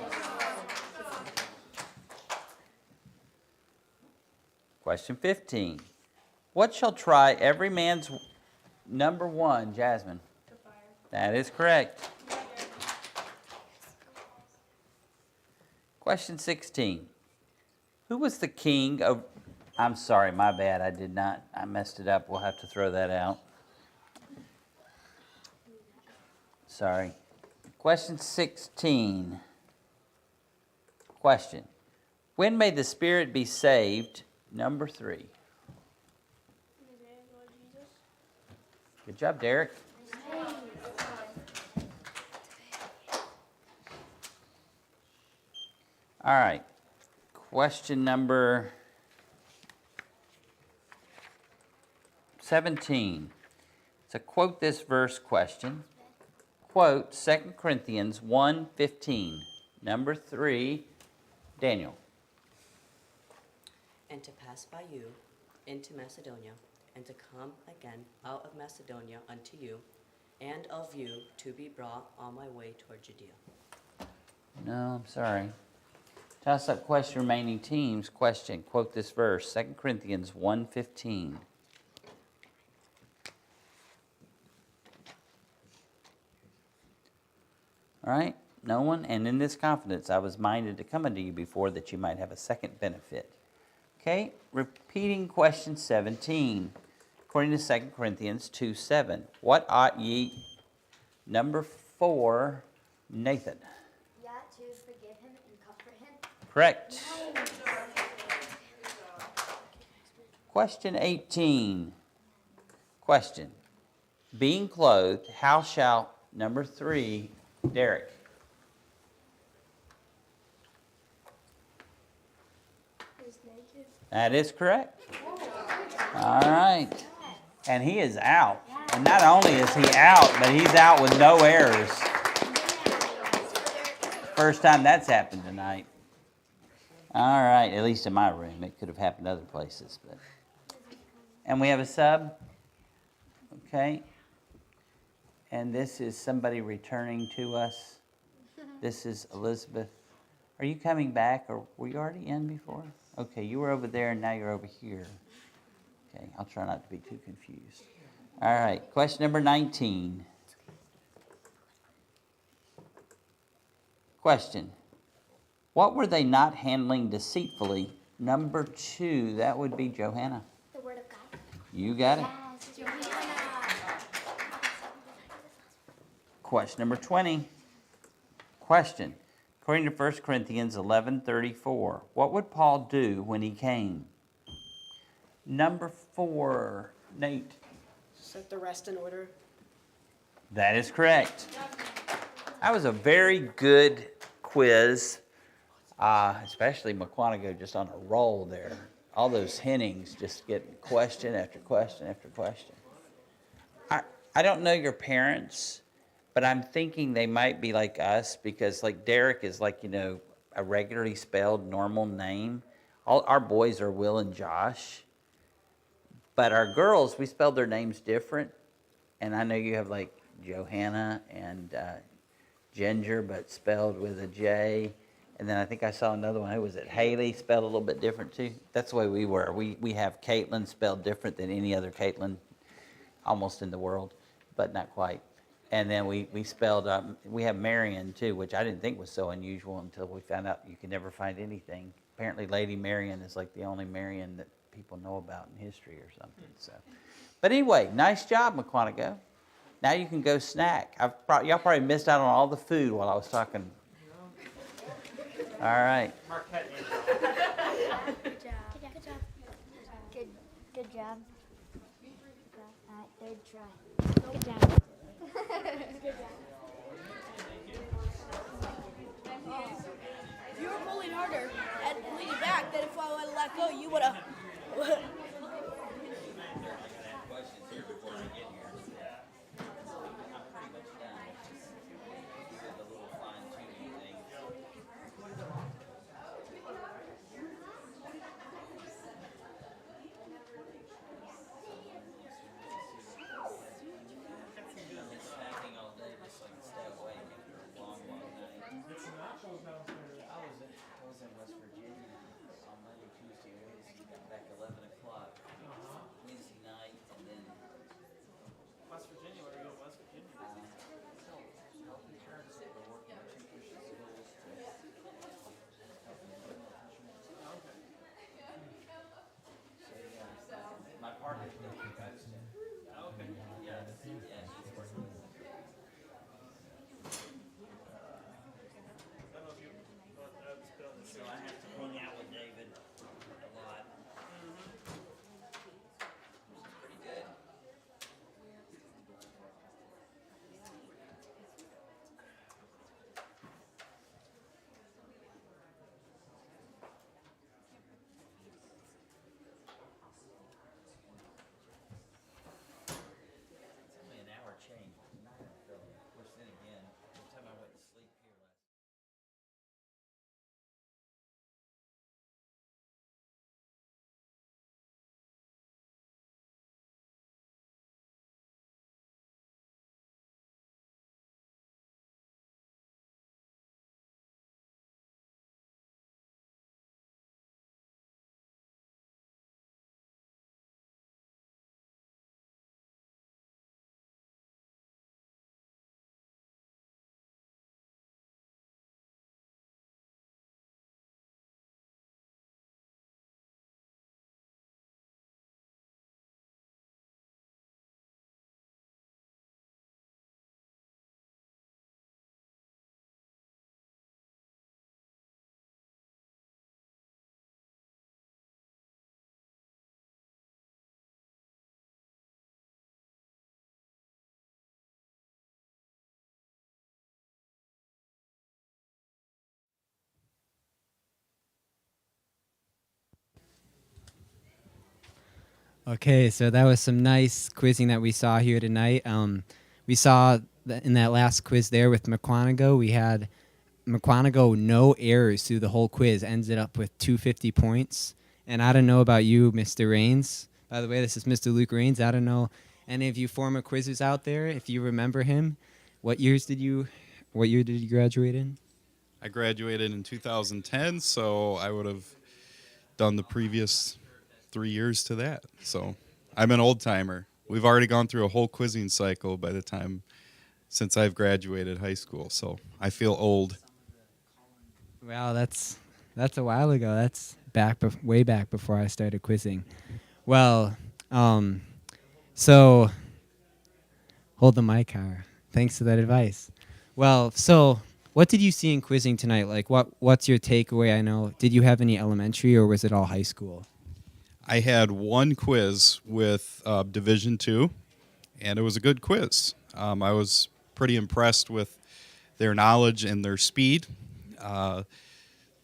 Question 15. What shall try every man's, number 1, Jasmine? That is correct. Question 16. Who was the king of... I'm sorry, my bad. I did not. I messed it up. We'll have to throw that out. Sorry. Question 16. Question. When may the spirit be saved? Number 3. In the name of Lord Jesus. Good job, Derek. All right. Question number 17. It's a quote this verse question. Quote 2 Corinthians 1:15. Number 3, Daniel. And to pass by you into Macedonia, and to come again out of Macedonia unto you, and of you to be brought on my way toward Judea. No, I'm sorry. Toss up question remaining teams. Question. Quote this verse. 2 Corinthians 1:15. All right, no one? And in this confidence I was minded to come unto you before, that you might have a second benefit. Okay, repeating question 17. According to 2 Corinthians 2:7. What ought ye? Number 4, Nathan. Yeah, to forgive him and comfort him. Correct. Question 18. Question. Being clothed, how shall, number 3, Derek. Is naked. That is correct. All right. And he is out. And not only is he out, but he's out with no errors. First time that's happened tonight. All right, at least in my room. It could have happened other places. But. And we have a sub. Okay. And this is somebody returning to us. This is Elizabeth. Are you coming back, or were you already in before? Okay, you were over there and now you're over here. Okay, I'll try not to be too confused. All right, question number 19. Question. What were they not handling deceitfully? Number 2, that would be Johanna. The word of God. You got it. Yes, Johanna. Question number 20. Question. According to 1 Corinthians 11:34, what would Paul do when he came? Number 4, Nate. Set the rest in order. That is correct. That was a very good quiz, especially Mukwonago just on a roll there. All those hintings just getting question after question after question. I don't know your parents, but I'm thinking they might be like us, because like Derek is like, a regularly spelled normal name. All our boys are Will and Josh. But our girls, we spelled their names different. And I know you have like Johanna and Ginger, but spelled with a J. And then I think I saw another one. Who was it? Haley, spelled a little bit different too. That's the way we were. We have Caitlin spelled different than any other Caitlin almost in the world, but not quite. And then we spelled, we have Marion too, which I didn't think was so unusual until we found out you can never find anything. Apparently Lady Marion is like the only Marion that people know about in history or something. So, but anyway, nice job, Mukwonago. Now you can go snack. Y'all probably missed out on all the food while I was talking. All right. Good job. Good job. Good job. All right, third try. Good job. If you were pulling harder and leaning back, then if I would have let go, you would have. I was in West Virginia on Monday, Tuesday, Wednesday, got back 11 o'clock. Okay, so that was some nice quizzing that we saw here tonight. We saw that in that last quiz there with Mukwonago, we had Mukwonago no errors through the whole quiz, ended up with 250 points. And I don't know about you, Mr. Rains. By the way, this is Mr. Luke Rains. I don't know any of you former quizzers out there, if you remember him. What year did you graduate in? I graduated in 2010, so I would have done the previous 3 years to that. So I'm an old timer. We've already gone through a whole quizzing cycle by the time since I've graduated high school, so I feel old. Wow, that's a while ago. That's way back before I started quizzing. Well, so hold the mic, Cara. Thanks for that advice. Well, so what did you see in quizzing tonight? Like, what's your takeaway? I know, did you have any elementary or was it all high school? I had one quiz with Division II, and it was a good quiz. I was pretty impressed with their knowledge and their speed. The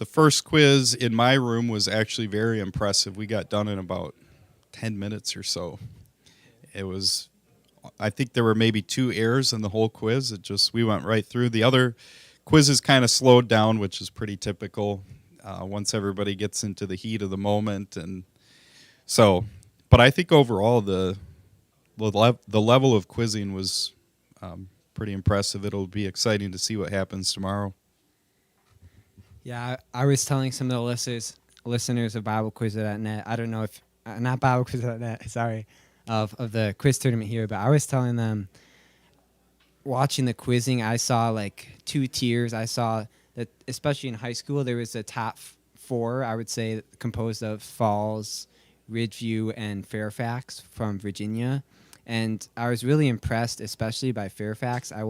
first quiz in my room was actually very impressive. We got done in about 10 minutes or so. It was, I think there were maybe 2 errors in the whole quiz. We went right through. The other quizzes kind of slowed down, which is pretty typical once everybody gets into the heat of the moment. And so, but I think overall the level of quizzing was pretty impressive. It'll be exciting to see what happens tomorrow. Yeah, I was telling some of the listeners of BibleQuiz.net, I don't know if, not BibleQuiz.net, sorry, of the quiz tournament here, but I was telling them, watching the quizzing, I saw like 2 tiers. I saw that, especially in high school, there was a top 4, I would say, composed of Falls, Ridgeview, and Fairfax from Virginia. And I was really impressed, especially by Fairfax. I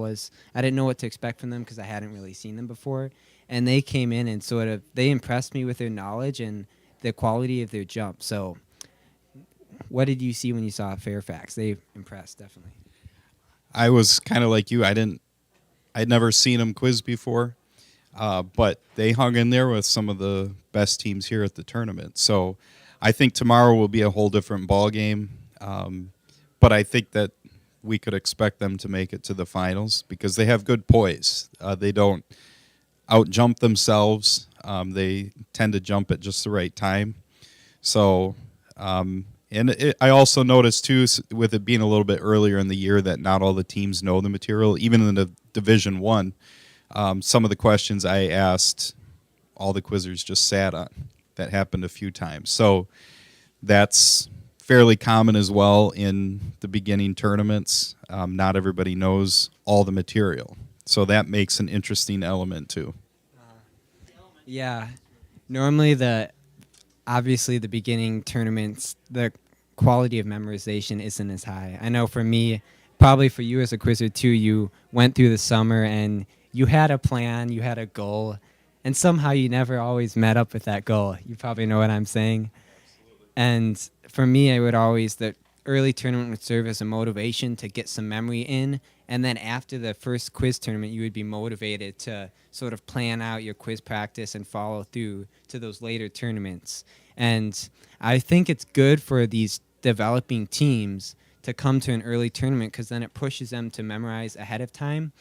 didn't know what to expect from them because I hadn't really seen them before. And they came in and they impressed me with their knowledge and the quality of their jump. So what did you see when you saw Fairfax? They impressed, definitely. I was kind of like you. I'd never seen them quiz before, but they hung in there with some of the best teams here at the tournament. So I think tomorrow will be a whole different ball game. But I think that we could expect them to make it to the finals because they have good poise. They don't out-jump themselves. They tend to jump at just the right time. So, I also noticed, too, with it being a little bit earlier in the year, that not all the teams know the material. Even in the Division I, some of the questions I asked, all the quizzers just sat on. That happened a few times. So that's fairly common as well in the beginning tournaments. Not everybody knows all the material. So that makes an interesting element, too. Yeah. Normally, obviously, the beginning tournaments, the quality of memorization isn't as high. I know for me, probably for you as a quizzer, too, you went through the summer and you had a plan, you had a goal, and somehow you never always met up with that goal. You probably know what I'm saying. And for me, the early tournament would serve as a motivation to get some memory in. And then after the first quiz tournament, you would be motivated to sort of plan out your quiz practice and follow through to those later tournaments. And I think it's good for these developing teams to come to an early tournament because then it pushes them to memorize ahead of time.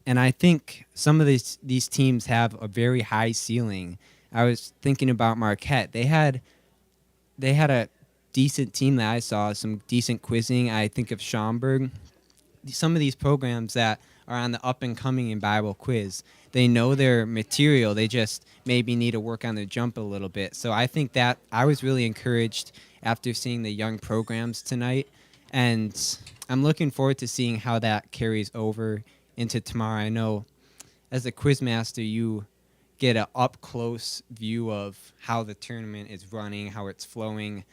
And I think some of these teams have a very high ceiling. I was thinking about Marquette. They had a decent team that I saw, some decent quizzing. I think of Schaumburg. Some of these programs that are on the up and coming in Bible quiz, they know their material. They just maybe need to work on their jump a little bit. So I think that I was really encouraged after seeing the young programs tonight. And I'm looking forward to seeing how that carries over into tomorrow. I know as a quiz master, you get an up-close view of how the tournament is running, how it's flowing.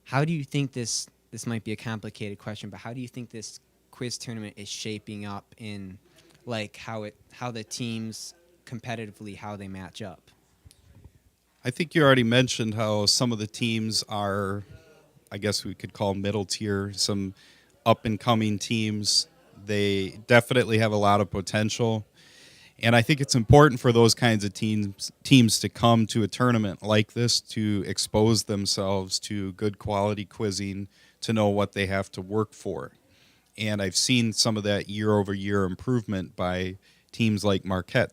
How do you think this might be a complicated question, but how do you think this quiz tournament is shaping up in like how the teams competitively, how they match up? I think you already mentioned how some of the teams are, I guess we could call middle tier, some up-and-coming teams. They definitely have a lot of potential. And I think it's important for those kinds of teams to come to a tournament like this to expose themselves to good quality quizzing, to know what they have to work for. And I've seen some of that year-over-year improvement by teams like Marquette.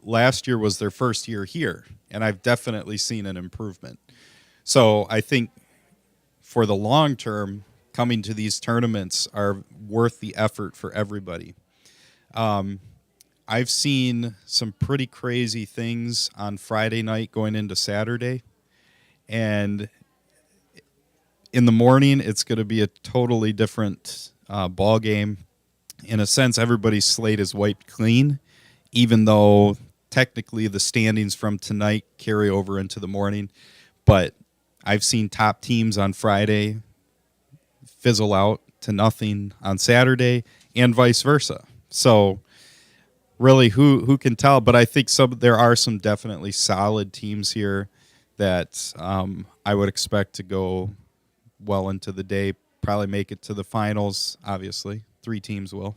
Last year was their first year here, and I've definitely seen an improvement. So I think for the long term, coming to these tournaments are worth the effort for everybody. I've seen some pretty crazy things on Friday night going into Saturday. And in the morning, it's going to be a totally different ball game. In a sense, everybody's slate is wiped clean, even though technically the standings from tonight carry over into the morning. But I've seen top teams on Friday fizzle out to nothing on Saturday, and vice versa. So really, who can tell? But I think there are some definitely solid teams here that I would expect to go well into the day, probably make it to the finals, obviously. 3 teams will.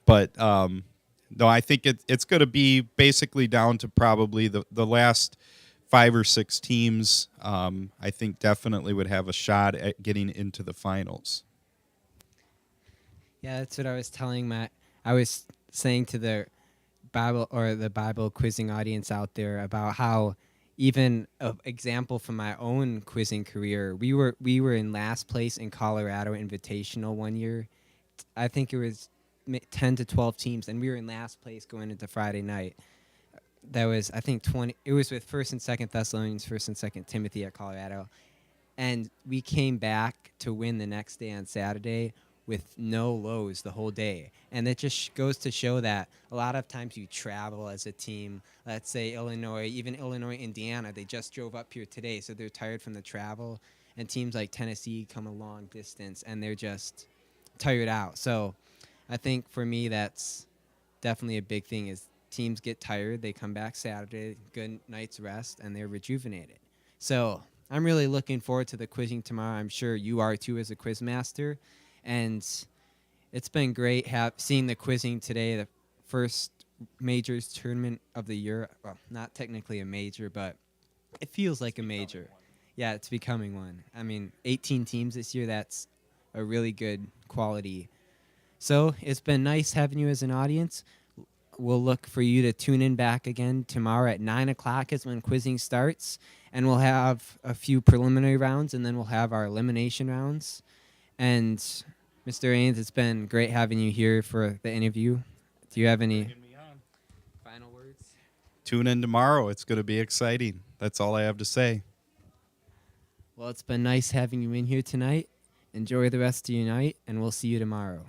But no, I think it's going to be basically down to probably the last 5 or 6 teams, I think definitely would have a shot at getting into the finals. Yeah, that's what I was telling I was saying to the Bible quizzing audience out there about how even an example from my own quizzing career, we were in last place in Colorado Invitational one year. I think it was 10 to 12 teams, and we were in last place going into Friday night. That was, I think, 20. It was with 1st and 2nd Thessalonians, 1st and 2nd Timothy at Colorado. And we came back to win the next day on Saturday with no lows the whole day. And it just goes to show that a lot of times you travel as a team. Let's say Illinois, even Illinois, Indiana, they just drove up here today, so they're tired from the travel. And teams like Tennessee come a long distance, and they're just tired out. So I think for me that's definitely a big thing is teams get tired, they come back Saturday, good night's rest, and they're rejuvenated. So I'm really looking forward to the quizzing tomorrow. I'm sure you are too as a quiz master. And it's been great seeing the quizzing today, the first majors tournament of the year. Well, not technically a major, but it feels like a major. Yeah, it's becoming one. I mean, 18 teams this year, that's a really good quality. So it's been nice having you as an audience. We'll look for you to tune in back again tomorrow at 9 o'clock is when quizzing starts. And we'll have a few preliminary rounds, and then we'll have our elimination rounds. And Mr. Ains, it's been great having you here for the interview. Do you have any final words? Tune in tomorrow. It's going to be exciting. That's all I have to say. Well, it's been nice having you in here tonight. Enjoy the rest of your night, and we'll see you tomorrow.